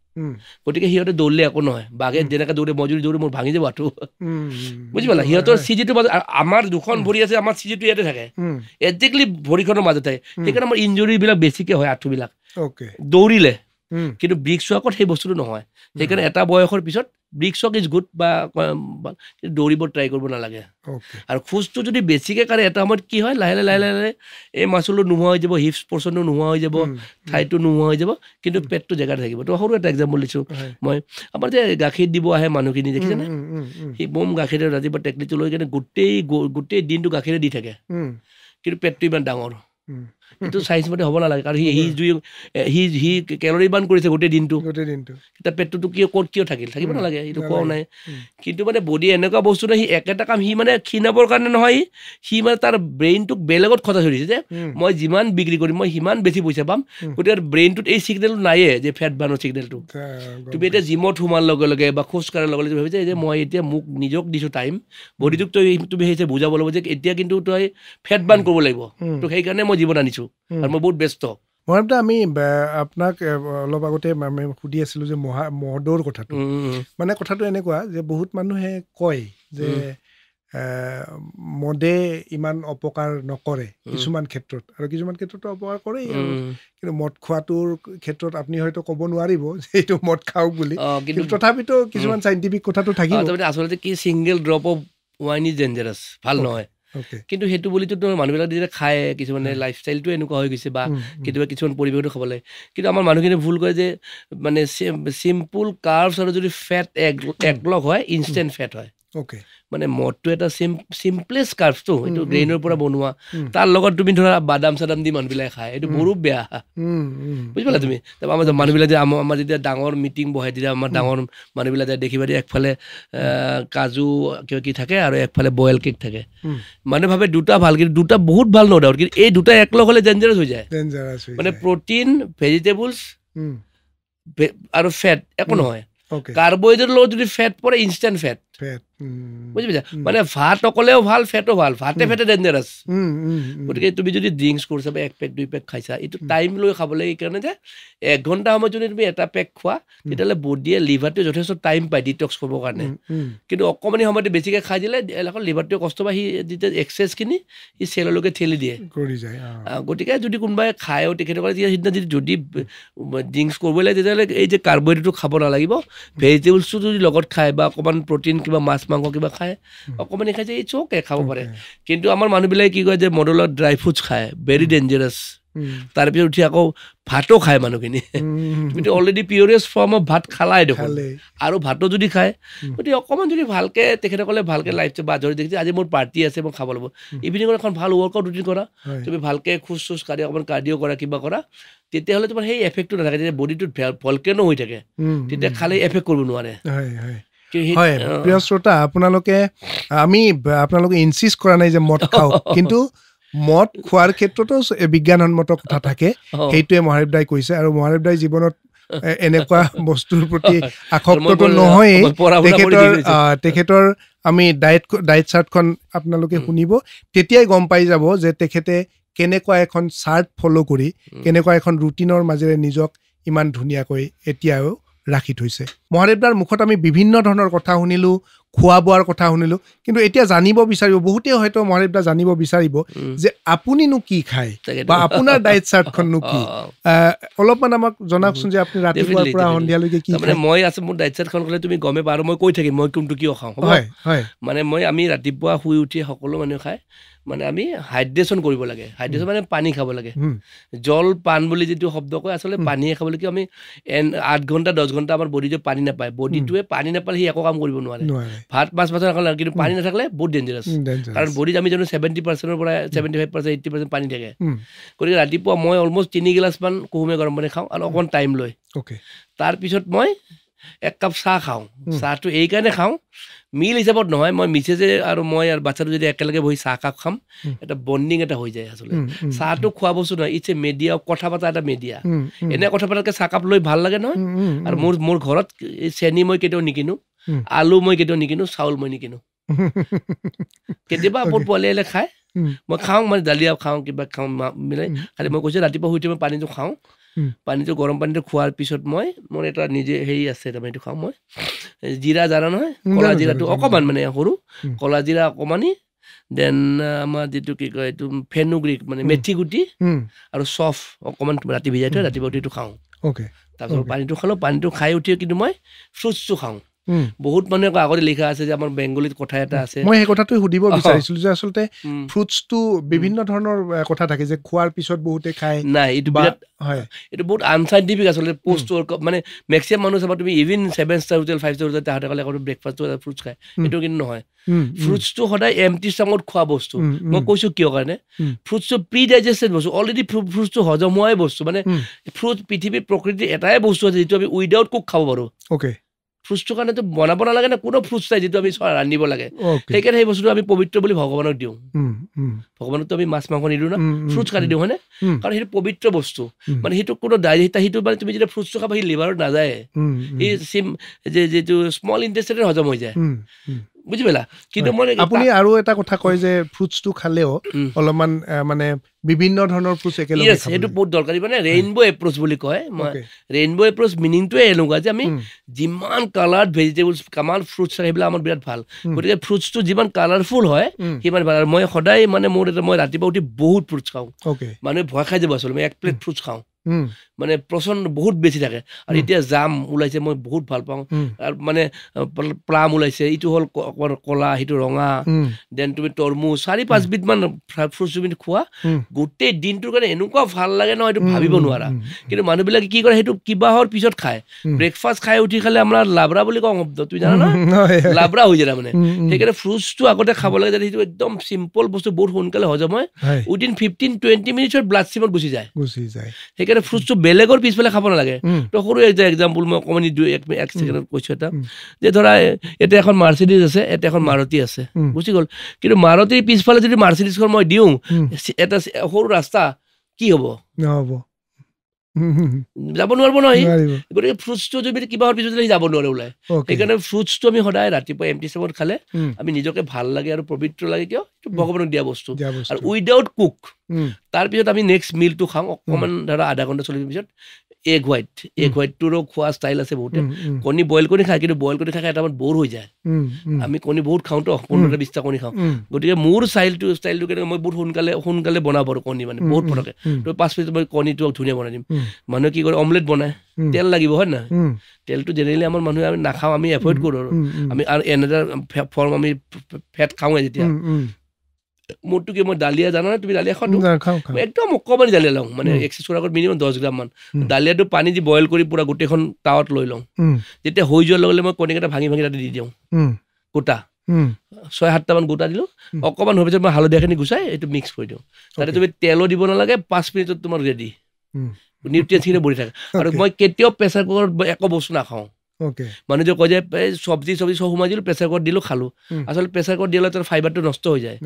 গতিকে সিহঁতে দৌৰিলে একো নহয় বাঘে যেনেকৈ দৌৰে মই যদি দৌৰি মোৰ ভাঙি যাব আঁঠু বুজি পালা সিহঁতৰ চিজিটোৰ মাজত আমাৰ 2খন ভৰি আছে আমাৰ চিজিটো ইয়াতে থাকে একজেক্টলি ভৰিখনৰ মাজত থাকে সেইকাৰণে আমাৰ ইঞ্জুৰিবিলাক বেছিকৈ হয় আঁঠুবিলাক দৌৰিলে কিন্তু ব্ৰিক্স ৱাকত সেই বস্তুটো নহয় সেইকাৰণে এটা বয়সৰ পিছত ব্ৰিক্স ৱাক ইজ গুড বা দৌৰিব ট্ৰাই কৰিব নালাগে আৰু খোজটো যদি বেছিকৈ কাঢ়ে এটা সময়ত কি হয় লাহে লাহে এই মাচলটো নোহোৱা হৈ যাব হিপছ পৰ্চনটো নোহোৱা হৈ যাব ঠাইটো নোহোৱা হৈ যাব কিন্তু পেটটো জেগাত থাকিব তো সৰু এটা এক্সাম্পল দিছোঁ মই আমাৰ যে গাখীৰ দিব আহে মানুহখিনি দেখিছেনে সেই বম গাখীৰে ৰাতিপুৱা টেকলিটো লৈ কিনে গোটেই দিনটো গাখীৰে দি থাকে কিন্তু পেটটো ইমান ডাঙৰ এইটো চাইন্স মতে হ'ব নালাগে কাৰণ সি কেলৰি বাৰ্ণ কৰিছে গোটেই দিনটো তেতিয়া পেটটোতো কিয় থাকিব নালাগে এইটো কোৱাও নাই কিন্তু মানে বডি এনেকুৱা বস্তু নহয় সি একেটা কাম সি মানে ক্ষীণাবৰ কাৰণে নহয় সি মানে তাৰ ব্ৰেইনটোক বেলেগত খৰচ হৈ দিছে যে মই যিমান বিক্ৰী কৰিম মই সিমান বেছি পইচা পাম গতিকে ব্ৰেইনটোত এই ছিগনেলটো নাইয়ে যে ফেট বাৰ্ণৰ ছিগনেলটো তুমি এতিয়া জিমত সোমাৰ লগে লগে বা খোজ কঢ়াৰ লগে লগে ভাবিছে যে মই এতিয়া মোক নিজক দিছোঁ টাইম বডিটোক তুমি সেই বুজাব লাগিব যে এতিয়া কিন্তু তই ফেট বাৰ্ণ কৰিব লাগিব তো সেইকাৰণে মই জীৱন আনিছোঁ আৰু মই বহুত ব্যস্ত মহাদেৱ আমি আপোনাক অলপ আগতে আমি সুধি আছিলোঁ যে মদৰ কথাটো মানে কথাটো এনেকুৱা যে বহুত মানুহে কয় যে মদে ইমান অপকাৰ নকৰে কিছুমান ক্ষেত্ৰত আৰু কিছুমান ক্ষেত্ৰতো অপকাৰ কৰেই কিন্তু মদ খোৱাটোৰ ক্ষেত্ৰত আপুনি হয়তো ক'ব নোৱাৰিব যে এইটো মদ খাওক বুলি কিন্তু তথাপিতো কিছুমান চাইণ্টিফিক কথাটো থাকিব আচলতে কি single drop of wine is dangerous ভাল নহয় কিন্তু সেইটো বুলিতো মানুহবিলাক যেতিয়া খায় কিছুমানে লাইফষ্টাইলটো এনেকুৱা হৈ গৈছে বা কেতিয়াবা কিছুমান পৰিৱেশতো খাব লাগে কিন্তু আমাৰ মানুহখিনি ভুল কৰে যে মানে চিম্পুল কাৰ্বছ আৰু যদি ফেট একলগ হয় ইনষ্টেণ্ট ফেট হয় মানে মদটো এটা চিম্পলেষ্ট কাৰ্বছটো এইটো গ্ৰেইনৰ পৰা বনোৱা তাৰ লগত তুমি ধৰা বাদাম চাদাম দি মানুহবিলাকে খায় এইটো বহুত বেয়া বুজি পালা তুমি তাৰপৰা আমাৰ মানুহবিলাক যে আমাৰ যেতিয়া ডাঙৰ মিটিং বহে তেতিয়া আমাৰ ডাঙৰ মানুহবিলাক দেখিবা দিয়ে একফালে কাজু কিবা কি থাকে আৰু একফালে বইল কেক থাকে মানুহে ভাবে দুটা ভাল কিন্তু দুটা বহুত ভাল ন ডাউট কিন্তু এই দুটা একলগ হ'লে ডেঞ্জাৰাছ হৈ যায় মানে প্ৰটিন ভেজিটেবলছ আৰু ফেট একো নহয় কাৰ্বহাইড্ৰেটৰ লগত যদি ফেট পৰে ইনষ্টেণ্ট ফেট বুজি পাইছা মানে ভাত অকলেও ভাল ফেটো ভাল ভাতে ডেঞ্জাৰাছ গতিকে তুমি যদি ড্ৰিংকছ কৰিছা বা 1 পেক 2 পেক খাইছা এইটো টাইম লৈ খাব লাগে এইকাৰণে যে 1 ঘণ্টা সময়ত যদি তুমি এটা পেক খোৱা তেতিয়াহ'লে বডিয়ে লিভাৰটোৱে যথেষ্ট টাইম পায় ডিটক্স কৰিবৰ কাৰণে কিন্তু অকণমানি সময়তে বেছিকৈ খাই দিলে লিভাৰটোৱে কষ্ট পায় সি যেতিয়া এক্সেছখিনি সি চেললৈকে ঠেলি দিয়ে গতিকে যদি কোনোবাই খায়ও তেখেতসকলে সিদিনা যদি ড্ৰিংকছ কৰিব লাগে তেতিয়াহ'লে এই যে কাৰ্বহাইড্ৰেটটো খাব নালাগিব ভেজিটেবলছটো যদি লগত খায় বা অকণমান প্ৰটিন কিবা মাছ মাংস কিবা খায় অকণমানি খাইছে এই চৌকে খাব পাৰে কিন্তু আমাৰ মানুহবিলাকে কি কয় যে মদৰ লগত ড্ৰাই ফ্ৰুটছ খায় ভেৰি ডেঞ্জাৰাছ তাৰপিছত উঠি আকৌ ভাতো খায় মানুহখিনি কিন্তু অলৰেডি পিয়ৰেষ্ট ফৰ্ম অফ ভাত খালাই দেখোন আৰু ভাতো যদি খায় গতিকে অকণমান যদি ভালকৈ তেখেতসকলে ভালকৈ লাইফ বা ধৰি দেখিছে আজি মোৰ পাৰ্টি আছে মই খাব লাগিব ইভিনিঙত এখন ভাল ৱৰ্কআউট ৰুটিন কৰা তুমি ভালকৈ খোজ চোজ কাঢ়ি অকণমান কাৰ্ডিঅ' কৰা কিবা কৰা তেতিয়াহ'লে তোমাৰ সেই এফেক্টটো নাথাকে যেতিয়া বডিটোত ভলকেনো হৈ থাকে তেতিয়া খালে এফেক্ট কৰিব নোৱাৰে হয় প্ৰিয় শ্ৰোতা আপোনালোকে ইনচিষ্ট কৰা নাই যে মদ খাওক কিন্তু মদ খোৱাৰ ক্ষেত্ৰতো বিজ্ঞানসন্মত কথা থাকে সেইটোৱে মহাদেৱ দাই কৈছে আৰু মহাদেৱ দাই জীৱনত এনেকুৱা বস্তুৰ প্ৰতি আসক্তটো নহয়েই তেখেতৰ আমি ডায়েট চাৰ্টখন আপোনালোকে শুনিব তেতিয়াই গম পাই যাব যে তেখেতে কেনেকুৱা এখন চাৰ্ট ফ'ল' কৰি কেনেকুৱা এখন ৰুটিনৰ মাজেৰে নিজক ইমান ধুনীয়াকৈ এতিয়াও ৰাখি থৈছে মহাদেৱ দাৰ মুখত আমি বিভিন্ন ধৰণৰ কথা শুনিলোঁ খোৱা বোৱাৰ কথা শুনিলোঁ কিন্তু এতিয়া জানিব বিচাৰিব বহুতেই হয়তো মহাদেৱ দা জানিব বিচাৰিব যে আপুনিনো কি খায় বা আপোনাৰ ডায়েট চাৰ্টখননো কি অলপমান আমাক জনাওকচোন যে আপুনি ৰাতিপুৱাৰ পৰা সন্ধিয়ালৈকে কি খায় মই আছে মোৰ ডায়েট চাৰ্টখন ক'লে তুমি গমে পাৰো মই কৈ থাকিম মই কোনটো কিয় খাওঁ মানে আমি ৰাতিপুৱা শুই উঠি সকলো মানুহে খায় মানে আমি হাইড্ৰেশ্যন কৰিব লাগে হাইড্ৰেশ্যন মানে পানী খাব লাগে জল পান বুলি যিটো শব্দ কয় আচলতে পানীয়ে খাব লাগে আমি 8 ঘণ্টা 10 ঘণ্টা আমাৰ বডিটোৱে পানী নাপায় বডিটোৱে পানী নাপালে সি একো কাম কৰিব নোৱাৰে ভাত মাছ নাখালে কিন্তু পানী নাথাকিলে বহুত ডেঞ্জাৰাছ কাৰণ বডিত আমি জানো 70%ৰ পৰা 75% 80% পানী থাকে গতিকে ৰাতিপুৱা মই অলমষ্ট 3 গিলাচমান কুহুমীয়া গৰম পানী খাওঁ আৰু অকণমান টাইম লৈ তাৰপিছত মই 1 কাপ চাহ খাওঁ চাহটো এইকাৰণে খাওঁ মিল হিচাপত নহয় মই মিছেছে আৰু মই আৰু বাচ্চাটো যদি একেলগে বহি চাহ কাপ খাম এটা বণ্ডিং এটা হৈ যায় আচলতে চাহটো খোৱা বস্তু নহয় ইটছ এ মেডিয়া কথা পতা এটা মেডিয়া এনে কথা পতাতকৈ চাহ কাপ লৈ ভাল লাগে নহয় আৰু মোৰ ঘৰত চেনি মই কেতিয়াও নিকিনো আলু মই কেতিয়াও নিকিনো চাউল মই নিকিনো কেতিয়াবা মোৰ পোৱালি আহিলে খায় মই খাওঁ মানে দালিয়া খাওঁ কিবা খাওঁ মিলাই খালি মই কৈছোঁ ৰাতিপুৱা শুই উঠি মই পানীটো খাওঁ পানীটো গৰম পানীটো খোৱাৰ পিছত মোৰ এটা নিজে হেৰি আছে তাৰমানে এইটো খাওঁ মই জিৰা জানা নহয় কলা জিৰাটো অকণমান মানে সৰু কলা জিৰা অকণমানি দেন আমাৰ যিটো কি কয় এইটো ফেনুগ্ৰীক মানে মেথি গুটি আৰু চফ অকণমান ৰাতি ভিজাই থৈ ৰাতিপুৱা উঠিটো খাওঁ তাৰপিছত পানীটো খালোঁ পানীটো খাই উঠি কিন্তু মই ফ্ৰুটছটো খাওঁ বহুত মানুহে আকৌ আগতে লিখা আছে যে আমাৰ বেংগলীত কথা এটা আছে মই সেই কথাটো সুধিব বিচাৰিছিলো যে আচলতে ফ্ৰুটছটো বিভিন্ন ধৰণৰ কথা থাকে যে খোৱাৰ পিছত বহুতে খায় নাই এইটো বিৰাট হয় এইটো বহুত আনচাইণ্টিফিক আচলতে পোষ্ট মানে মেক্সিমাম মানুহ চাবা তুমি even 7 star hotel 5 star hotel তাহাঁতে ক'লে আকৌ ব্ৰেকফাষ্টটো ফ্ৰুটছ খায় এইটো কিন্তু নহয় ফ্ৰুটছটো সদায় এমটি ষ্টামত খোৱা বস্তু মই কৈছোঁ কিয় কাৰণে ফ্ৰুটছটো প্ৰি ডাইজেষ্টেড বস্তু অলৰেডি ফ্ৰুটছটো হজম হোৱাই বস্তু মানে ফ্ৰুট পৃথিৱীৰ প্ৰকৃতিৰ এটাই বস্তু আছে যিটো আমি উইদাউট কুক খাব পাৰোঁ ফ্ৰুটছটোৰ কাৰণেতো বনাব নালাগে না কোনো ফ্ৰুটছ নাই যিটো আমি ৰান্ধিব লাগে সেইকাৰণে সেই বস্তুটো আমি পবিত্ৰ বুলি ভগৱানক দিওঁ ভগৱানকতো আমি মাছ মাংস নিদিওঁ না ফ্ৰুটছ কাটি দিওঁ হয়নে কাৰণ সেইটো পবিত্ৰ বস্তু মানে সেইটো কোনো সেইটো মানে তুমি যেতিয়া ফ্ৰুটছটো খাবা সেই লিভাৰত নাযায় এই যিটো স্মল ইণ্টেষ্টাইনত হজম হৈ যায় বুজি পালা কিন্তু মই আপুনি আৰু এটা কথা কয় যে ফ্ৰুটছটো খালেও অলপমান মানে বিভিন্ন ধৰণৰ ফ্ৰুটছ একেলগে সেইটো বহুত দৰকাৰী মানে ৰেইনবো এপ্ৰ'চ বুলি কয় মই ৰেইনবো এপ্ৰ'চ মিনিংটোৱে এনেকুৱা যে আমি যিমান কালাৰ্ড ভেজিটেবলছ কামাল ফ্ৰুটছ সেইবিলাক আমাৰ বিৰাট ভাল গতিকে ফ্ৰুটছটো যিমান কালাৰফুল হয় সিমান ভাল আৰু মই সদায় মানে মোৰ মই ৰাতিপুৱা উঠি বহুত ফ্ৰুটছ খাওঁ মানুহে ভয় খাই যাব আচলতে মই 1 প্লেট ফ্ৰুটছ খাওঁ মানে প্ৰচণ্ড বহুত বেছি থাকে আৰু এতিয়া জাম ওলাইছে মই বহুত ভাল পাওঁ আৰু মানে প্লাম ওলাইছে ইটো হ'ল কলা সিটো ৰঙা দেন তুমি তৰমুজ 4-5 বিধমান ফ্ৰুটছ তুমি খোৱা গোটেই দিনটোৰ কাৰণে এনেকুৱা ভাল লাগে নহয় এইটো ভাবিব নোৱাৰা কিন্তু মানুহবিলাকে কি কৰে সেইটো কিবাহৰ পিছত খায় ব্ৰেকফাষ্ট খাই উঠি খালে আমাৰ লাবৰা বুলি কওঁ শব্দ তুমি জানা না লাবৰা হৈ যায় মানে সেইকাৰণে ফ্ৰুটছটো আগতে খাব লাগে যাতে সেইটো একদম চিম্পল বস্তু বহুত সোনকালে হজম হয় উইদিন 15-20 মিনিটৰ ব্লাড ষ্ট্ৰীমত গুচি যায় সেইকাৰণে ফ্ৰুটছটো বেলেগৰ পিছফালে খাব নালাগে তো সৰু এটা এক্সাম্পল মই অকণমান 1 ছেকেণ্ডত কৈছোঁ এটা যে ধৰা এতিয়া এখন মাৰ্চিডিজ আছে এতিয়া এখন মাৰুতি আছে গুচি গ'ল কিন্তু মাৰুতিৰ পিছফালে যদি মাৰ্চিডিজখন মই দিওঁ এটা সৰু ৰাস্তা কি হ'ব যাব নোৱাৰিব নহয় গতিকে ফ্ৰুটছটো যদি কিবাহৰ পিছত যাব নোৱাৰে ওলাই সেইকাৰণে ফ্ৰুটছটো আমি সদায় ৰাতিপুৱা এমটি ষ্টামত খালে আমি নিজকে ভাল লাগে আৰু পবিত্ৰ লাগে কিয় এইটো ভগৱানক দিয়া বস্তু আৰু উইদাউট কুক তাৰপিছত আমি নেক্সট মিলটো খাওঁ অকণমান ধৰা আধা ঘণ্টা 40 পিছত এগ হোৱাইটটোৰো খোৱা ষ্টাইল আছে বহুতে কণী বইল কৰি খায় কিন্তু বইল কৰি খাই এটামান বৰ হৈ যায় আমি কণী বহুত খাওঁতো 15-20টা কণী খাওঁ গতিকে মোৰ ষ্টাইলটো কেনেকৈ মই বহুত সোনকালে বনাব পাৰোঁ কণী মানে বহুত ফটকে তো 5 মিনিট মই কণীটো ধুনীয়া বনাই দিম মানুহে কি কৰে অমলেট বনায় তেল লাগিব হয় নাই তেলটো জেনেৰেলি আমাৰ মানুহে আমি নাখাওঁ আমি এভইড কৰোঁ আৰু আমি আৰু এনেটা ফৰ্ম আমি ফেট খাওঁৱে যেতিয়া মোৰটো কি মই দালিয়া জানা নে তুমি দালিয়া খাওঁ একদম অকণমান দালিয়া লওঁ মানে এক্সাৰচাইজ কৰাৰ আগত মিনিমাম 10 গ্ৰাম মান দালিয়াটো পানী দি বইল কৰি পুৰা গোটেইখন টাৱাত লৈ লওঁ যেতিয়া হৈ যোৱাৰ লগে লগে মই কণীকেইটা ভাঙি তাতে দি দিওঁ গোটা 6-7টা মান গোটা দিলোঁ অকণমান হোৱাৰ পিছত মই হালধীয়াখিনি গুচাই এইটো মিক্স কৰি দিওঁ তাতে তুমি তেলো দিব নালাগে 5 মিনিটত তোমাৰ ৰেডি নিউট্ৰিয়েণ্টছখিনি বহি থাকে আৰু মই কেতিয়াও প্ৰেছাৰ কুকাৰত একো বস্তু নাখাওঁ মানুহে যে কয় যে চব্জি চব সোমাই দিলোঁ প্ৰেছাৰ কুকাৰত দিলোঁ খালোঁ আচলতে প্ৰেছাৰ কুকাৰত দিলে তাৰ ফাইবাৰটো নষ্ট হৈ যায়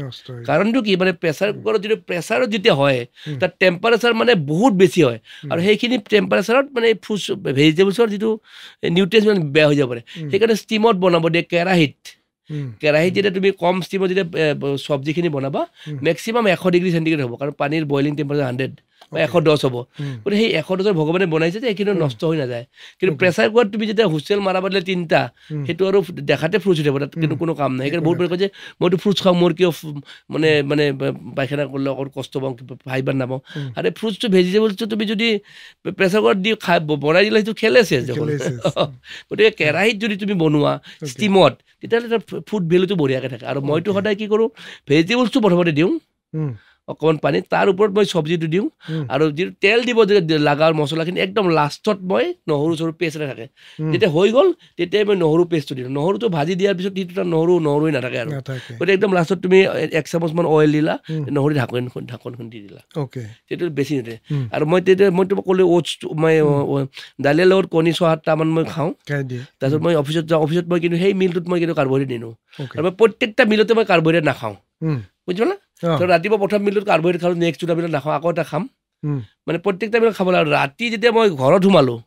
কাৰণটো কি মানে প্ৰেছাৰ কুকাৰত যিটো প্ৰেছাৰত যেতিয়া হয় তাৰ টেম্পাৰেচাৰ মানে বহুত বেছি হয় আৰু সেইখিনি টেম্পাৰেচাৰত মানে ফ্ৰুটছ ভেজিটেবলছৰ যিটো নিউট্ৰিয়েণ্টছ মানে বেয়া হৈ যাব পাৰে সেইকাৰণে ষ্টিমত বনাব দিয়ে কেৰাহীত যেতিয়া তুমি কম ষ্টিমত যেতিয়া চব্জিখিনি বনাবা মেক্সিমাম 100 ডিগ্ৰী চেণ্টিগ্ৰেড হ'ব কাৰণ পানীৰ বইলিং টেম্পাৰেচাৰ 100 বা 110 হ'ব গতিকে সেই 110 ভগৱানে বনাইছে যে এইখিনি নষ্ট হৈ নাযায় কিন্তু প্ৰেছাৰ কুকাৰত তুমি যেতিয়া হুইচেল মাৰাব দিলে 3টা সেইটো আৰু দেখাতে ফ্ৰুটছ উঠিব তাত কিন্তু কোনো কাম নাই সেইকাৰণে বহুত মানুহে কয় যে মইতো ফ্ৰুটছ খাওঁ মোৰ কিয় মানে পায়খানা কৰিলে অকণ কষ্ট পাওঁ ফাইবাৰ নাপাওঁ আৰু ফ্ৰুটছটো ভেজিটেবলছটো তুমি যদি প্ৰেছাৰ কুকাৰত দি বনাই দিলে সেইটো খেলে চেছ দেখোন গতিকে কেৰাহীত যদি তুমি বনোৱা ষ্টিমত তেতিয়াহ'লে তাৰ ফুড ভেলুটো বঢ়িয়াকৈ থাকে আৰু মইতো সদায় কি কৰোঁ ভেজিটেবলছটো প্ৰথমতে দিওঁ অকণমান পানী তাৰ ওপৰত মই চব্জিটো দিওঁ আৰু যিটো তেল দিব লগা মছলাখিনি একদম লাষ্টত মই নহৰু পেষ্ট এটা থাকে যেতিয়া হৈ গ'ল তেতিয়াই মই নহৰু পেষ্টটো দিওঁ নহৰুটো ভাজি দিয়াৰ পিছত সেইটো তাত নহৰুৱে নাথাকে আৰু গতিকে একদম লাষ্টত তুমি 1 চামুচমান অইল দিলা নহৰু ঢাকনখন দি দিলা সেইটো বেছি নিদিয়ে আৰু মই তোমাক ক'লো অ'টছটো মই দালিৰ লগত কণী 6-7টা মান মই খাওঁ তাৰপিছত মই অফিচত যাওঁ অফিচত মই কিন্তু সেই মিলটোত মই কিন্তু কাৰ্বহাইড্ৰেট নিদিওঁ আৰু মই প্ৰত্যেকটা মিলতে মই কাৰ্বহাইড্ৰেট নাখাওঁ বুজি পালা ৰাতিপুৱা প্ৰথম মিলটোত কাৰ্বহাইড্ৰেট খালোঁ নেক্সট 2টা মিলত নাখাওঁ আকৌ এটা খাম মানে প্ৰত্যেকটা মিলত খাব লাগে আৰু ৰাতি যেতিয়া মই ঘৰত সোমালোঁ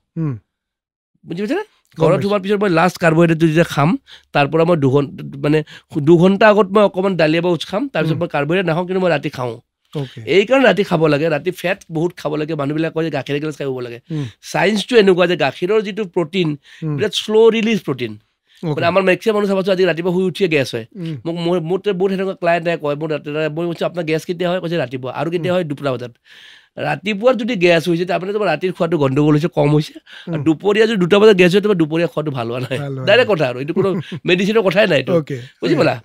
বুজি পাইছেনে ঘৰত সোমাৰ পিছত মই লাষ্ট কাৰ্বহাইড্ৰেটটো যেতিয়া খাম তাৰ পৰা মই 2 ঘণ্টা আগত মই অকণমান দালিয়া বা ওটছ খাম তাৰপিছত মই কাৰ্বহাইড্ৰেট নাখাওঁ কিন্তু মই ৰাতি খাওঁ এইকাৰণে ৰাতি খাব লাগে ৰাতি ফেট বহুত খাব লাগে মানুহবিলাক কয় যে গাখীৰ এগিলাচ খাব লাগে চায়েন্সটো এনেকুৱা যে গাখীৰৰ যিটো প্ৰটিন বিৰাট শ্ল' ৰিলিজ প্ৰটিন মানে আমাৰ মেক্সিমাম মানুহ চাবাচোন আজি ৰাতিপুৱা শুই উঠিয়ে গেছ হয় মোক মোৰ বহুত সেনেকুৱা ক্লায়েণ্টে কয় মই কৈছোঁ আপোনাৰ গেছ কেতিয়া হয় কৈছে ৰাতিপুৱা আৰু কেতিয়া হয় 2টা বজাত ৰাতিপুৱাৰ যদি গেছ হৈছে তাৰমানে তোমাৰ ৰাতিৰ খোৱাটো গণ্ডগোল হৈছে কম হৈছে আৰু দুপৰীয়া যদি 2টা বজাত গেছ হয় তোমাৰ দুপৰীয়া খোৱাটো ভাল হোৱা নাই ডাইৰেক্ট কথা আৰু এইটো কোনো মেডিচিনৰ কথাই নাই এইটো বুজি পালা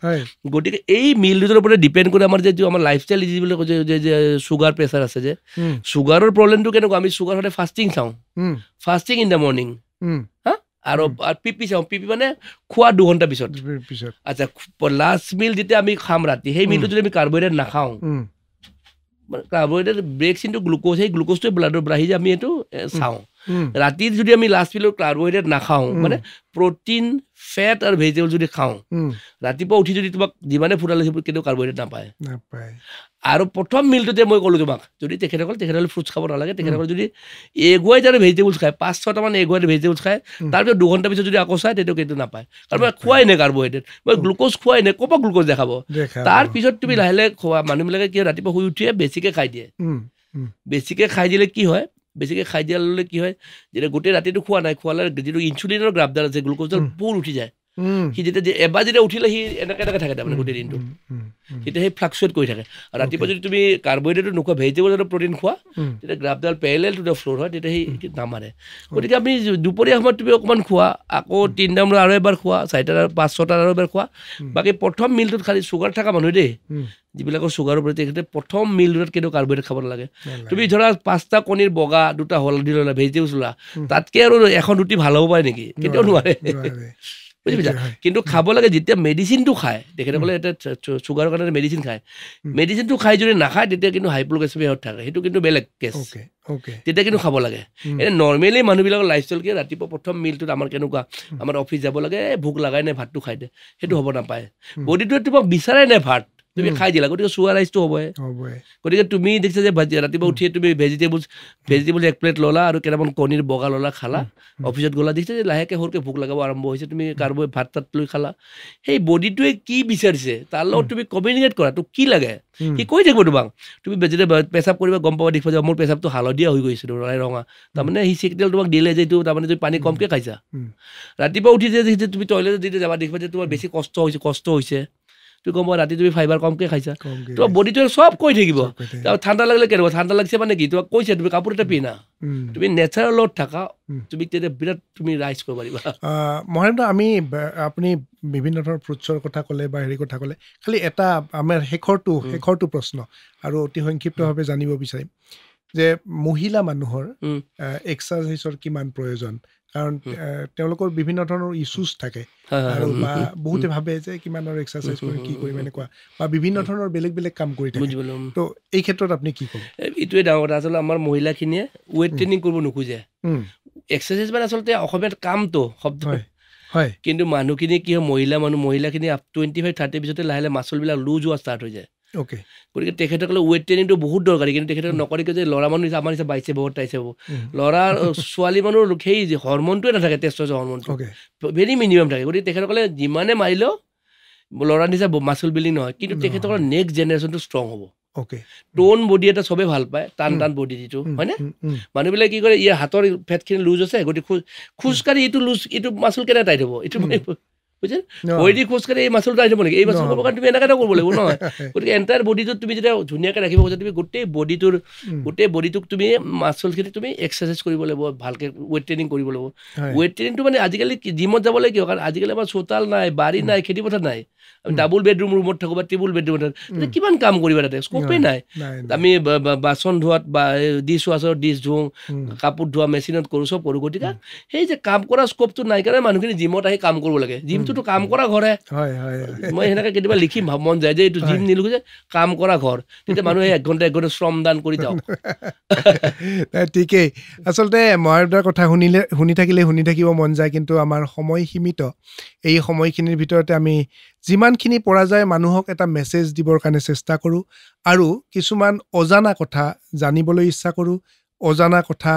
গতিকে এই মিল দুজৰ ওপৰত ডিপেণ্ড কৰে আমাৰ যে আমাৰ লাইফষ্টাইল যিবিলাক যে চুগাৰ প্ৰেছাৰ আছে যে চুগাৰৰ প্ৰব্লেমটো কেনেকুৱা আমি চুগাৰ সদায় ফাষ্টিং চাওঁ ফাষ্টিং ইন দ্য মৰ্ণিং হা আৰু পিপি চাওঁ পিপি মানে খোৱা 2 ঘণ্টা পিছত আচ্ছা লাষ্ট মিল যেতিয়া আমি খাম ৰাতি সেই মিলটো যদি আমি কাৰ্বহাইড্ৰেট নাখাওঁ কাৰ্বহাইড্ৰেট ব্ৰেকছ ইনটু গ্লুক'জ সেই গ্লুক'জটোৱে ব্লাডৰ বাঢ়ি যে আমি এইটো চাওঁ ৰাতি যদি আমি লাষ্ট মিলৰ কাৰ্বহাইড্ৰেট নাখাওঁ মানে প্ৰটিন ফেট আৰু ভেজিটেবল যদি খাওঁ ৰাতিপুৱা উঠি যদি তোমাক যিমানে ফুটালে কেতিয়াও কাৰ্বহাইড্ৰেট নাপায় আৰু প্ৰথম মিলটোতে মই ক'লোঁ তোমাক যদি তেখেতসকলে ফ্ৰুটছ খাব নালাগে তেখেতসকলে যদি এগ হোৱাইট আৰু ভেজিটেবলছ খায় 5-6টামান এগ হোৱাইট ভেজিটেবলছ খায় তাৰপিছত 2 ঘণ্টা পিছত যদি আকৌ চায় তেতিয়া কিন্তু নাপায় কাৰণ মই খোৱাই নাই কাৰ্বহাইড্ৰেট মই গ্লুক'জ খোৱাই নাই ক'ৰ পৰা গ্লুক'জ দেখাব তাৰপিছত তুমি লাহে লাহে খোৱা মানুহবিলাকে কি হয় ৰাতিপুৱা শুই উঠিয়ে বেছিকৈ খাই দিয়ে বেছিকৈ খাই দিলে কি হয় বেছিকৈ খাই দিয়াৰ লগে কি হয় যেতিয়া গোটেই ৰাতিটো খোৱা নাই খোৱালে যিটো ইনচুলিনৰ গ্ৰাফডাল আছে গ্লুক'জডাল পূৰ উঠি যায় সি যেতিয়া এবাৰ যেতিয়া উঠিলে সি এনেকৈ থাকে তাৰমানে গোটেই দিনটো তেতিয়া সেই ফ্লাকচুৱেট কৰি থাকে আৰু ৰাতিপুৱা যদি তুমি কাৰ্বহাইড্ৰেটটো নোখোৱা ভেজিটেবল আৰু প্ৰটিন খোৱা তেতিয়া গ্ৰাফডাল পেৰেলেল টু দ্য ফ্ল'ৰ হয় তেতিয়া সেই নামাৰে গতিকে আমি দুপৰীয়া সময়ত তুমি অকণমান খোৱা আকৌ 3টা বজাত আৰু এবাৰ খোৱা 4টা 5-6টাত আৰু এবাৰ খোৱা বাকী প্ৰথম মিলটোত খালি চুগাৰ থকা মানুহ দেই যিবিলাকৰ চুগাৰৰ প্ৰতি তেখেতে প্ৰথম মিলটোত কেতিয়াও কাৰ্বহাইড্ৰেট খাব নালাগে তুমি ধৰা 5টা কণীৰ বগা 2টা হলদি ল'লা ভেজিটেবলছ ল'লা তাতকৈ আৰু এখন ৰুটি ভাল হ'ব পাৰে নেকি কেতিয়াও নোৱাৰে বুজি পাইছা কিন্তু খাব লাগে যেতিয়া মেডিচিনটো খায় তেখেতসকলে এটা চুগাৰৰ কাৰণে মেডিচিন খায় মেডিচিনটো খাই যদি নাখায় তেতিয়া কিন্তু হাইপ্ৰগ্ৰেছিভিয়াত থাকে সেইটো কিন্তু বেলেগ কেছ তেতিয়া কিন্তু খাব লাগে এনে নৰ্মেলি মানুহবিলাকৰ লাইফষ্টাইল কি ৰাতিপুৱা প্ৰথম মিলটোত আমাৰ কেনেকুৱা আমাৰ অফিচ যাব লাগে ভোক লগাই নাই ভাতটো খাই দে সেইটো হ'ব নাপায় বডিটোৱে তোমাক বিচাৰাই নাই ভাত তুমি খাই দিলা গতিকে চুগাৰ ৰাইজটো হ'বই গতিকে তুমি দেখিছা যে ৰাতিপুৱা উঠিয়ে তুমি ভেজিটেবলছ 1 প্লেট ল'লা আৰু কেইটামান কণীৰ বগা ল'লা খালা অফিচত গ'লা দেখিছা যে লাহেকৈ সৰুকৈ ভোক লগাব আৰম্ভ হৈছে তুমি ভাত তাত লৈ খালা সেই বডিটোৱে কি বিচাৰিছে তাৰ লগত তুমি কমিউনিকেট কৰা তোক কি লাগে সি কৈ থাকিব তোমাক তুমি যেতিয়া পেচাব কৰিবা গম পাবা দেখিবা যে মোৰ পেচাবটো হালধীয়া হৈ গৈছে ৰঙা তাৰমানে সি চিগনেল তোমাক দিলে যে এইটো তাৰমানে তুমি পানী কমকৈ খাইছা ৰাতিপুৱা উঠি যে তুমি টয়লেটত যেতিয়া যাবা দেখিবা যে তোমাৰ বেছি কষ্ট হৈছে তুমি গম পোৱা ৰাতি তুমি ফাইবাৰ কমকৈ খাইছা তোমাৰ বডিটোৱে চব কৈ থাকিব ঠাণ্ডা লাগিলে কেনেকুৱা ঠাণ্ডা লাগিছে মানে কি তোমাক কৈছে তুমি কাপোৰ এটা পিন্ধা তুমি নেচাৰৰ লগত থাকা তুমি তেতিয়া বিৰাট তুমি ৰাইজ কৰিব পাৰিবা মহেন্দ্ৰ আমি আপুনি বিভিন্ন ধৰণৰ ফ্ৰুটছৰ কথা ক'লে বা হেৰি কথা ক'লে খালি এটা আমাৰ শেষৰটো প্ৰশ্ন আৰু অতি সংক্ষিপ্তভাৱে জানিব বিচাৰিম যে মহিলা মানুহৰ এক্সাৰচাইজৰ কিমান প্ৰয়োজন কাৰণ তেওঁলোকৰ বিভিন্ন ধৰণৰ ইছ্যুজ থাকে আৰু বা বহুতে ভাবে যে কিমান আৰু এক্সাৰচাইজ কৰি কি কৰিম এনেকুৱা বা বিভিন্ন ধৰণৰ বেলেগ বেলেগ কাম কৰি থাকে তো এই ক্ষেত্ৰত আপুনি কি ক'ব এইটোৱে ডাঙৰ কথা আচলতে আমাৰ মহিলাখিনিয়ে ৱেইট ট্ৰেইনিং কৰিব নোখোজে এক্সাৰচাইজ মানে আচলতে অসমীয়াত কামটো শব্দ হয় কিন্তু মানুহখিনি কি হয় মহিলাখিনি 25-30 পিছতে লাহে লাহে মাচলবিলাক লুজ হোৱা ষ্টাৰ্ট হৈ যায় গতিকে তেখেতসকলে ৱেইট ট্ৰেইনিংটো বহুত দৰকাৰী কিন্তু তেখেতসকলে নকৰে যে ল'ৰা মানুহ আমাৰ নিচিনা বাইছে বহুত টাইছে হ'ব ল'ৰা ছোৱালী মানুহৰ সেই হৰমনটোৱে নাথাকে টেষ্টষ্ট্ৰন হৰমনটো ভেৰি মিনিমাম থাকে গতিকে তেখেতসকলে যিমানে মাৰিলেও ল'ৰা নিচিনা মাচল বিল্ডিং নহয় কিন্তু তেখেতসকলৰ নেক্সট জেনেৰেশ্যনটো ষ্ট্ৰং হ'ব টোন বডি এটা চবেই ভাল পায় টান বডি যিটো হয়নে মানুহবিলাকে কি কৰে ইয়াৰ হাতৰ ফেটখিনি লুজ আছে গতিকে খোজকাঢ়ি এইটো মাচল কেনে টাইট হ'ব এইটো বুজিছে ভৰি খোজকাঢ়ি এই মাচলটো আহি যাব নেকি এই মাচল কৰিব কাৰণে তুমি এনেকৈ কৰিব লাগিব নহয় গতিকে এণ্টায়াৰ বডিটোত তুমি যেতিয়া ধুনীয়াকৈ ৰাখিব খোজা তুমি গোটেই বডিটোক তুমি মাচলখিনি তুমি এক্সাৰচাইজ কৰিব লাগিব ভালকৈ ৱেইট ট্ৰেইনিং কৰিব লাগিব ৱেইট ট্ৰেইনিংটো মানে আজিকালি জিমত যাবলৈ কিয় কাৰণ আজিকালি আমাৰ চোতাল নাই বাৰী নাই খেতিপথাৰ নাই আমি ডাবল বেডৰুম ৰুমত থাকোঁ বা ট্ৰিপল বেডৰুমত থাকোঁ কিমান কাম কৰিবা তাতে স্কোপেই নাই আমি বাচন ধোৱাত বা ডিছ ৱাছৰ ডিছ ধোওঁ কাপোৰ ধোৱা মেচিনত কৰোঁ চব কৰোঁ গতিকে সেই যে কাম কৰা স্কোপটো নাই কাৰণে মানুহখিনি জিমত আহি কাম কৰিব লাগে জিমটোতো কাম কৰা ঘৰহে মই সেনেকৈ কেতিয়াবা লিখি মন যায় যে এইটো জিম নিলিখোঁ যে কাম কৰা ঘৰ তেতিয়া মানুহে 1 ঘণ্টা শ্ৰমদান কৰি যাওক ঠিকেই আচলতে মহেন্দ্ৰৰ কথা শুনি থাকিব মন যায় কিন্তু আমাৰ সময় সীমিত এই সময়খিনিৰ ভিতৰতে আমি যিমানখিনি পৰা যায় মানুহক এটা মেছেজ দিবৰ কাৰণে চেষ্টা কৰোঁ আৰু কিছুমান অজানা কথা জানিবলৈ ইচ্ছা কৰোঁ অজানা কথা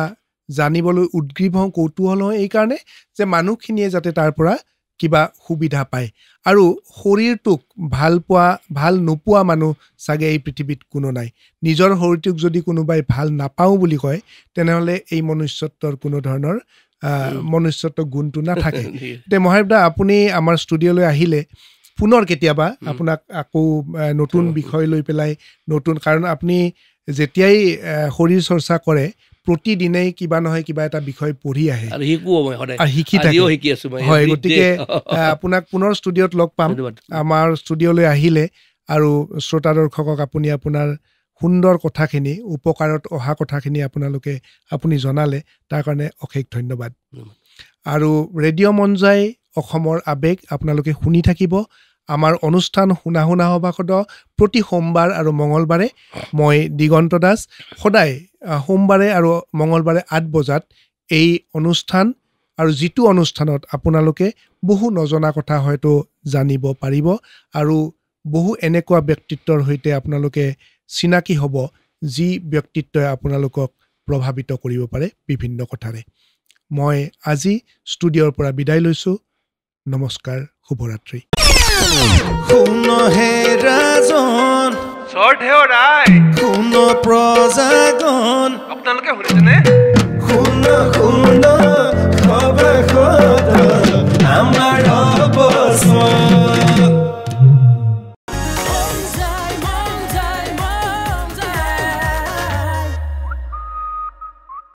জানিবলৈ উদ্গ্ৰীৱ হওঁ কৌতূহল হওঁ এইকাৰণে যে মানুহখিনিয়ে যাতে তাৰ পৰা কিবা সুবিধা পায় আৰু শৰীৰটোক ভাল নোপোৱা মানুহ চাগে এই পৃথিৱীত কোনো নাই নিজৰ শৰীৰটোক যদি কোনোবাই ভাল নাপাওঁ বুলি কয় তেনেহ'লে এই মনুষ্যত্বৰ কোনো ধৰণৰ মনুষ্যত্ব গুণটো নাথাকে এতিয়া মহাদেৱদা আপুনি আমাৰ ষ্টুডিঅ'লৈ আহিলে পুনৰ কেতিয়াবা আপোনাক আকৌ নতুন বিষয় লৈ পেলাই নতুন কাৰণ আপুনি যেতিয়াই শৰীৰ চৰ্চা কৰে প্ৰতিদিনেই কিবা নহয় কিবা এটা বিষয় পঢ়ি আহে আৰু শিকোঁ মই সদায় আৰু শিকি থাকে শিকি আছোঁ মই হয় গতিকে আপোনাক পুনৰ ষ্টুডিঅ'ত লগ পাম আমাৰ ষ্টুডিঅ'লৈ আহিলে আৰু শ্ৰোতা দৰ্শকক আপুনি আপোনাৰ সুন্দৰ কথাখিনি উপকাৰত অহা কথাখিনি আপুনি জনালে তাৰ কাৰণে অশেষ ধন্যবাদ আৰু ৰেডিঅ' মঞ্জাই অসমৰ আৱেগ আপোনালোকে শুনি থাকিব আমাৰ অনুষ্ঠান শুনা সভাসদ প্ৰতি সোমবাৰ আৰু মঙলবাৰে মই দিগন্ত দাস সদায় সোমবাৰে আৰু মঙলবাৰে ৮ বজাত এই অনুষ্ঠান আৰু যিটো অনুষ্ঠানত আপোনালোকে বহু নজনা কথা হয়তো জানিব পাৰিব আৰু বহু এনেকুৱা ব্যক্তিত্বৰ সৈতে আপোনালোকে চিনাকি হ'ব যি ব্যক্তিত্বই আপোনালোকক প্ৰভাৱিত কৰিব পাৰে বিভিন্ন কথাৰে মই আজি ষ্টুডিঅ'ৰ পৰা বিদায় লৈছোঁ নমস্কাৰ শুভৰাত্ৰি শুন হে ৰাজন শ্বৰ্ট হেও ৰাই শুন প্ৰজাগণ আপোনালোকে শুনিছেনে